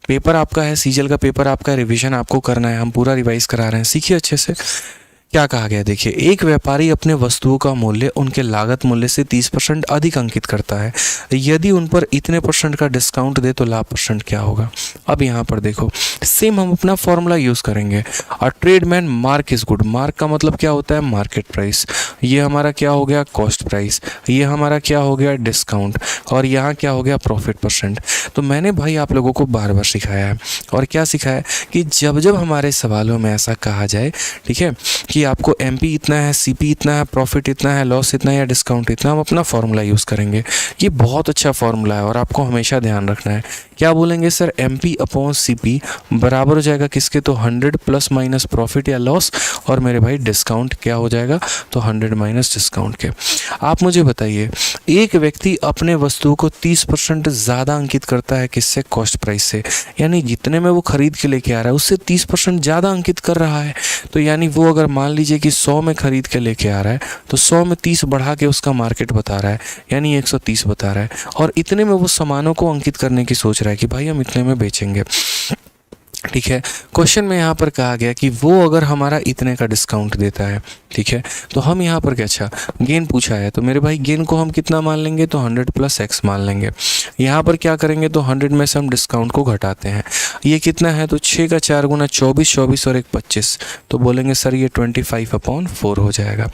पेपर आपका है, सीजल का पेपर आपका है, रिवीजन आपको करना है, हम पूरा रिवाइज करा रहे हैं, सीखिए अच्छे से। क्या कहा गया देखिए, एक व्यापारी अपने वस्तुओं का मूल्य उनके लागत मूल्य से 30% अधिक अंकित करता है, यदि उन पर इतने % का डिस्काउंट दे तो लाभ % क्या होगा। अब यहाँ पर देखो सेम हम अपना फॉर्मूला यूज़ करेंगे। A trademark is good, mark का मतलब क्या होता है, मार्केट प्राइस, ये हमारा क्या हो गया, कॉस्ट प्राइस, ये हमारा क्या हो गया, डिस्काउंट, और यहाँ क्या हो गया, प्रॉफिट %। तो मैंने भाई आप लोगों को बार बार सिखाया है, और क्या सिखाया कि जब जब हमारे सवालों में ऐसा कहा जाए, ठीक है, कि आपको एमपी इतना है, सीपी इतना है, प्रॉफिट इतना है, लॉस इतना है या डिस्काउंट इतना, हम अपना फॉर्मूला यूज़ करेंगे। ये बहुत अच्छा फॉर्मूला है और आपको हमेशा ध्यान रखना है। क्या बोलेंगे सर, एमपी अपॉन सीपी बराबर हो जाएगा किसके, तो 100 प्लस माइनस प्रॉफिट या लॉस, और मेरे भाई डिस्काउंट क्या हो जाएगा, तो 100 माइनस डिस्काउंट के। आप मुझे बताइए, एक व्यक्ति अपने वस्तुओं को 30% ज़्यादा अंकित करता है किससे, कॉस्ट प्राइस से, यानी जितने में वो खरीद के लेके आ रहा है उससे 30% ज़्यादा अंकित कर रहा है। तो यानी वो अगर मान लीजिए कि 100 में खरीद के लेके आ रहा है, तो 100 में 30 बढ़ा के उसका मार्केट बता रहा है, यानी 130 बता रहा है, और इतने में वो सामानों को अंकित करने की सोच रहा है कि भाई हम इतने में बेचेंगे, ठीक है। क्वेश्चन में यहाँ पर कहा गया कि वो अगर हमारा इतने का डिस्काउंट देता है, ठीक है, तो हम यहाँ पर क्या, अच्छा गेन पूछा है, तो मेरे भाई गेन को हम कितना मान लेंगे, तो 100 प्लस एक्स मान लेंगे। यहाँ पर क्या करेंगे, तो 100 में से हम डिस्काउंट को घटाते हैं, ये कितना है, तो 6 का 4 गुना 24, 24 और 1 25, तो बोलेंगे सर ये 25/4 हो जाएगा।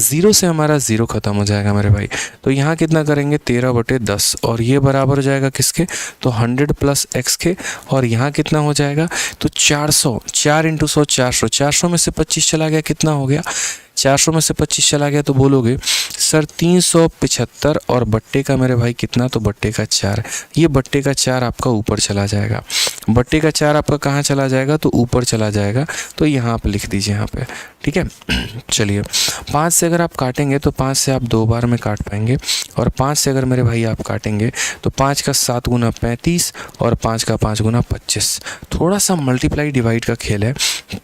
0 से हमारा 0 खत्म हो जाएगा मेरे भाई, तो यहाँ कितना करेंगे, 13/10, और ये बराबर हो जाएगा किसके, तो 100 प्लस एक्स के, और यहाँ कितना हो जाएगा, तो 400, 4 × 100 400, 400 में से 25 चला गया, कितना हो गया, 400 में से 25 चला गया, तो बोलोगे सर 375, और बट्टे का मेरे भाई कितना, तो बट्टे का 4, ये बट्टे का 4 आपका ऊपर चला जाएगा, बट्टे का 4 आपका कहाँ चला जाएगा, तो ऊपर चला जाएगा, तो यहाँ पे लिख दीजिए यहाँ पे, ठीक है। चलिए 5 से अगर आप काटेंगे तो 5 से आप 2 बार में काट पाएंगे, और 5 से अगर मेरे भाई आप काटेंगे तो 5 का 7 गुना 35 और 5 का 5 गुना 25। थोड़ा सा मल्टीप्लाई डिवाइड का खेल है,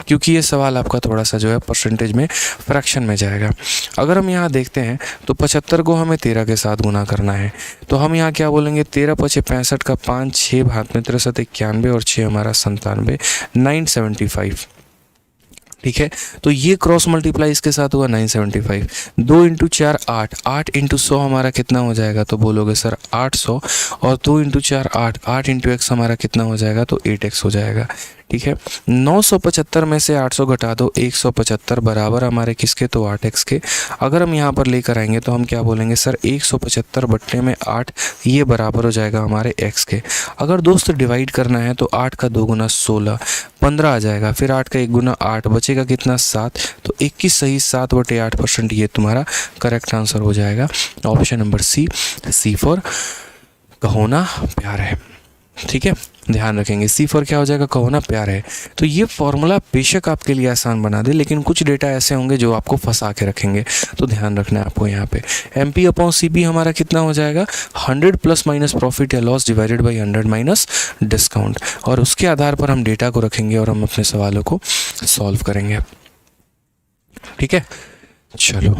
क्योंकि ये सवाल आपका थोड़ा सा जो है परसेंटेज में फ्रैक्शन में जाएगा। अगर हम यहाँ देखते हैं तो 75 को हमें 13 के साथ गुना करना है, तो हम यहाँ क्या बोलेंगे, 13 × 5 = 65 का 5, 6 भात में 63 91, और 6 हमारा 97 975, ठीक है। तो ये क्रॉस मल्टीप्लाई इसके साथ हुआ 975, 2 × 4 8, 8 × 100 हमारा कितना हो जाएगा, तो बोलोगे सर 800, और 2 × 4 8, 8 × x हमारा कितना हो जाएगा, तो 8x हो जाएगा, ठीक है। 975 में से 800 घटा दो, 175 बराबर हमारे किसके, तो 8x के। अगर हम यहाँ पर लेकर आएंगे तो हम क्या बोलेंगे सर, 175 बट्टे में 8 ये बराबर हो जाएगा हमारे x के। अगर दोस्त डिवाइड करना है तो 8 का 2 गुना 16, 15 आ जाएगा, फिर 8 का 1 गुना 8, बचेगा कितना 7, तो 21 सही 7/8% ये तुम्हारा करेक्ट आंसर हो जाएगा। ऑप्शन नंबर सी फॉर कहो ना प्यार है। ठीक है, ध्यान रखेंगे सी फॉर क्या हो जाएगा, कहो ना प्यार है। तो ये फॉर्मूला बेशक आपके लिए आसान बना दे, लेकिन कुछ डेटा ऐसे होंगे जो आपको फंसा के रखेंगे, तो ध्यान रखना है आपको यहाँ पे। MP/CP हमारा कितना हो जाएगा, 100 प्लस माइनस प्रॉफिट या loss divided by 100 minus discount, और उसके आधार पर हम डेटा को रखेंगे और हम अपने सवालों को सॉल्व करेंगे। ठीक है, चलो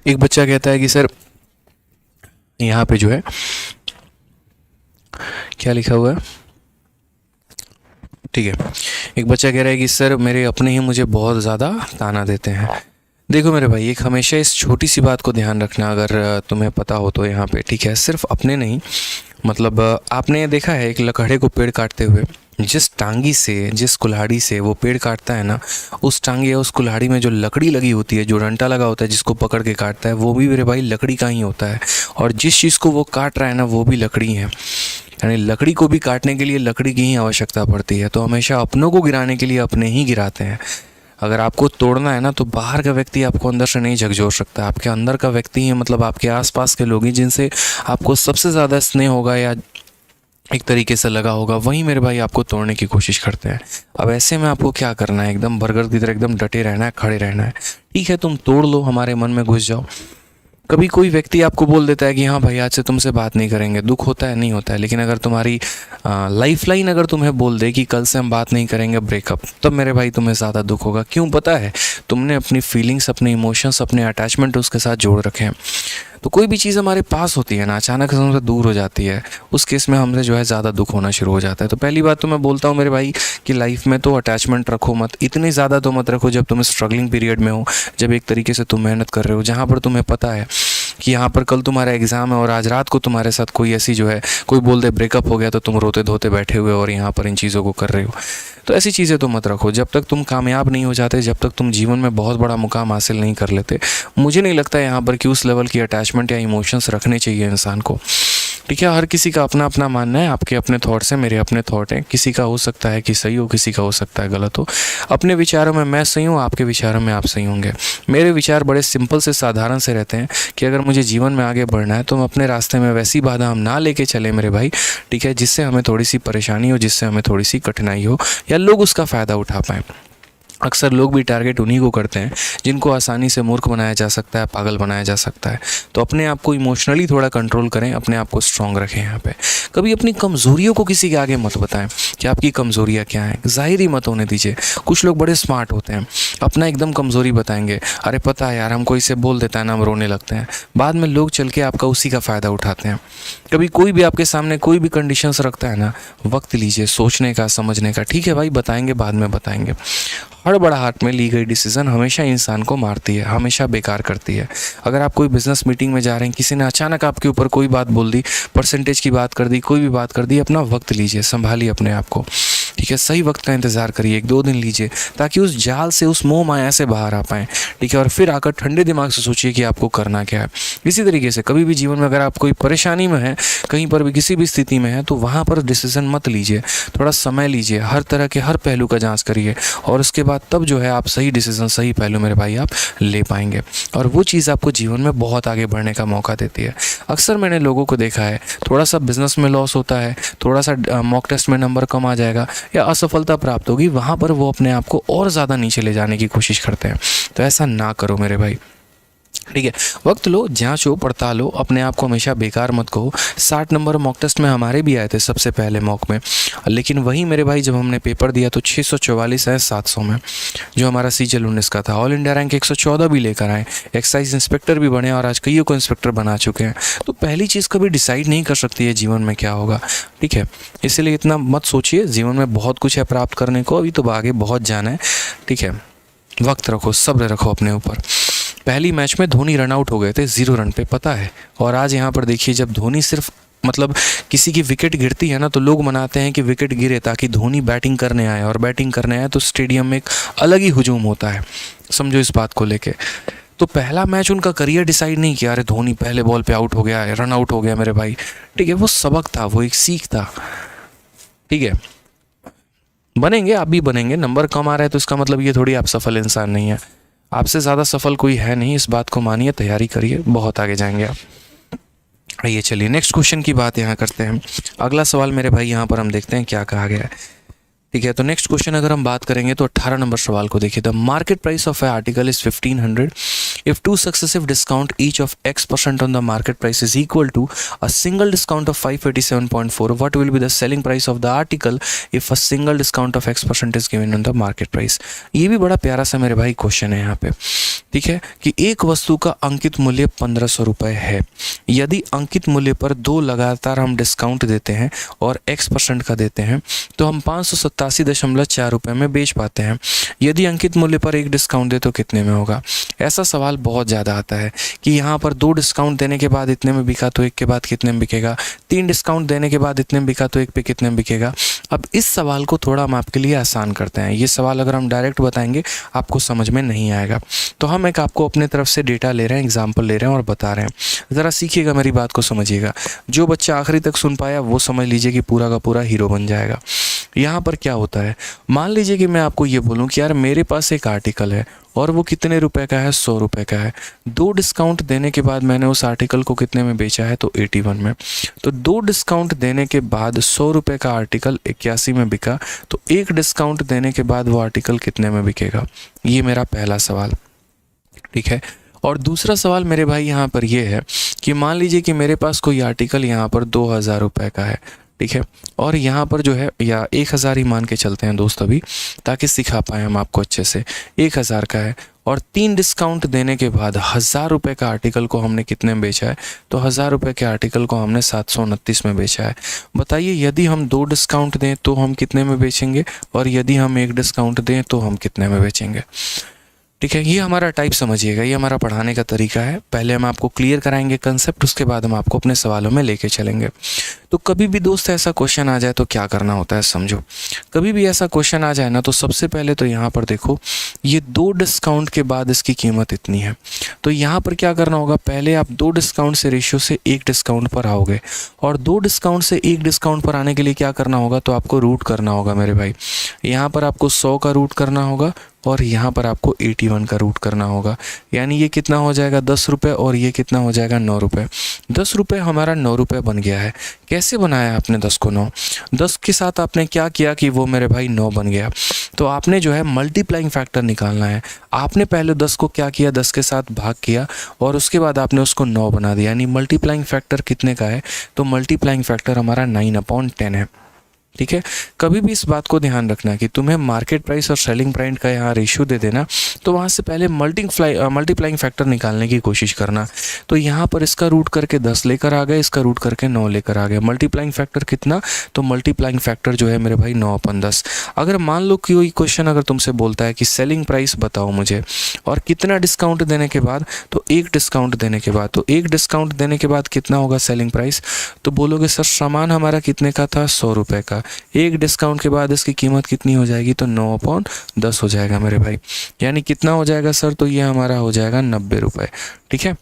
एक बच्चा कहता है कि सर यहाँ पे जो है क्या लिखा हुआ है, ठीक है, एक बच्चा कह रहा है कि सर मेरे अपने ही मुझे बहुत ज़्यादा ताना देते हैं। देखो मेरे भाई, एक हमेशा इस छोटी सी बात को ध्यान रखना, अगर तुम्हें पता हो तो यहाँ पे, ठीक है, सिर्फ अपने नहीं, मतलब आपने देखा है एक लकड़े को पेड़ काटते हुए, जिस टांगी से, जिस कुल्हाड़ी से वो पेड़ काटता है ना, उस टांगी या उस कुल्हाड़ी में जो लकड़ी लगी होती है, जो डंटा लगा होता है जिसको पकड़ के काटता है, वो भी मेरे भाई लकड़ी का ही होता है। और जिस चीज़ को वो काट रहा है ना, वो भी लकड़ी है, यानी लकड़ी को भी काटने के लिए लकड़ी की ही आवश्यकता पड़ती है। तो हमेशा अपनों को गिराने के लिए अपने ही गिराते हैं। अगर आपको तोड़ना है ना, तो बाहर का व्यक्ति आपको अंदर से नहीं झकझोर सकता, आपके अंदर का व्यक्ति ही, मतलब आपके आसपास के लोग ही, जिनसे आपको सबसे ज़्यादा स्नेह होगा या एक तरीके से लगा होगा, वही मेरे भाई आपको तोड़ने की कोशिश करते हैं। अब ऐसे में आपको क्या करना है, एकदम बरगद की तरह एकदम डटे रहना है, खड़े रहना है। ठीक है, तुम तोड़ लो, हमारे मन में घुस जाओ। कभी कोई व्यक्ति आपको बोल देता है कि हाँ भाई आज से तुमसे बात नहीं करेंगे, दुख होता है, नहीं होता है, लेकिन अगर तुम्हारी लाइफ लाइन अगर तुम्हें बोल दे कि कल से हम बात नहीं करेंगे, ब्रेकअप, तब मेरे भाई तुम्हें ज़्यादा दुख होगा। क्यों, पता है, तुमने अपनी फीलिंग्स, अपने इमोशंस, अपने अटैचमेंट उसके साथ जोड़ रखे हैं। तो कोई भी चीज़ हमारे पास होती है ना, अचानक से हमसे दूर हो जाती है, उस केस में हमसे जो है ज़्यादा दुख होना शुरू हो जाता है। तो पहली बात तो मैं बोलता हूँ मेरे भाई कि लाइफ में तो अटैचमेंट रखो मत, इतनी ज़्यादा तो मत रखो जब तुम स्ट्रगलिंग पीरियड में हो, जब एक तरीके से तुम मेहनत कर रहे हो, जहाँ पर तुम्हें पता है कि यहाँ पर कल तुम्हारा एग्ज़ाम है और आज रात को तुम्हारे साथ कोई ऐसी जो है, कोई बोल दे ब्रेकअप हो गया, तो तुम रोते धोते बैठे हुए और यहाँ पर इन चीज़ों को कर रहे हो। तो ऐसी चीज़ें तो मत रखो। जब तक तुम कामयाब नहीं हो जाते, जब तक तुम जीवन में बहुत बड़ा मुकाम हासिल नहीं कर लेते, मुझे नहीं लगता यहाँ पर कि उस लेवल की अटैचमेंट या इमोशंस रखने चाहिए इंसान को। ठीक है, हर किसी का अपना अपना मानना है, आपके अपने थॉट्स हैं, मेरे अपने थॉट हैं, किसी का हो सकता है कि सही हो, किसी का हो सकता है गलत हो। अपने विचारों में मैं सही हूँ, आपके विचारों में आप सही होंगे। मेरे विचार बड़े सिंपल से, साधारण से रहते हैं कि अगर मुझे जीवन में आगे बढ़ना है तो हम अपने रास्ते में वैसी बाधा हम ना लेके चले मेरे भाई, ठीक है, जिससे हमें थोड़ी सी परेशानी हो, जिससे हमें थोड़ी सी कठिनाई हो या लोग उसका फ़ायदा उठा पाएँ। अक्सर लोग भी टारगेट उन्हीं को करते हैं जिनको आसानी से मूर्ख बनाया जा सकता है, पागल बनाया जा सकता है। तो अपने आप को इमोशनली थोड़ा कंट्रोल करें, अपने आप को स्ट्रॉन्ग रखें। यहाँ पे कभी अपनी कमज़ोरियों को किसी के आगे मत बताएं कि आपकी कमज़ोरियाँ क्या हैं, ज़ाहिर ही मत होने दीजिए। कुछ लोग बड़े स्मार्ट होते हैं, अपना एकदम कमज़ोरी बताएंगे, अरे पता है यार हमको इसे बोल देता है ना, हम रोने लगते हैं। बाद में लोग चल के आपका उसी का फ़ायदा उठाते हैं। कभी कोई भी आपके सामने कोई भी कंडीशंस रखता है ना, वक्त लीजिए सोचने का, समझने का। ठीक है भाई, बताएंगे, बाद में बताएंगे। हड़बड़ाहट में ली गई डिसीज़न हमेशा इंसान को मारती है, हमेशा बेकार करती है। अगर आप कोई बिज़नेस मीटिंग में जा रहे हैं, किसी ने अचानक आपके ऊपर कोई बात बोल दी, परसेंटेज की बात कर दी, कोई भी बात कर दी, अपना वक्त लीजिए, संभालिए अपने आप को। ठीक है, सही वक्त का इंतज़ार करिए, 1-2 दिन लीजिए, ताकि उस जाल से, उस मोह माया से बाहर आ पाएँ। ठीक है, और फिर आकर ठंडे दिमाग से सोचिए कि आपको करना क्या है। इसी तरीके से कभी भी जीवन में अगर आप कोई परेशानी में हैं, कहीं पर भी किसी भी स्थिति में हैं, तो वहाँ पर डिसीज़न मत लीजिए, थोड़ा समय लीजिए, हर तरह के हर पहलू का जाँच करिए, और उसके बाद तब जो है आप सही डिसीज़न, सही पहलू मेरे भाई आप ले पाएंगे, और वो चीज़ आपको जीवन में बहुत आगे बढ़ने का मौका देती है। अक्सर मैंने लोगों को देखा है, थोड़ा सा बिजनेस में लॉस होता है, थोड़ा सा मॉक टेस्ट में नंबर कम आ जाएगा या असफलता प्राप्त होगी, वहाँ पर वो अपने आप को और ज़्यादा नीचे ले जाने की कोशिश करते हैं। तो ऐसा ना करो मेरे भाई। ठीक है, वक्त लो, जांचो, पड़तालो, अपने आप को हमेशा बेकार मत कहो। 60 नंबर मॉक टेस्ट में हमारे भी आए थे सबसे पहले मॉक में, लेकिन वही मेरे भाई जब हमने पेपर दिया तो 644 आए 700 में, जो हमारा CGL 19 का था। ऑल इंडिया रैंक 114 भी लेकर आए, एक्साइज इंस्पेक्टर भी बने और आज कईयों को इंस्पेक्टर बना चुके हैं। तो पहली चीज़ कभी डिसाइड नहीं कर सकती है जीवन में क्या होगा। ठीक है, इसलिए इतना मत सोचिए, जीवन में बहुत कुछ है प्राप्त करने को, अभी तो आगे बहुत जाना है। ठीक है, वक्त रखो, सब्र रखो अपने ऊपर। पहली मैच में धोनी रन आउट हो गए थे 0 रन पे, पता है। और आज यहाँ पर देखिए जब धोनी सिर्फ मतलब किसी की विकेट गिरती है ना तो लोग मनाते हैं कि विकेट गिरे ताकि धोनी बैटिंग करने आए, और बैटिंग करने आए तो स्टेडियम में एक अलग ही हुजूम होता है, समझो इस बात को लेके। तो पहला मैच उनका करियर डिसाइड नहीं किया, अरे धोनी पहले बॉल पे आउट हो गया है, रन आउट हो गया मेरे भाई, ठीक है, वो सबक था, वो एक सीख था, ठीक है। बनेंगे, आप भी बनेंगे, नंबर कम आ रहा है तो इसका मतलब ये थोड़ी आप सफल इंसान नहीं है, आपसे ज़्यादा सफल कोई है नहीं, इस बात को मानिए, तैयारी करिए, बहुत आगे जाएंगे आप। आइए चलिए नेक्स्ट क्वेश्चन की बात यहाँ करते हैं। अगला सवाल मेरे भाई यहाँ पर हम देखते हैं क्या कहा गया है, ठीक है। तो नेक्स्ट क्वेश्चन अगर हम बात करेंगे तो 18 नंबर सवाल को देखिए। The market price of a article is 1500 if two successive discount each of x% on the market price is equal to a single discount of 587.4, what will be the selling price of the article if a single discount of x% is given on the market price. ये भी बड़ा प्यारा सा मेरे भाई question है यहाँ पे, ठीक है, कि एक वस्तु का अंकित मूल्य 1500 रुपये है, यदि अंकित मूल्य पर 2 लगातार हम डिस्काउंट देते हैं और x% का देते हैं तो हम 587.4 रुपये में बेच पाते हैं, यदि अंकित मूल्य पर 1 डिस्काउंट दे तो कितने में होगा। ऐसा सवाल बहुत ज़्यादा आता है कि यहाँ पर 2 डिस्काउंट देने के बाद इतने में बिका तो 1 के बाद कितने में बिकेगा, 3 डिस्काउंट देने के बाद इतने में बिका तो 1 पे कितने में बिकेगा। अब इस सवाल को थोड़ा हम आपके लिए आसान करते हैं, ये सवाल अगर हम डायरेक्ट बताएंगे आपको समझ में नहीं आएगा, तो हम एक आपको अपने तरफ से डेटा ले रहे हैं, एग्जाम्पल ले रहे हैं और बता रहे हैं, ज़रा सीखिएगा, मेरी बात को समझिएगा। जो बच्चा आखिरी तक सुन पाया वो समझ लीजिए कि पूरा का पूरा हीरो बन जाएगा। यहाँ पर क्या होता है, मान लीजिए कि मैं आपको ये बोलूँ कि यार मेरे पास एक आर्टिकल है और वो कितने रुपए का है, 100 रुपये का है, 2 डिस्काउंट देने के बाद मैंने उस आर्टिकल को कितने में बेचा है, तो 81 में। तो 2 डिस्काउंट देने के बाद 100 रुपये का आर्टिकल 81 में बिका, तो 1 डिस्काउंट देने के बाद वो आर्टिकल कितने में बिकेगा, ये मेरा पहला सवाल, ठीक है। और दूसरा सवाल मेरे भाई यहाँ पर ये है कि मान लीजिए कि मेरे पास कोई आर्टिकल यहाँ पर 2000 रुपये का है, ठीक है, और यहाँ पर जो है, या 1000 ही मान के चलते हैं दोस्त अभी, ताकि सिखा पाए हम आपको अच्छे से, 1000 का है और 3 डिस्काउंट देने के बाद 1000 रुपये का आर्टिकल को हमने कितने में बेचा है, तो 1000 रुपये के आर्टिकल को हमने 729 में बेचा है। बताइए यदि हम 2 डिस्काउंट दें तो हम कितने में बेचेंगे, और यदि हम 1 डिस्काउंट दें तो हम कितने में बेचेंगे, ठीक है। ये हमारा टाइप समझिएगा, ये हमारा पढ़ाने का तरीका है। पहले हम आपको क्लियर कराएंगे कंसेप्ट, उसके बाद हम आपको अपने सवालों में लेके चलेंगे। तो कभी भी दोस्त ऐसा क्वेश्चन आ जाए तो क्या करना होता है समझो, कभी भी ऐसा क्वेश्चन आ जाए ना तो सबसे पहले तो यहाँ पर देखो, ये 2 डिस्काउंट के बाद इसकी कीमत इतनी है, तो यहाँ पर क्या करना होगा, पहले आप 2 डिस्काउंट से रेशियो से 1 डिस्काउंट पर आओगे, और 2 डिस्काउंट से 1 डिस्काउंट पर आने के लिए क्या करना होगा, तो आपको रूट करना होगा मेरे भाई। यहाँ पर आपको 100 का रूट करना होगा और यहाँ पर आपको 81 का रूट करना होगा, यानी ये कितना हो जाएगा 10 रुपये और ये कितना हो जाएगा 9 रुपये। 10 रुपये हमारा 9 रुपये बन गया है। कैसे बनाया आपने 10 को 9, 10 के साथ आपने क्या किया कि वो मेरे भाई 9 बन गया, तो आपने जो है मल्टीप्लाइंग फैक्टर निकालना है। आपने पहले 10 को क्या किया, 10 के साथ भाग किया और उसके बाद आपने उसको 9 बना दिया, यानी मल्टीप्लाइंग फैक्टर कितने का है, तो मल्टीप्लाइंग फैक्टर हमारा 9/10 है, ठीक है। कभी भी इस बात को ध्यान रखना कि तुम्हें मार्केट प्राइस और सेलिंग प्राइस का यहाँ रेशियो दे देना, तो वहाँ से पहले मल्टीप्लाइंग फैक्टर निकालने की कोशिश करना। तो यहाँ पर इसका रूट करके 10 लेकर आ गए, इसका रूट करके 9 लेकर आ गए। मल्टीप्लाइंग फैक्टर कितना, तो मल्टीप्लाइंग फैक्टर जो है मेरे भाई 9/10। अगर मान लो कि कोई क्वेश्चन अगर तुमसे बोलता है कि सेलिंग प्राइस बताओ मुझे और कितना डिस्काउंट देने के बाद, तो 1 डिस्काउंट देने के बाद, तो 1 डिस्काउंट देने के बाद कितना होगा सेलिंग प्राइस, तो बोलोगे सर सामान हमारा कितने का था, 100 रुपये का, 1 डिस्काउंट के बाद इसकी कीमत कितनी हो जाएगी, तो 9/10 हो जाएगा मेरे भाई, यानी कितना हो जाएगा सर, तो ये हमारा हो जाएगा 90 रुपये, ठीक है।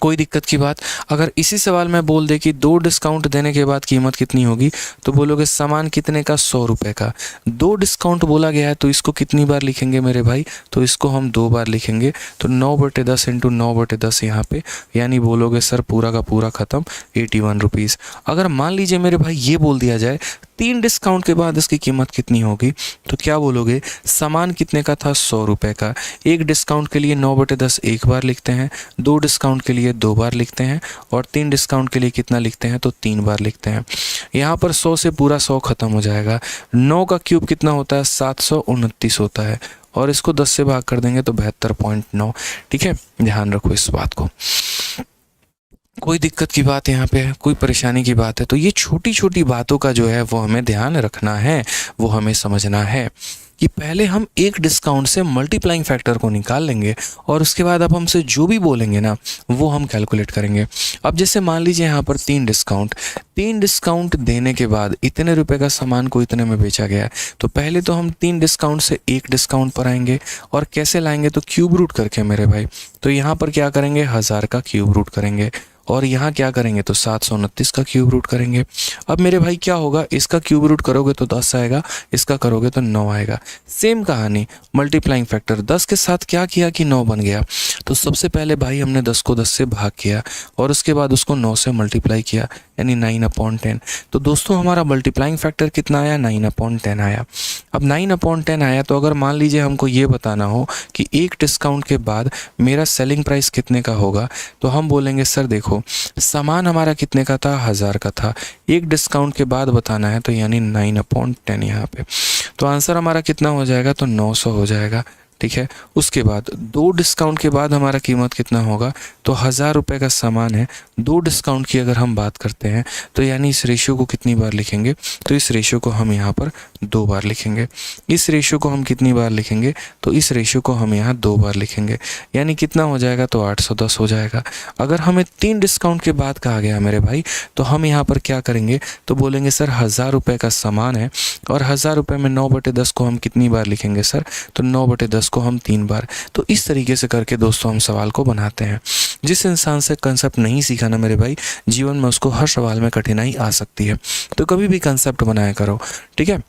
कोई दिक्कत की बात, अगर इसी सवाल में बोल दे कि 2 डिस्काउंट देने के बाद कीमत कितनी होगी, तो बोलोगे सामान कितने का, 100 रुपये का। 2 डिस्काउंट बोला गया है तो इसको कितनी बार लिखेंगे मेरे भाई, तो इसको हम 2 बार लिखेंगे, तो 9/10 इंटू 9/10 यहाँ पे, यानी बोलोगे सर पूरा का पूरा ख़त्म 81 रुपीज़। अगर मान लीजिए मेरे भाई ये बोल दिया जाए 3 डिस्काउंट के बाद इसकी कीमत कितनी होगी, तो क्या बोलोगे, सामान कितने का था, 100 रुपये का, 1 डिस्काउंट के लिए 9/10 एक बार लिखते हैं, 2 डिस्काउंट के लिए 2 बार लिखते हैं, और 3 डिस्काउंट के लिए कितना लिखते हैं, तो 3 बार लिखते हैं। यहाँ पर 100 से पूरा 100 ख़त्म हो जाएगा। 9 का क्यूब कितना होता है, 729 होता है, और इसको 10 से भाग कर देंगे तो 72.9, ठीक है। ध्यान रखो इस बात को, कोई दिक्कत की बात यहाँ पे है, कोई परेशानी की बात है, तो ये छोटी छोटी बातों का जो है वो हमें ध्यान रखना है, वो हमें समझना है। कि पहले हम एक डिस्काउंट से मल्टीप्लाइंग फैक्टर को निकाल लेंगे और उसके बाद आप हमसे जो भी बोलेंगे ना वो हम कैलकुलेट करेंगे। अब जैसे मान लीजिए यहाँ पर 3 डिस्काउंट देने के बाद इतने रुपए का सामान को इतने में बेचा गया है, तो पहले तो हम 3 डिस्काउंट से एक डिस्काउंट पर आएंगे और कैसे लाएंगे, तो क्यूब रूट करके मेरे भाई। तो यहाँ पर क्या करेंगे, 1000 का क्यूब रूट करेंगे और यहाँ क्या करेंगे तो 729 का क्यूब रूट करेंगे। अब मेरे भाई क्या होगा, इसका क्यूब रूट करोगे तो 10 आएगा, इसका करोगे तो 9 आएगा। सेम कहानी, मल्टीप्लाइंग फैक्टर 10 के साथ क्या किया कि 9 बन गया। तो सबसे पहले भाई हमने 10 को 10 से भाग किया और उसके बाद उसको 9 से मल्टीप्लाई किया, यानी 9/10। तो दोस्तों हमारा मल्टीप्लाइंग फैक्टर कितना आया, 9/10 आया। अब 9/10 आया तो अगर मान लीजिए हमको ये बताना हो कि एक डिस्काउंट के बाद मेरा सेलिंग प्राइस कितने का होगा, तो हम बोलेंगे सर देखो सामान हमारा कितने का था, 1000 का था, एक डिस्काउंट के बाद बताना है तो यानी 9/10 यहाँ पे। तो आंसर हमारा कितना हो जाएगा, तो 900 हो जाएगा। ठीक है, उसके बाद 2 डिस्काउंट के बाद हमारा कीमत कितना होगा, तो 1000 रुपये का सामान है, 2 डिस्काउंट की अगर हम बात करते हैं तो यानी इस रेशियो को कितनी बार लिखेंगे, तो इस रेशियो को हम यहाँ पर 2 बार लिखेंगे। इस रेशियो को हम कितनी बार लिखेंगे, तो इस रेशियो को हम यहाँ 2 बार लिखेंगे, यानी कितना हो जाएगा, तो 810 हो जाएगा। अगर हमें 3 डिस्काउंट के बाद कहा गया मेरे भाई, तो हम यहाँ पर क्या करेंगे, तो बोलेंगे सर 1000 रुपये का सामान है और 1000 रुपये में 9/10 को हम कितनी बार लिखेंगे सर, तो 9/10 को हम 3 बार। तो इस तरीके से करके दोस्तों हम सवाल को बनाते हैं। जिस इंसान से कंसेप्ट नहीं सीखा ना मेरे भाई, जीवन में उसको हर सवाल में कठिनाई आ सकती है। तो कभी भी कंसेप्ट बनाया करो, ठीक है,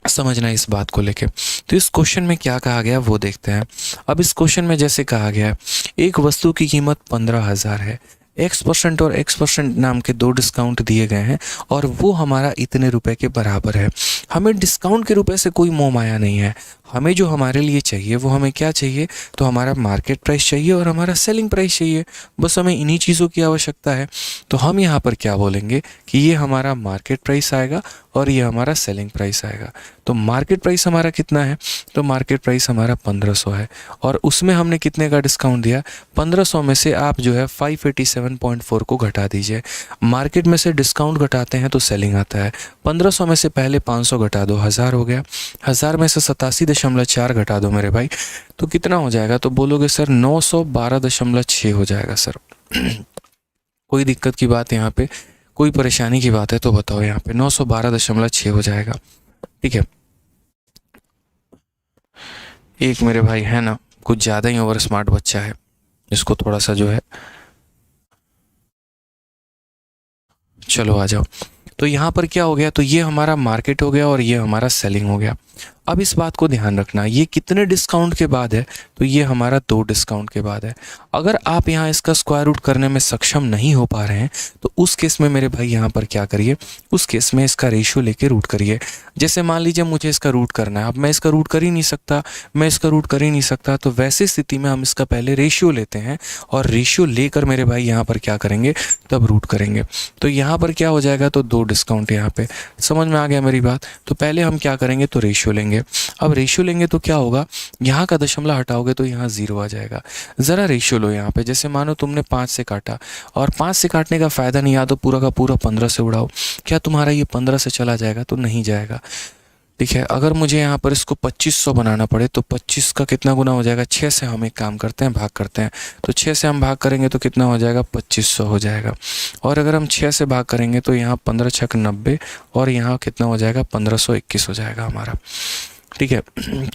समझना इस बात को लेके। तो इस क्वेश्चन में क्या कहा गया वो देखते हैं। अब इस क्वेश्चन में जैसे कहा गया है, एक वस्तु की कीमत 15,000 है, X% और X% नाम के 2 डिस्काउंट दिए गए हैं और वो हमारा इतने रुपए के बराबर है। हमें डिस्काउंट के रुपए से कोई मोह माया नहीं है, हमें जो हमारे लिए चाहिए वो हमें क्या चाहिए, तो हमारा मार्केट प्राइस चाहिए और हमारा सेलिंग प्राइस चाहिए। बस हमें इन्हीं चीज़ों की आवश्यकता है। तो हम यहाँ पर क्या बोलेंगे कि ये हमारा मार्केट प्राइस आएगा और ये हमारा सेलिंग प्राइस आएगा। तो मार्केट प्राइस हमारा कितना है, तो मार्केट प्राइस हमारा 1500 है और उसमें हमने कितने का डिस्काउंट दिया, 1500 में से आप जो है 587.4 को घटा दीजिए। मार्केट में से डिस्काउंट घटाते हैं तो सेलिंग आता है। 1500 में से पहले 500 घटा दो, 1000 हो गया। 1000 में से 87.4 घटा दो मेरे भाई, तो कितना हो जाएगा, तो बोलोगे सर 912.6 हो जाएगा सर। कोई दिक्कत की बात यहाँ पे, कोई परेशानी की बात है तो बताओ, यहाँ पे 912.6 हो जाएगा। ठीक है, एक मेरे भाई है ना कुछ ज़्यादा ही ओवर स्मार्ट बच्चा है, इसको थोड़ा सा जो है, चलो आ जाओ। तो यहाँ पर क्या हो गया, तो ये हमारा मार्केट हो गया और ये हमारा सेलिंग हो गया। अब इस बात को ध्यान रखना, ये कितने डिस्काउंट के बाद है, तो ये हमारा 2 डिस्काउंट के बाद है। अगर आप यहाँ इसका स्क्वायर रूट करने में सक्षम नहीं हो पा रहे हैं तो उस केस में मेरे भाई यहाँ पर क्या करिए, उस केस में इसका रेशियो लेके रूट करिए। जैसे मान लीजिए मुझे इसका रूट करना है, अब मैं इसका रूट कर ही नहीं सकता, तो वैसी स्थिति में हम इसका पहले रेशियो लेते हैं और रेशियो लेकर मेरे भाई यहाँ पर क्या करेंगे, तब रूट करेंगे। तो यहाँ पर क्या हो जाएगा, तो 2 डिस्काउंट यहाँ पे। समझ में आ गया मेरी बात। तो पहले हम क्या करेंगे, तो रेशियो लेंगे। अब रेशियो लेंगे तो क्या होगा, यहाँ का दशमलव हटाओगे तो यहाँ 0 आ जाएगा। ज़रा रेशियो लो यहाँ पे, जैसे मानो तुमने 5 से काटा और 5 से काटने का फ़ायदा नहीं, या तो पूरा का पूरा 15 से उड़ाओ, क्या तुम्हारा ये 15 से चला जाएगा, तो नहीं जाएगा। ठीक है, अगर मुझे यहाँ पर इसको 2500 बनाना पड़े तो 25 का कितना गुना हो जाएगा, 6 से हम एक काम करते हैं, भाग करते हैं। तो 6 से हम भाग करेंगे तो कितना हो जाएगा, 2500 हो जाएगा। और अगर हम 6 से भाग करेंगे तो यहाँ 15 छक 90 और यहाँ कितना हो जाएगा, 1521 हो जाएगा हमारा। ठीक है,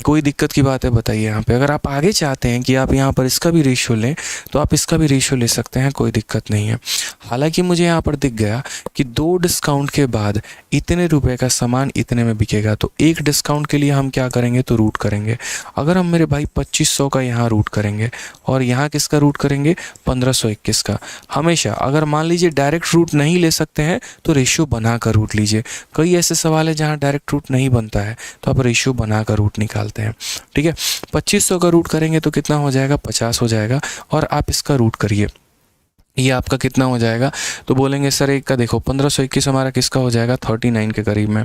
कोई दिक्कत की बात है बताइए यहाँ पे। अगर आप आगे चाहते हैं कि आप यहाँ पर इसका भी रेशियो लें तो आप इसका भी रेशियो ले सकते हैं, कोई दिक्कत नहीं है। हालांकि मुझे यहाँ पर दिख गया कि 2 डिस्काउंट के बाद इतने रुपए का सामान इतने में बिकेगा, तो एक डिस्काउंट के लिए हम क्या करेंगे, तो रूट करेंगे। अगर हम मेरे भाई 2500 का यहाँ रूट करेंगे और यहाँ किसका रूट करेंगे, 1521 का। हमेशा अगर मान लीजिए डायरेक्ट रूट नहीं ले सकते हैं तो रेशियो बनाकर रूट लीजिए। कई ऐसे सवाल है जहाँ डायरेक्ट रूट नहीं बनता है तो आप रेशियो बनाकर रूट निकालते हैं। ठीक है, 2500 का रूट करेंगे तो कितना हो जाएगा, 50 हो जाएगा और आप इसका रूट करिए। ये आपका कितना हो जाएगा, तो बोलेंगे सर एक का देखो 1521 हमारा किसका हो जाएगा 39 के करीब में,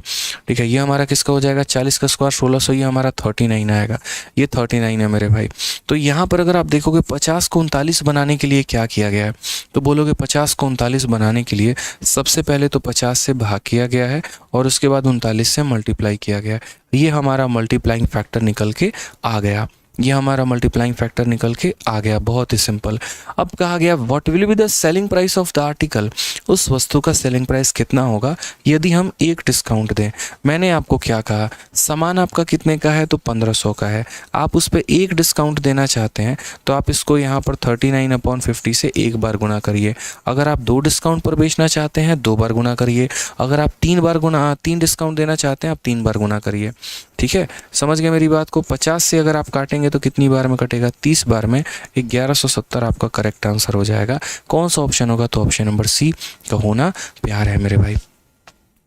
ठीक है। ये हमारा किसका हो जाएगा 40 का स्क्वायर 1600, ये हमारा 39 आएगा, ये 39 है मेरे भाई। तो यहाँ पर अगर आप देखोगे 50 को 39 बनाने के लिए क्या किया गया है, तो बोलोगे 50 को 39 बनाने के लिए सबसे पहले तो 50 से भाग किया गया है और उसके बाद 39 से मल्टीप्लाई किया गया है। ये हमारा मल्टीप्लाइंग फैक्टर निकल के आ गया, ये हमारा मल्टीप्लाइंग फैक्टर निकल के आ गया, बहुत ही सिंपल। अब कहा गया what will be the selling price of the article, उस वस्तु का सेलिंग प्राइस कितना होगा यदि हम एक डिस्काउंट दें। मैंने आपको क्या कहा, सामान आपका कितने का है तो 1500 का है, आप उस पर एक डिस्काउंट देना चाहते हैं तो आप इसको यहाँ पर 39/50 से एक बार गुना करिए। अगर आप 2 डिस्काउंट पर बेचना चाहते हैं 2 बार गुना करिए। अगर आप 3 डिस्काउंट देना चाहते हैं आप 3 बार गुना करिए, ठीक है। समझ गए मेरी बात को। 50 से अगर आप काटेंगे तो कितनी बार में कटेगा, 30 बार में 1170 आपका करेक्ट आंसर हो जाएगा। कौन सा ऑप्शन होगा, तो ऑप्शन नंबर सी का होना प्यार है मेरे भाई।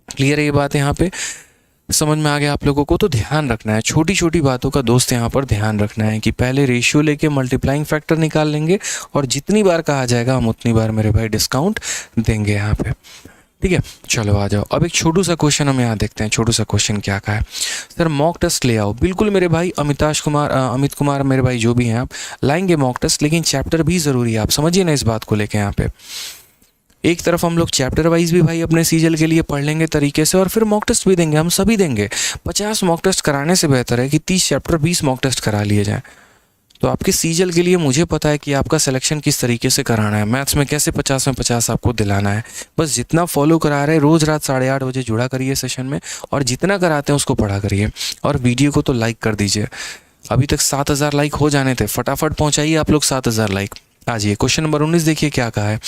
क्लियर है ये बात, यहाँ पे समझ में आ गया आप लोगों को। तो ध्यान रखना है, छोटी छोटी बातों का दोस्त यहाँ पर ध्यान रखना है कि पहले रेशियो लेके मल्टीप्लाइंग फैक्टर निकाल लेंगे और जितनी बार कहा जाएगा हम उतनी बार मेरे भाई डिस्काउंट देंगे यहाँ पे, ठीक है। चलो आ जाओ, अब एक छोटू सा क्वेश्चन हम यहाँ देखते हैं। छोटू सा क्वेश्चन क्या कहा है, सर मॉक टेस्ट ले आओ। बिल्कुल मेरे भाई अमित कुमार मेरे भाई जो भी हैं आप लाएंगे मॉक टेस्ट, लेकिन चैप्टर भी ज़रूरी है, आप समझिए ना इस बात को लेके। यहाँ पे एक तरफ हम लोग चैप्टर वाइज भी भाई अपने सीजल के लिए पढ़ लेंगे तरीके से और फिर मॉक टेस्ट भी देंगे, हम सभी देंगे। 50 मॉक टेस्ट कराने से बेहतर है कि 30 चैप्टर 20 मॉक टेस्ट करा लिए जाएँ। तो आपके सीजल के लिए मुझे पता है कि आपका सिलेक्शन किस तरीके से कराना है, मैथ्स में कैसे 50 में 50 आपको दिलाना है। बस जितना फॉलो करा रहे रोज़ रात 8:30 बजे जुड़ा करिए सेशन में, और जितना कराते हैं उसको पढ़ा करिए, और वीडियो को तो लाइक कर दीजिए। अभी तक 7000 लाइक हो जाने थे, फटाफट पहुंचाइए आप लोग 7000 लाइक। आ जाइए क्वेश्चन नंबर 19 देखिए क्या कहा है।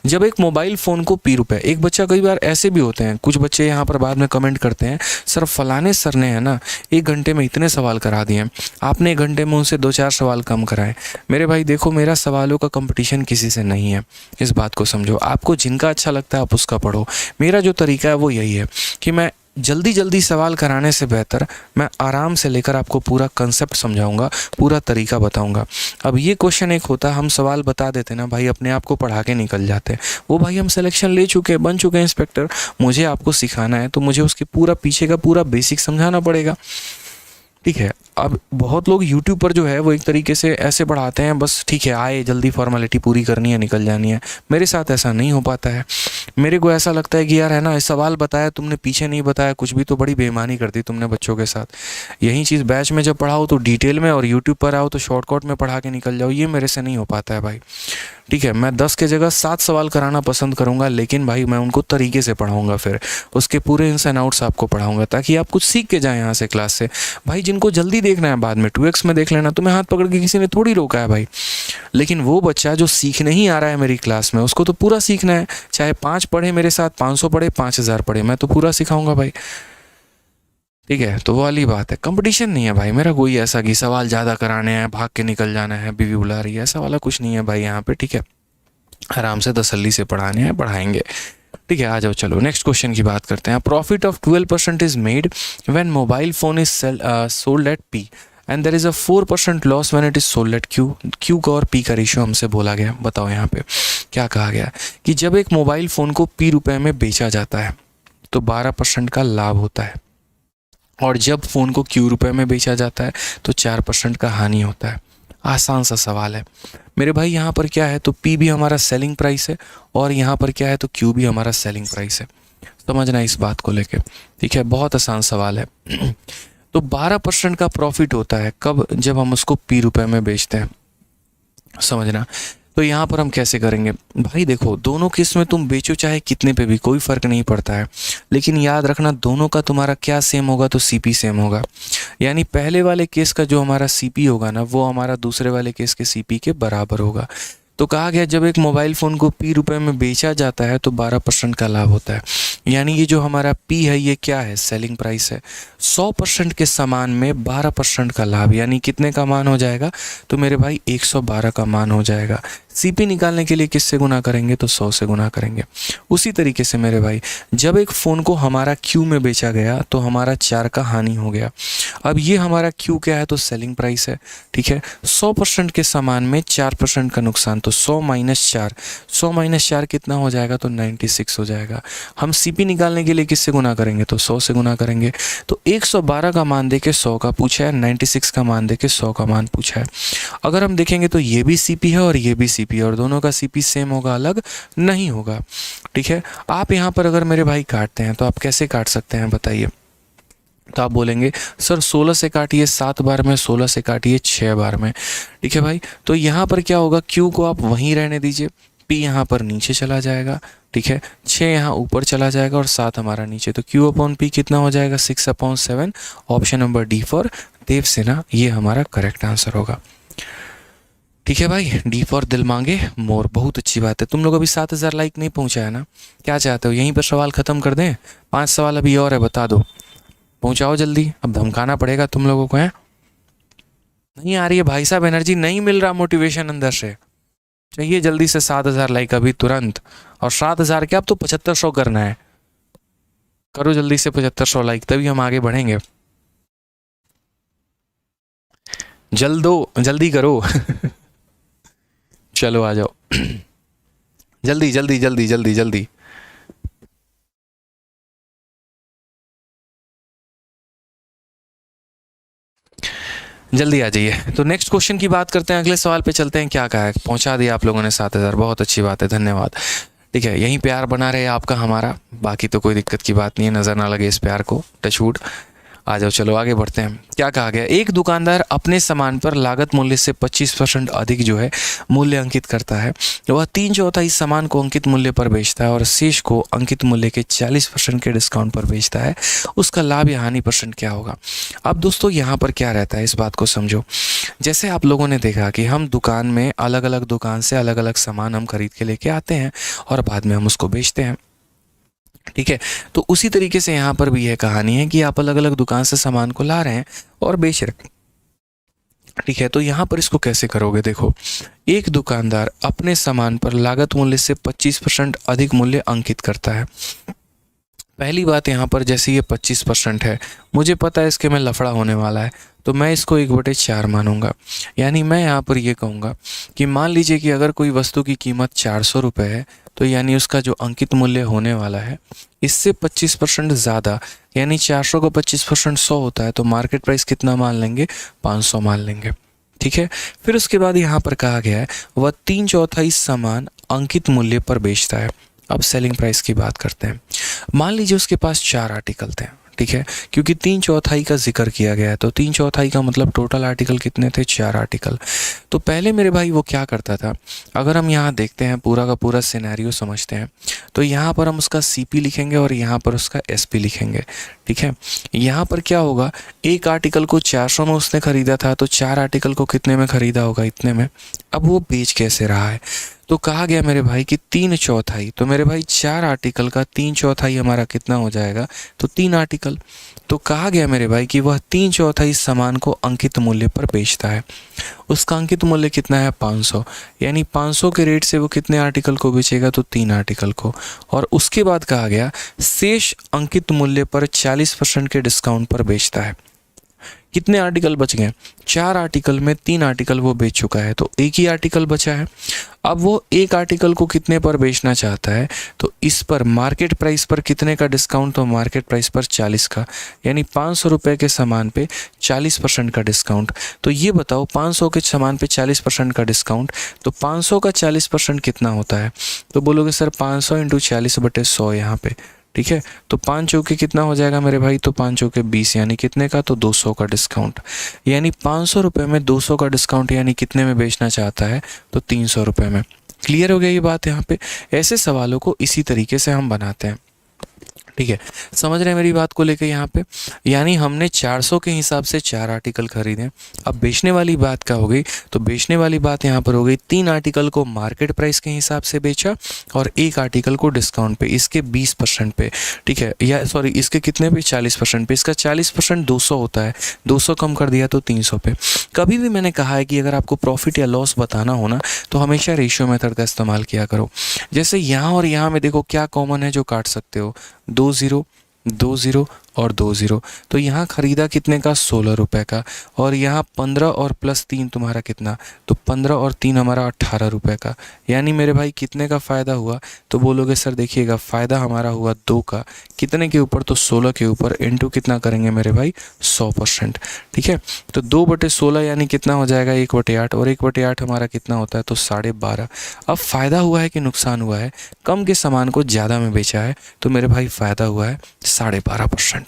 जब एक मोबाइल फ़ोन को ₹P, एक बच्चा, कई बार ऐसे भी होते हैं कुछ बच्चे यहाँ पर बाद में कमेंट करते हैं, सर फलाने सर ने है ना 1 घंटे में इतने सवाल करा दिए, आपने 1 घंटे में उनसे 2-4 सवाल कम कराए। मेरे भाई देखो, मेरा सवालों का कंपटीशन किसी से नहीं है, इस बात को समझो। आपको जिनका अच्छा लगता है आप उसका पढ़ो। मेरा जो तरीका है वो यही है कि मैं जल्दी जल्दी सवाल कराने से बेहतर मैं आराम से लेकर आपको पूरा कंसेप्ट समझाऊंगा, पूरा तरीका बताऊंगा। अब ये क्वेश्चन एक होता, हम सवाल बता देते ना भाई, अपने आप को पढ़ा के निकल जाते। वो भाई हम सिलेक्शन ले चुके हैं, बन चुके हैं इंस्पेक्टर, मुझे आपको सिखाना है तो मुझे उसके पूरा पीछे का पूरा बेसिक समझाना पड़ेगा, ठीक है। अब बहुत लोग YouTube पर जो है वो एक तरीके से ऐसे पढ़ाते हैं, बस ठीक है आए जल्दी फॉर्मेलिटी पूरी करनी है निकल जानी है। मेरे साथ ऐसा नहीं हो पाता है। मेरे को ऐसा लगता है कि यार है ना, सवाल बताया तुमने, पीछे नहीं बताया कुछ भी, तो बड़ी बेईमानी कर दी तुमने बच्चों के साथ। यही चीज़ बैच में जब पढ़ाओ तो डिटेल में, और YouTube पर आओ तो शॉर्टकट में पढ़ा के निकल जाओ, ये मेरे से नहीं हो पाता है भाई, ठीक है। मैं 10 के जगह 7 सवाल कराना पसंद करूंगा, लेकिन भाई मैं उनको तरीके से पढ़ाऊंगा, फिर उसके पूरे इन्स एंड आउट्स आपको पढ़ाऊंगा ताकि आप कुछ सीख के जाएं यहाँ से क्लास से। भाई जिनको जल्दी देखना है बाद में 2x में देख लेना, तुम्हें हाथ पकड़ के किसी ने थोड़ी रोका है भाई, लेकिन वो बच्चा जो सीखने ही आ रहा है मेरी क्लास में उसको तो पूरा सीखना है। चाहे 5 पढ़े मेरे साथ, 500 पढ़े, 5000 पढ़े, मैं तो पूरा सिखाऊंगा भाई, ठीक है। तो वो वाली बात है, कंपटीशन नहीं है भाई मेरा कोई ऐसा कि सवाल ज़्यादा कराने हैं, भाग के निकल जाना है, बीवी बुला रही है, ऐसा वाला कुछ नहीं है भाई यहाँ पे, ठीक है। आराम से तसल्ली से पढ़ाने हैं, पढ़ाएंगे, ठीक है। आ जाओ चलो नेक्स्ट क्वेश्चन की बात करते हैं। Profit of 12% is made when mobile phone is sold at P and there is a 4% loss when it is sold at Q। Q का और P का रेशियो हमसे बोला गया। बताओ यहाँ पे क्या कहा गया कि जब एक मोबाइल फ़ोन को P में बेचा जाता है तो 12% का लाभ होता है, और जब फ़ोन को Q में बेचा जाता है तो 4% का हानि होता है। आसान सा सवाल है मेरे भाई। यहाँ पर क्या है, तो P भी हमारा सेलिंग प्राइस है, और यहाँ पर क्या है, तो Q भी हमारा सेलिंग प्राइस है। समझना इस बात को लेके, ठीक है। बहुत आसान सवाल है। तो 12% का प्रॉफिट होता है कब, जब हम उसको P में बेचते हैं, समझना। तो यहाँ पर हम कैसे करेंगे भाई, देखो दोनों केस में तुम बेचो चाहे कितने पे भी, कोई फ़र्क नहीं पड़ता है, लेकिन याद रखना दोनों का तुम्हारा क्या सेम होगा, तो CP सेम होगा। यानी पहले वाले केस का जो हमारा CP होगा ना, वो हमारा दूसरे वाले केस के CP के बराबर होगा। तो कहा गया जब एक मोबाइल फ़ोन को P में बेचा जाता है तो 12% का लाभ होता है। यानी ये जो हमारा P है ये क्या है, सेलिंग प्राइस है। 100% के सामान में 12% का लाभ, यानी कितने का मान हो जाएगा, तो मेरे भाई 112 का मान हो जाएगा। सीपी निकालने के लिए किससे गुना करेंगे, तो 100 से गुना करेंगे। उसी तरीके से मेरे भाई जब एक फ़ोन को हमारा क्यू में बेचा गया तो हमारा 4 का हानि हो गया। अब ये हमारा क्यू क्या है, तो सेलिंग प्राइस है, ठीक है। 100% के सामान में 4% का नुकसान, तो 100 माइनस 4, 100 माइनस 4 कितना हो जाएगा, तो 96 हो जाएगा। हम सीपी निकालने के लिए किससे गुना करेंगे, तो 100 से गुना करेंगे। तो 112 का मान दे के 100 का पूछा है, 96 का मान दे के 100 का मान पूछा है। अगर हम देखेंगे तो ये भी सीपी है और ये भी सीपी है, और दोनों का सीपी सेम होगा, अलग नहीं होगा, ठीक है। आप यहाँ पर अगर मेरे भाई काटते हैं तो आप कैसे काट सकते हैं बताइए। तो आप बोलेंगे सर 16 से काटिए 7 बार में, 16 से काटिए 6 बार में, ठीक है भाई। तो यहाँ पर क्या होगा, क्यू को आप वहीं रहने दीजिए, पी यहाँ पर नीचे चला जाएगा, ठीक है, 6 यहाँ ऊपर चला जाएगा और 7 हमारा नीचे। तो क्यू अपॉन पी कितना हो जाएगा, 6/7। Option number D for Devasena, ये हमारा करेक्ट आंसर होगा, ठीक है भाई। डी फॉर दिल मांगे मोर, बहुत अच्छी बात है। तुम लोग अभी 7000 लाइक नहीं पहुंचा है ना, क्या चाहते हो यहीं पर सवाल ख़त्म कर दें, 5 सवाल अभी और है, बता दो, पहुंचाओ जल्दी, अब धमकाना पड़ेगा तुम लोगों को, है नहीं आ रही है भाई साहब एनर्जी, नहीं मिल रहा मोटिवेशन अंदर से, चाहिए जल्दी से 7000 लाइक अभी तुरंत। और 7000 क्या, अब तो 7500 करना है, करो जल्दी से 7500 लाइक, तभी हम आगे बढ़ेंगे। जल्दी करो चलो आ जाओ जल्दी जल्दी जल्दी जल्दी जल्दी। जल्दी आ जाइए। तो नेक्स्ट क्वेश्चन की बात करते हैं, अगले सवाल पे चलते हैं। क्या कहा है, पहुंचा दिया आप लोगों ने 7000, बहुत अच्छी बात है, धन्यवाद, ठीक है। यहीं प्यार बना रहे आपका हमारा, बाकी तो कोई दिक्कत की बात नहीं है, नज़र ना लगे इस प्यार को, टचवुड। आ जाओ चलो आगे बढ़ते हैं। क्या कहा गया, एक दुकानदार अपने सामान पर लागत मूल्य से 25% अधिक जो है मूल्य अंकित करता है, वह 3/4 सामान को अंकित मूल्य पर बेचता है और शेष को अंकित मूल्य के 40% के डिस्काउंट पर बेचता है, उसका लाभ या हानि परसेंट क्या होगा। अब दोस्तों यहाँ पर क्या रहता है, इस बात को समझो। जैसे आप लोगों ने देखा कि हम दुकान में अलग अलग दुकान से अलग अलग सामान हम खरीद के लेके आते हैं और बाद में हम उसको बेचते हैं, ठीक है। तो उसी तरीके से यहाँ पर भी यह कहानी है कि आप अलग अलग दुकान से सामान को ला रहे हैं और बेच रहे हैं, ठीक है। तो यहाँ पर इसको कैसे करोगे, देखो, एक दुकानदार अपने सामान पर लागत मूल्य से 25% अधिक मूल्य अंकित करता है। पहली बात यहाँ पर, जैसे ये 25% है, मुझे पता है इसके में लफड़ा होने वाला है, तो मैं इसको 1/4 मानूंगा। यानी मैं यहाँ पर ये कहूँगा कि मान लीजिए कि अगर कोई वस्तु की कीमत 400 रुपये है, तो यानी उसका जो अंकित मूल्य होने वाला है इससे 25% ज़्यादा, यानी 400 का 25% 100 होता है, तो मार्केट प्राइस कितना मान लेंगे, 500 मान लेंगे, ठीक है। फिर उसके बाद यहाँ पर कहा गया है वह 3/4 सामान अंकित मूल्य पर बेचता है। अब सेलिंग प्राइस की बात करते हैं। मान लीजिए उसके पास 4 आर्टिकल थे, ठीक है, क्योंकि 3/4 का जिक्र किया गया है, तो 3/4 का मतलब टोटल आर्टिकल कितने थे, 4 आर्टिकल। तो पहले मेरे भाई वो क्या करता था, अगर हम यहाँ देखते हैं पूरा का पूरा सिनेरियो समझते हैं, तो यहाँ पर हम उसका सीपी लिखेंगे और यहाँ पर उसका एसपी लिखेंगे, ठीक है। यहाँ पर क्या होगा, एक आर्टिकल को 400 में उसने खरीदा था, तो 4 आर्टिकल को कितने में खरीदा होगा, इतने में। अब वो बेच कैसे रहा है, तो कहा गया मेरे भाई कि 3/4, तो मेरे भाई 4 आर्टिकल का 3/4 हमारा कितना हो जाएगा, तो 3 आर्टिकल। तो कहा गया मेरे भाई कि वह 3/4 सामान को अंकित मूल्य पर बेचता है, उसका अंकित मूल्य कितना है, 500, यानी 500 के रेट से वो कितने आर्टिकल को बेचेगा, तो 3 आर्टिकल को। और उसके बाद कहा गया शेष अंकित मूल्य पर 40% के डिस्काउंट पर बेचता है। कितने आर्टिकल बच गए, 4 आर्टिकल में 3 आर्टिकल वो बेच चुका है, तो एक ही आर्टिकल बचा है। अब वो एक आर्टिकल को कितने पर बेचना चाहता है, तो इस पर मार्केट प्राइस पर कितने का डिस्काउंट, तो मार्केट प्राइस पर 40 का, यानी 500 रुपये के सामान पे 40% का डिस्काउंट। तो ये बताओ 500 के सामान पे 40% का डिस्काउंट, तो 500 का 40% कितना होता है, तो बोलोगे सर 500 × 40/100 यहाँ पे, ठीक है। तो 5 चौके कितना हो जाएगा मेरे भाई, तो 5 चौके 20, यानी कितने का, तो 200 का डिस्काउंट। यानी 500 रुपये में 200 का डिस्काउंट, यानी कितने में बेचना चाहता है, तो 300 रुपये में। क्लियर हो गया ये बात यहाँ पे। ऐसे सवालों को इसी तरीके से हम बनाते हैं, ठीक है, समझ रहे हैं मेरी बात को लेकर यहाँ पे। यानी हमने 400 के हिसाब से 4 आर्टिकल खरीदे। अब बेचने वाली बात क्या हो गई, तो बेचने वाली बात यहाँ पर हो गई 3 आर्टिकल को मार्केट प्राइस के हिसाब से बेचा और 1 आर्टिकल को डिस्काउंट पे, इसके 20% पे, ठीक है, या सॉरी इसके कितने पे, 40% पे। इसका 40% 200 होता है, 200 कम कर दिया तो 300 पे। कभी भी मैंने कहा है कि अगर आपको प्रॉफिट या लॉस बताना हो ना, तो हमेशा रेशियो मेथड का इस्तेमाल किया करो। जैसे यहाँ और यहाँ में देखो क्या कॉमन है जो काट सकते हो, 2 0, 2 0 और 2 0। तो यहाँ खरीदा कितने का, 16 रुपये का, और यहाँ 15 और प्लस 3 तुम्हारा कितना, तो 15 और 3 हमारा 18 रुपये का। यानी मेरे भाई कितने का फ़ायदा हुआ, तो बोलोगे सर देखिएगा फ़ायदा हमारा हुआ 2 का, कितने के ऊपर, तो 16 के ऊपर, इंटू कितना करेंगे मेरे भाई, 100%। ठीक है, तो 2/16 यानी कितना हो जाएगा, 1/8, और 1/8 हमारा कितना होता है, तो 12.5। अब फ़ायदा हुआ है कि नुकसान हुआ है, कम के सामान को ज़्यादा में बेचा है, तो मेरे भाई फ़ायदा हुआ है 12.5%।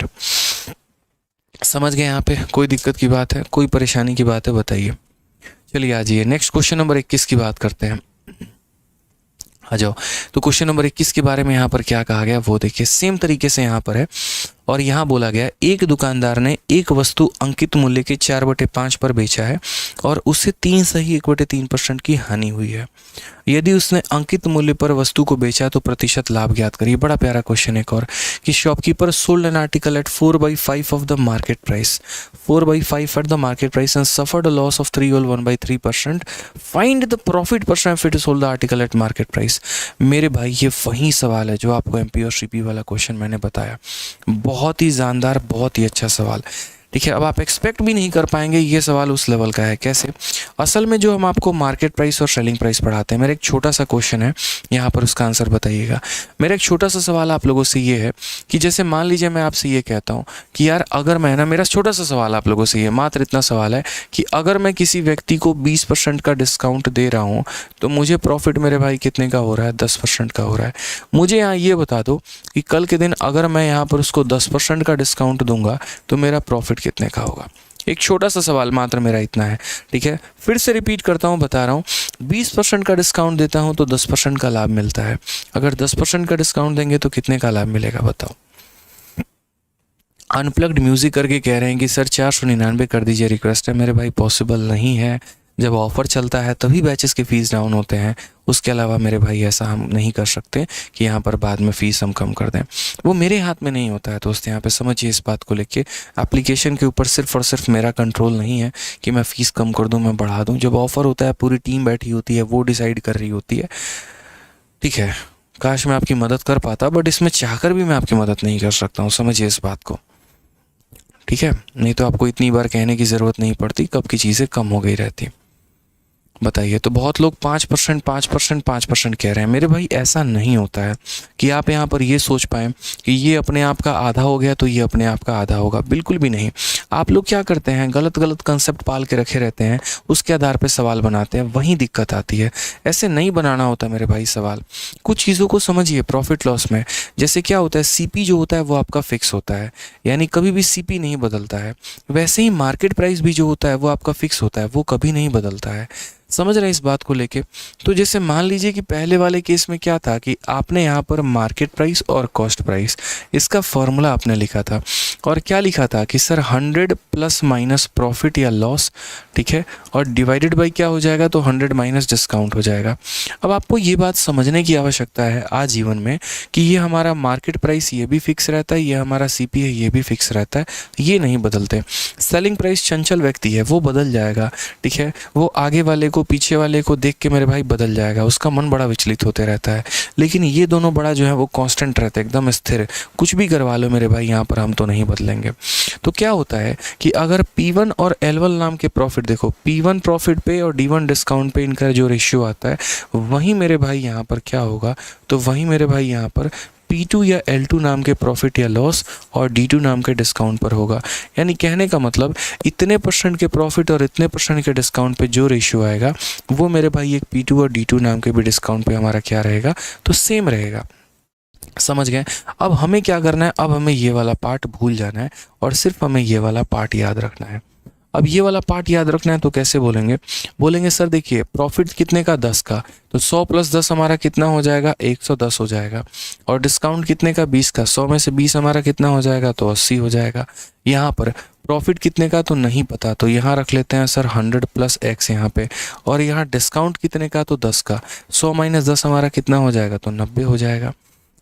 समझ गए यहाँ पे, कोई दिक्कत की बात है, कोई परेशानी की बात है, बताइए। चलिए आ जाइए नेक्स्ट क्वेश्चन नंबर 21 की बात करते हैं। आ जाओ, तो क्वेश्चन नंबर 21 के बारे में यहाँ पर क्या कहा गया वो देखिए, सेम तरीके से यहाँ पर है। और यहाँ बोला गया एक दुकानदार ने एक वस्तु अंकित मूल्य के 4/5 पर बेचा है और उससे 3 सही 1/3% की हानि हुई है। यदि उसने अंकित मूल्य पर वस्तु को बेचा तो प्रतिशत लाभ ज्ञात करिए। बड़ा प्यारा क्वेश्चन एक और, कि shopkeeper sold an article at 4/5 of the market price, 4/5 at the market price and suffered a loss of 3 or 1/3%। Find the profit percent if it sold the article at market price. मेरे भाई ये वही सवाल है जो आपको MP और CP वाला क्वेश्चन मैंने बताया, बहुत ही जानदार, बहुत ही अच्छा सवाल। ठीक है, अब आप एक्सपेक्ट भी नहीं कर पाएंगे ये सवाल उस लेवल का है। कैसे, असल में जो हम आपको मार्केट प्राइस और सेलिंग प्राइस पढ़ाते हैं, मेरा एक छोटा सा क्वेश्चन है यहाँ पर, उसका आंसर बताइएगा। मेरा एक छोटा सा सवाल आप लोगों से ये है कि जैसे मान लीजिए मैं आपसे ये कहता हूँ कि यार अगर मैं ना, मेरा छोटा सा सवाल आप लोगों से ये, मात्र इतना सवाल है कि अगर मैं किसी व्यक्ति को 20% का डिस्काउंट दे रहा हूँ तो मुझे प्रॉफिट मेरे भाई कितने का हो रहा है, 10% का हो रहा है। मुझे यहाँ ये बता दो कि कल के दिन अगर मैं यहाँ पर उसको 10% का डिस्काउंट दूंगा तो मेरा प्रॉफिट कितने का होगा। एक छोटा सा सवाल मात्र मेरा इतना है। ठीक है, फिर से रिपीट करता हूँ, बता रहा हूँ, 20% का डिस्काउंट देता हूँ तो 10% का लाभ मिलता है। अगर 10% का डिस्काउंट देंगे तो कितने का लाभ मिलेगा बताओ। अनप्लग्ड म्यूजिक करके कह रहे हैं कि सर 499 कर दीजिए, रिक्वेस्ट है। मेरे भाई पॉसिबल नहीं है, जब ऑफ़र चलता है तभी बैचेस के फ़ीस डाउन होते हैं, उसके अलावा मेरे भाई ऐसा हम नहीं कर सकते कि यहाँ पर बाद में फ़ीस हम कम कर दें, वो मेरे हाथ में नहीं होता है। दोस्त यहाँ पे समझिए इस बात को लेके, एप्लीकेशन के ऊपर सिर्फ और सिर्फ मेरा कंट्रोल नहीं है कि मैं फ़ीस कम कर दूँ, मैं बढ़ा दूँ। जब ऑफ़र होता है पूरी टीम बैठी होती है, वो डिसाइड कर रही होती है। ठीक है, काश मैं आपकी मदद कर पाता, बट इसमें चाहकर भी मैं आपकी मदद नहीं कर सकता हूँ, समझिए इस बात को। ठीक है, नहीं तो आपको इतनी बार कहने की ज़रूरत नहीं पड़ती, कब की चीज़ें कम हो गई रहती। बताइए, तो बहुत लोग 5% 5% 5% कह रहे हैं। मेरे भाई ऐसा नहीं होता है कि आप यहाँ पर ये सोच पाएँ कि ये अपने आप का आधा हो गया तो ये अपने आप का आधा होगा, बिल्कुल भी नहीं। आप लोग क्या करते हैं, गलत गलत कंसेप्ट पाल के रखे रहते हैं, उसके आधार पे सवाल बनाते हैं, वहीं दिक्कत आती है। ऐसे नहीं बनाना होता मेरे भाई सवाल। कुछ चीज़ों को समझिए प्रॉफिट लॉस में। जैसे क्या होता है, सीपी जो होता है वो आपका फिक्स होता है, यानी कभी भी सीपी नहीं बदलता है। वैसे ही मार्केट प्राइस भी जो होता है वो आपका फिक्स होता है, वो कभी नहीं बदलता है। समझ रहे हैं इस बात को लेके। तो जैसे मान लीजिए कि पहले वाले केस में क्या था कि आपने यहाँ पर मार्केट प्राइस और कॉस्ट प्राइस, इसका फॉर्मूला आपने लिखा था, और क्या लिखा था कि सर 100 प्लस माइनस प्रॉफिट या लॉस, ठीक है, और डिवाइडेड बाई क्या हो जाएगा, तो 100 माइनस डिस्काउंट हो जाएगा। अब आपको ये बात समझने की आवश्यकता है आजीवन में कि ये हमारा मार्केट प्राइस ये भी फिक्स रहता है, ये हमारा सीपी है ये भी फिक्स रहता है, ये नहीं बदलते। सेलिंग प्राइस चंचल व्यक्ति है, वो बदल जाएगा। ठीक है, वो आगे वाले को पीछे वाले को देख के मेरे भाई बदल जाएगा, उसका मन बड़ा विचलित होते रहता है। लेकिन ये दोनों बड़ा जो है वो कांस्टेंट रहते हैं, एकदम स्थिर। कुछ भी करवा लो मेरे भाई, यहाँ पर हम तो नहीं बदलेंगे। तो क्या होता है कि अगर P1 और L1 नाम के प्रॉफिट देखो, P1 प्रॉफिट पे और D1 डिस्काउंट पे इनका जो रेशियो आता है, वहीं मेरे भाई यहाँ पर क्या होगा, तो वहीं मेरे भाई यहाँ पर P2 या L2 नाम के प्रॉफिट या लॉस और D2 नाम के डिस्काउंट पर होगा। यानी कहने का मतलब इतने % के प्रॉफिट और इतने % के डिस्काउंट पे जो रेशियो आएगा वो मेरे भाई एक P2 और D2 नाम के भी डिस्काउंट पे हमारा क्या रहेगा, तो सेम रहेगा। समझ गए। अब हमें क्या करना है, अब हमें ये वाला पार्ट भूल जाना है और सिर्फ हमें ये वाला पार्ट याद रखना है। अब ये वाला पार्ट याद रखना है, तो कैसे बोलेंगे, बोलेंगे सर देखिए प्रॉफिट कितने का 10 का, तो 100 + 10 हमारा कितना हो जाएगा 110 हो जाएगा। और डिस्काउंट कितने का 20 का, 100 में से 20 हमारा कितना हो जाएगा तो 80 हो जाएगा। यहाँ पर प्रॉफिट कितने का तो नहीं पता, तो यहाँ रख लेते हैं सर 100 + x यहाँ पे। और यहाँ डिस्काउंट कितने का तो 10 का, 100 - 10 हमारा कितना हो जाएगा तो 90 हो जाएगा।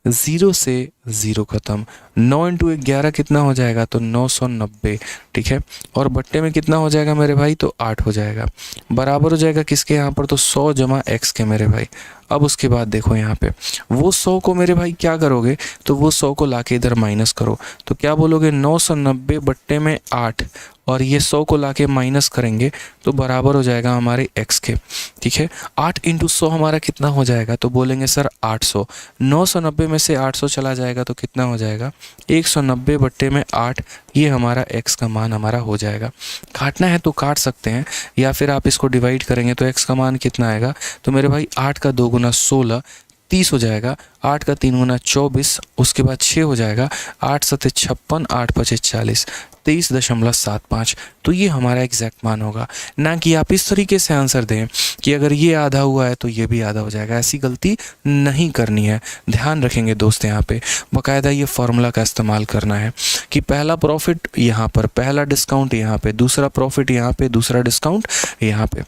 0 से 0 खत्म। 9 × 11 कितना हो जाएगा तो 990, ठीक है। और बट्टे में कितना हो जाएगा मेरे भाई तो 8 हो जाएगा। बराबर हो जाएगा किसके यहाँ पर तो 100 + x के मेरे भाई। अब उसके बाद देखो यहाँ पे वो 100 को मेरे भाई क्या करोगे, तो वो 100 को लाके इधर माइनस करो, तो क्या बोलोगे 990 बट्टे में 8, और ये 100 को लाके माइनस करेंगे तो बराबर हो जाएगा हमारे x के, ठीक है। 8 × 100 हमारा कितना हो जाएगा तो बोलेंगे सर 800। 990 में से 800 चला जाएगा तो कितना हो जाएगा 190 बट्टे में 8, ये हमारा x का मान हमारा हो जाएगा। काटना है तो काट सकते हैं, या फिर आप इसको डिवाइड करेंगे तो x का मान कितना आएगा तो मेरे भाई 8 का 2 × 16 30 हो जाएगा। 8 का 3 × 24, उसके बाद 6 हो जाएगा। 8 × 7 = 56, 8 × 5 = 40, 23.75। तो ये हमारा एग्जैक्ट मान होगा, ना कि आप इस तरीके से आंसर दें कि अगर ये आधा हुआ है तो ये भी आधा हो जाएगा। ऐसी गलती नहीं करनी है, ध्यान रखेंगे दोस्त। यहाँ पे बाकायदा ये फॉर्मूला का इस्तेमाल करना है कि पहला प्रॉफिट यहाँ पर, पहला डिस्काउंट यहाँ पे, दूसरा प्रॉफिट यहाँ पे, दूसरा डिस्काउंट यहाँ पे।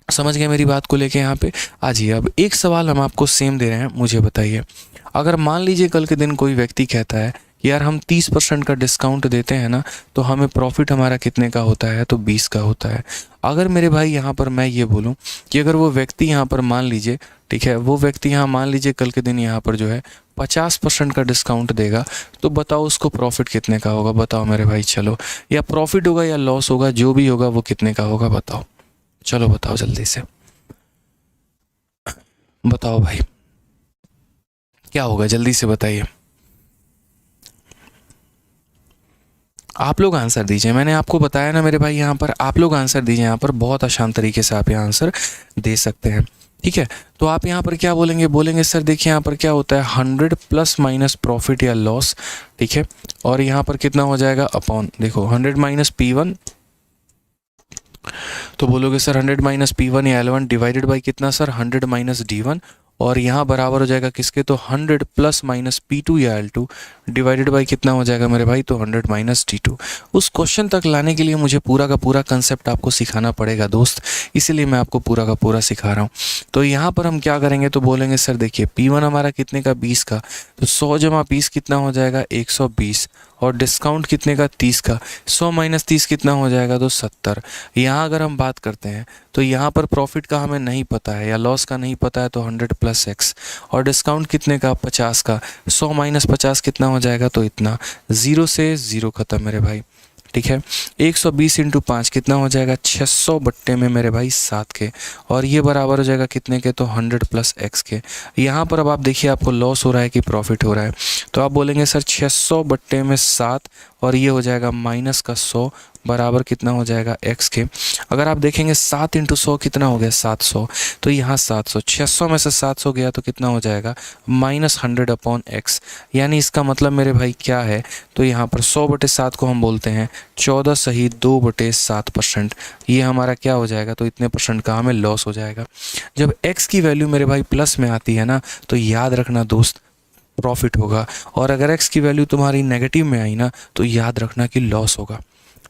समझ गए मेरी बात को लेके यहाँ पे। आज ही अब एक सवाल हम आपको सेम दे रहे हैं, मुझे बताइए, अगर मान लीजिए कल के दिन कोई व्यक्ति कहता है कि यार हम 30% का डिस्काउंट देते हैं ना, तो हमें प्रॉफिट हमारा कितने का होता है तो 20 का होता है। अगर मेरे भाई यहाँ पर मैं ये बोलूँ कि अगर वो व्यक्ति यहाँ पर मान लीजिए, ठीक है, वो व्यक्ति यहाँ मान लीजिए कल के दिन यहाँ पर जो है 50% का डिस्काउंट देगा, तो बताओ उसको प्रॉफिट कितने का होगा, बताओ मेरे भाई। चलो, या प्रॉफिट होगा या लॉस होगा, जो भी होगा वो कितने का होगा बताओ, चलो बताओ जल्दी से बताओ भाई, क्या होगा जल्दी से बताइए। आप लोग आंसर दीजिए, मैंने आपको बताया ना मेरे भाई, यहाँ पर आप लोग आंसर दीजिए। यहाँ पर बहुत आसान तरीके से आप यहाँ आंसर दे सकते हैं, ठीक है। तो आप यहाँ पर क्या बोलेंगे, बोलेंगे सर देखिए यहाँ पर क्या होता है 100 ± प्रॉफिट या लॉस, ठीक है। और यहाँ पर कितना हो जाएगा अपॉन, देखो 100 - P1, तो बोलोगे सर 100 - P1 या L1 डिवाइडेड बाई कितना सर 100 - D1, और यहाँ बराबर हो जाएगा किसके तो 100 ± P2 या L2 डिवाइडेड बाई कितना हो जाएगा मेरे भाई तो 100 - D2। उस क्वेश्चन तक लाने के लिए मुझे पूरा का पूरा कंसेप्ट आपको सिखाना पड़ेगा दोस्त, इसीलिए मैं आपको पूरा का पूरा सिखा रहा हूँ। तो यहाँ पर हम क्या करेंगे तो बोलेंगे सर देखिए P1 हमारा कितने का 20 का, तो 100 + 20 कितना हो जाएगा 120, और डिस्काउंट कितने का 30 का, 100 - 30 कितना हो जाएगा तो 70। यहाँ अगर हम बात करते हैं तो यहाँ पर प्रॉफिट का हमें नहीं पता है या लॉस का नहीं पता है, तो 100 + x, और डिस्काउंट कितने का 50 का, 100 - 50 कितना हो जाएगा तो इतना। 0 से 0 खत्म मेरे भाई, ठीक है। 120 × 5 कितना हो जाएगा 600 बट्टे में मेरे भाई 7 के, और ये बराबर हो जाएगा कितने के तो 100 + x के। यहाँ पर अब आप देखिए आपको लॉस हो रहा है कि प्रॉफिट हो रहा है, तो आप बोलेंगे सर 600 बट्टे में 7, और ये हो जाएगा -100 बराबर कितना हो जाएगा x के। अगर आप देखेंगे 7 × 100 कितना हो गया 700, तो यहाँ 700, 600 में से 700 गया तो कितना हो जाएगा -100/x। यानी इसका मतलब मेरे भाई क्या है, तो यहाँ पर 100/7 को हम बोलते हैं 14 सही 2/7%। ये हमारा क्या हो जाएगा तो इतने % का हमें लॉस हो जाएगा। जब x की वैल्यू मेरे भाई प्लस में आती है ना, तो याद रखना दोस्त प्रॉफिट होगा, और अगर x की वैल्यू तुम्हारी नेगेटिव में आई ना, तो याद रखना कि लॉस होगा।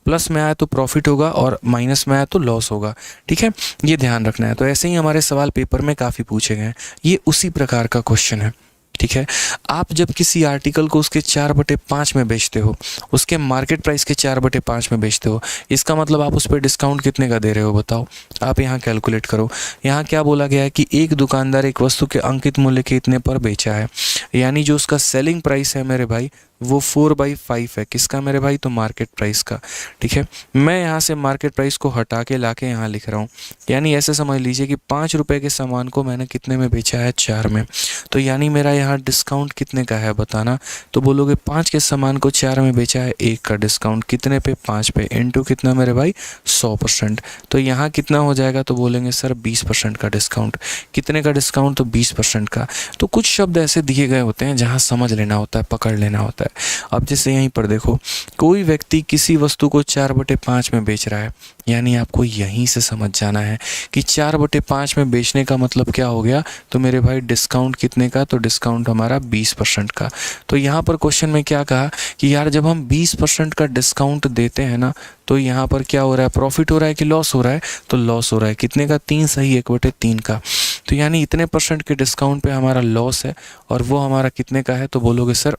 प्लस में आया तो प्रॉफिट होगा और माइनस में आया तो लॉस होगा, ठीक है, ये ध्यान रखना है। तो ऐसे ही हमारे सवाल पेपर में काफ़ी पूछे गए हैं, ये उसी प्रकार का क्वेश्चन है, ठीक है। आप जब किसी आर्टिकल को उसके 4/5 में बेचते हो, उसके मार्केट प्राइस के 4/5 में बेचते हो, इसका मतलब आप उस पर डिस्काउंट कितने का दे रहे हो बताओ। आप यहाँ कैलकुलेट करो। यहाँ क्या बोला गया है कि एक दुकानदार एक वस्तु के अंकित मूल्य के इतने पर बेचा है, यानी जो उसका सेलिंग प्राइस है मेरे भाई वो 4/5 है। किसका मेरे भाई तो मार्केट प्राइस का, ठीक है। मैं यहाँ से मार्केट प्राइस को हटा के ला के यहाँ लिख रहा हूँ, यानी ऐसे समझ लीजिए कि 5 रुपये के सामान को मैंने कितने में बेचा है 4 में, तो यानी मेरा यहाँ डिस्काउंट कितने का है बताना, तो बोलोगे 5 के सामान को 4 में बेचा है, 1 का डिस्काउंट कितने पे, 5 पे, इनटू कितना मेरे भाई 100%। तो यहाँ कितना हो जाएगा, तो बोलेंगे सर 20% का डिस्काउंट। कितने का डिस्काउंट, तो 20% का। तो कुछ शब्द ऐसे दिए गए होते हैं जहाँ समझ लेना होता है, पकड़ लेना होता है। अब जैसे यहीं पर देखो, कोई व्यक्ति किसी वस्तु को 4/5 में बेच रहा है, यानी आपको यहीं से समझ जाना है कि 4/5 में बेचने का मतलब क्या हो गया, तो मेरे भाई डिस्काउंट कितने का, तो डिस्काउंट हमारा 20% का। तो यहाँ पर क्वेश्चन में क्या कहा कि यार जब हम 20% का डिस्काउंट देते हैं ना, तो यहाँ पर क्या हो रहा है, प्रॉफिट हो रहा है कि लॉस हो रहा है, तो लॉस हो रहा है। कितने का, 3 सही 1/3 का। तो यानी इतने परसेंट के डिस्काउंट पे हमारा लॉस है, और वो हमारा कितने का है, तो बोलोगे सर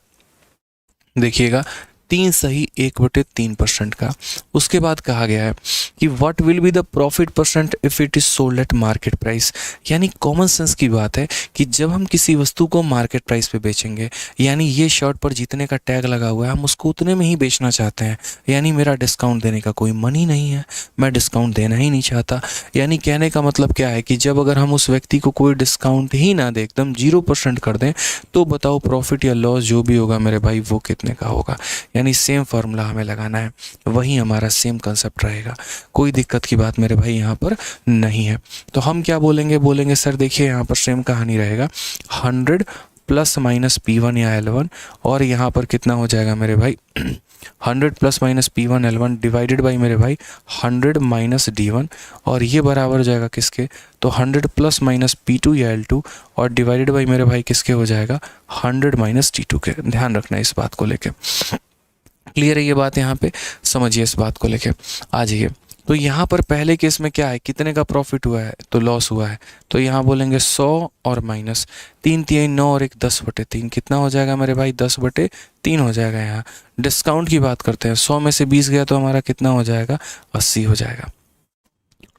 देखिएगा 3 सही 1/3% का। उसके बाद कहा गया है कि what will be the profit percent if it is sold at market price. यानी कॉमन सेंस की बात है कि जब हम किसी वस्तु को मार्केट प्राइस पे बेचेंगे, यानी ये शर्ट पर जितने का टैग लगा हुआ है हम उसको उतने में ही बेचना चाहते हैं, यानी मेरा डिस्काउंट देने का कोई मन ही नहीं है, मैं डिस्काउंट देना ही नहीं चाहता। यानी कहने का मतलब क्या है कि जब अगर हम उस व्यक्ति को कोई डिस्काउंट ही ना दे, एकदम 0% कर दें, तो बताओ प्रॉफिट या लॉस जो भी होगा मेरे भाई वो कितने का होगा। यानी सेम फार्मूला हमें लगाना है, वही हमारा सेम कंसेप्ट रहेगा, कोई दिक्कत की बात मेरे भाई यहाँ पर नहीं है। तो हम क्या बोलेंगे, बोलेंगे सर देखिए यहाँ पर सेम कहानी रहेगा, 100 प्लस माइनस P1 या L1, और यहाँ पर कितना हो जाएगा मेरे भाई 100 plus minus P1 L1 divided by मेरे भाई 100 माइनस D1, और ये बराबर हो जाएगा किसके, तो 100 प्लस माइनस P2 या L2 और डिवाइडेड बाई मेरे भाई किसके हो जाएगा 100 माइनस T2 के। ध्यान रखना इस बात को लेके, क्लियर है ये बात, यहाँ पे समझिए इस बात को लेके। आ जाइए, तो यहाँ पर पहले केस में क्या है, कितने का प्रॉफिट हुआ है, तो लॉस हुआ है। तो यहाँ बोलेंगे 100 और माइनस 3 3 9 और 1 10/3, कितना हो जाएगा मेरे भाई 10/3 हो जाएगा। यहाँ डिस्काउंट की बात करते हैं, 100 में से 20 गया तो हमारा कितना हो जाएगा 80 हो जाएगा।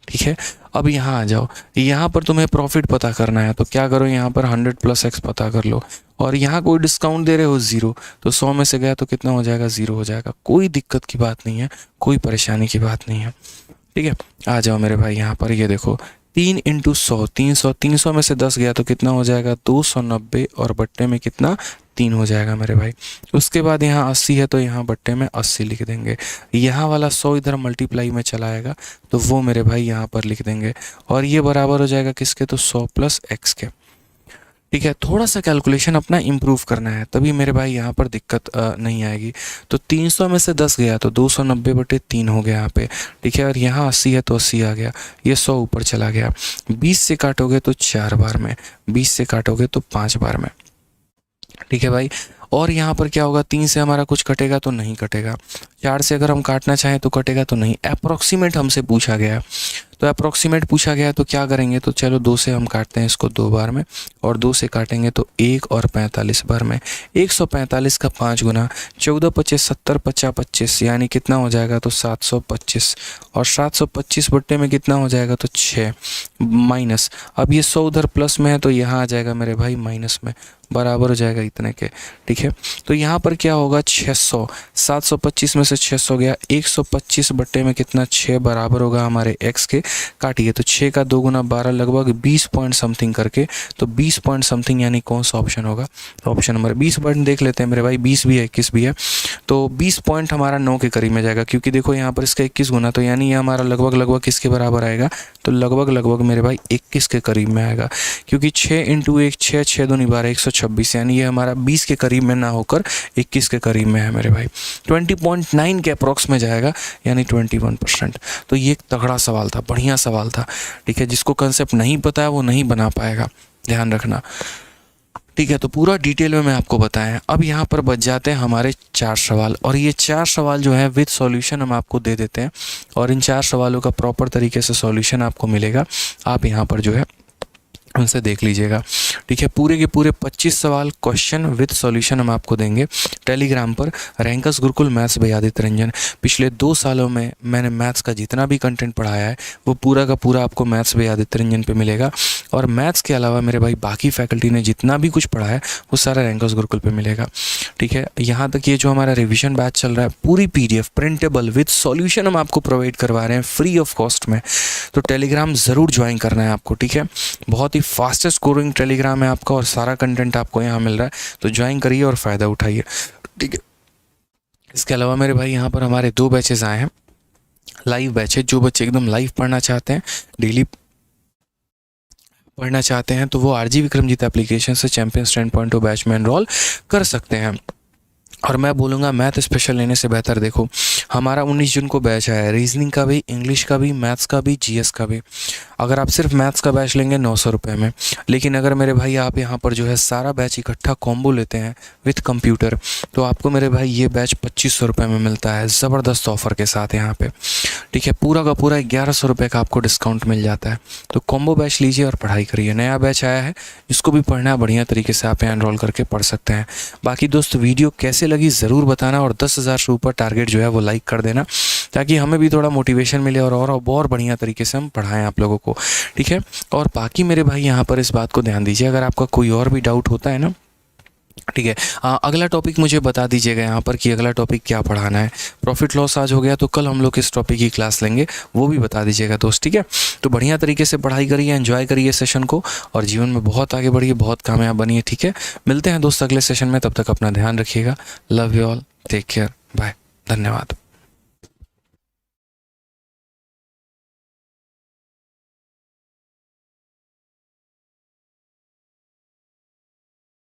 ठीक है, अब यहाँ आ जाओ, यहाँ पर तुम्हें प्रॉफिट पता करना है, तो क्या करो, यहाँ पर 100 प्लस x पता कर लो, और यहाँ कोई डिस्काउंट दे रहे हो 0, तो 100 में से गया तो कितना हो जाएगा 0 हो जाएगा। कोई दिक्कत की बात नहीं है, कोई परेशानी की बात नहीं है। ठीक है, आ जाओ मेरे भाई यहाँ पर, ये देखो 3 × 100 300, 300 में से 10 गया तो कितना हो जाएगा 290, और बट्टे में कितना 3 हो जाएगा मेरे भाई। उसके बाद यहाँ 80 है तो यहाँ बट्टे में 80 लिख देंगे, यहाँ वाला 100 इधर मल्टीप्लाई में चला आएगा तो वो मेरे भाई यहाँ पर लिख देंगे, और ये बराबर हो जाएगा किसके, तो 100 प्लस x के। ठीक है, थोड़ा सा कैलकुलेशन अपना इम्प्रूव करना है, तभी मेरे भाई यहाँ पर दिक्कत नहीं आएगी। तो 300 में से 10 गया तो 290/3 हो गया यहाँ पे। ठीक है, और यहाँ 80 है तो 80 आ गया, ये 100 ऊपर चला गया। 20 से काटोगे तो 4 बार में, 20 से काटोगे तो 5 बार में। ठीक है भाई, और यहाँ पर क्या होगा, 3 से हमारा कुछ कटेगा तो नहीं कटेगा, 4 से अगर हम काटना चाहें तो कटेगा तो नहीं। अप्रॉक्सीमेट हमसे पूछा गया, तो अप्रॉक्सीमेट पूछा गया तो क्या करेंगे, तो चलो 2 से हम काटते हैं इसको 2 बार में, और 2 से काटेंगे तो 1 और 45 बार में। 145 का 5 गुना 14 25 70 50 25, यानी कितना हो जाएगा, तो 725, और 725 बट्टे में कितना हो जाएगा, तो 6 माइनस, अब ये 100 उधर प्लस में है तो यहाँ आ जाएगा मेरे भाई माइनस में, बराबर हो जाएगा इतने के। ठीक है, तो यहाँ पर क्या होगा 600, 725 में से 600 गया, 125 बट्टे में कितना 6 बराबर होगा हमारे x के। काटिए तो 6 का 2 गुना 12, लगभग 20 पॉइंट समथिंग करके, तो 20 पॉइंट समथिंग यानी कौन सा ऑप्शन होगा, तो ऑप्शन नंबर 20 पॉइंट देख लेते हैं मेरे भाई, 20 भी है 21 भी है, तो 20 पॉइंट हमारा 9 के करीब में जाएगा, क्योंकि देखो यहाँ पर इसका 21 गुना, तो यानी ये हमारा लगभग किसके बराबर आएगा, तो लगभग मेरे भाई 21 के करीब में आएगा, क्योंकि 6 × 1 6 6 2 12 126, यानी ये हमारा 20 के करीब में ना होकर 21 के करीब में है मेरे भाई। 20.9 के अप्रॉक्स में जाएगा, यानी 21%। तो ये एक तगड़ा सवाल था, बढ़िया सवाल था। ठीक है, जिसको कंसेप्ट नहीं पता है वो नहीं बना पाएगा, ध्यान रखना। ठीक है, तो पूरा डिटेल में मैं आपको बताया। अब यहाँ पर बच जाते हैं हमारे 4 सवाल, और ये 4 सवाल जो है विद सॉल्यूशन हम आपको दे देते हैं, और इन 4 सवालों का प्रॉपर तरीके से सॉल्यूशन आपको मिलेगा। आप यहाँ पर जो है उनसे देख लीजिएगा। ठीक है, पूरे के पूरे 25 सवाल क्वेश्चन विद सॉल्यूशन हम आपको देंगे टेलीग्राम पर, rankers Gurukul maths by Aditya Ranjan. पिछले 2 सालों में मैंने मैथ्स का जितना भी कंटेंट पढ़ाया है वो पूरा का पूरा आपको मैथ्स बाय आदित्य रंजन पे मिलेगा, और मैथ्स के अलावा मेरे भाई बाकी फैकल्टी ने जितना भी कुछ पढ़ा है वो सारा रैंकर्स गुरुकुल पे मिलेगा। ठीक है, यहाँ तक ये जो हमारा रिविजन बैच चल रहा है, पूरी PDF प्रिंटेबल विद सॉल्यूशन हम आपको प्रोवाइड करवा रहे हैं फ्री ऑफ कॉस्ट में, तो टेलीग्राम ज़रूर ज्वाइन करना है आपको। ठीक है, बहुत ही ही फास्टेस्ट ग्रोइंग टेलीग्राम है आपका और सारा कंटेंट आपको यहाँ मिल रहा है, तो ज्वाइन करिए और फ़ायदा उठाइए, ठीक है। इसके अलावा मेरे भाई यहाँ पर हमारे 2 बैचेस आए हैं, लाइव बैचेस। जो बच्चे एकदम लाइव पढ़ना चाहते हैं, डेली पढ़ना चाहते हैं, तो वो आरजी विक्रमजीत एप्लीकेशन से चैंपियंस 10.0 बैच में एनरोल कर सकते हैं। और मैं बोलूँगा मैथ स्पेशल लेने से बेहतर, देखो हमारा 19 जून को बैच आया है, रीजनिंग का भी, इंग्लिश का भी, मैथ्स का भी, जीएस का भी। अगर आप सिर्फ मैथ्स का बैच लेंगे 900 रुपये में, लेकिन अगर मेरे भाई आप यहाँ पर जो है सारा बैच इकट्ठा कॉम्बो लेते हैं विथ कंप्यूटर, तो आपको मेरे भाई ये बैच 2500 रुपये में मिलता है, ज़बरदस्त ऑफ़र के साथ यहाँ पे, ठीक है। पूरा का पूरा 1100 रुपये का आपको डिस्काउंट मिल जाता है। तो कॉम्बो बैच लीजिए और पढ़ाई करिए। नया बैच आया है, जिसको भी पढ़ना है बढ़िया तरीके से आप यहाँ एनरोल करके पढ़ सकते हैं। बाकी दोस्त वीडियो कैसे लगी ज़रूर बताना, और 10,000 से ऊपर टारगेट जो है वो लाइक कर देना, ताकि हमें भी थोड़ा मोटिवेशन मिले और बढ़िया तरीके से हम पढ़ाएं आप लोगों को, ठीक है। और बाकी मेरे भाई यहाँ पर इस बात को ध्यान दीजिए, अगर आपका कोई और भी डाउट होता है ना, ठीक है, अगला टॉपिक मुझे बता दीजिएगा यहाँ पर कि अगला टॉपिक क्या पढ़ाना है। प्रॉफिट लॉस आज हो गया, तो कल हम लोग किस टॉपिक की क्लास लेंगे वो भी बता दीजिएगा दोस्त, ठीक है। तो बढ़िया तरीके से पढ़ाई करिए, एंजॉय करिए सेशन को, और जीवन में बहुत आगे बढ़िए, बहुत कामयाब बनिए, ठीक है। मिलते हैं दोस्त अगले सेशन में, तब तक अपना ध्यान रखिएगा। Love you all, take care, bye, धन्यवाद।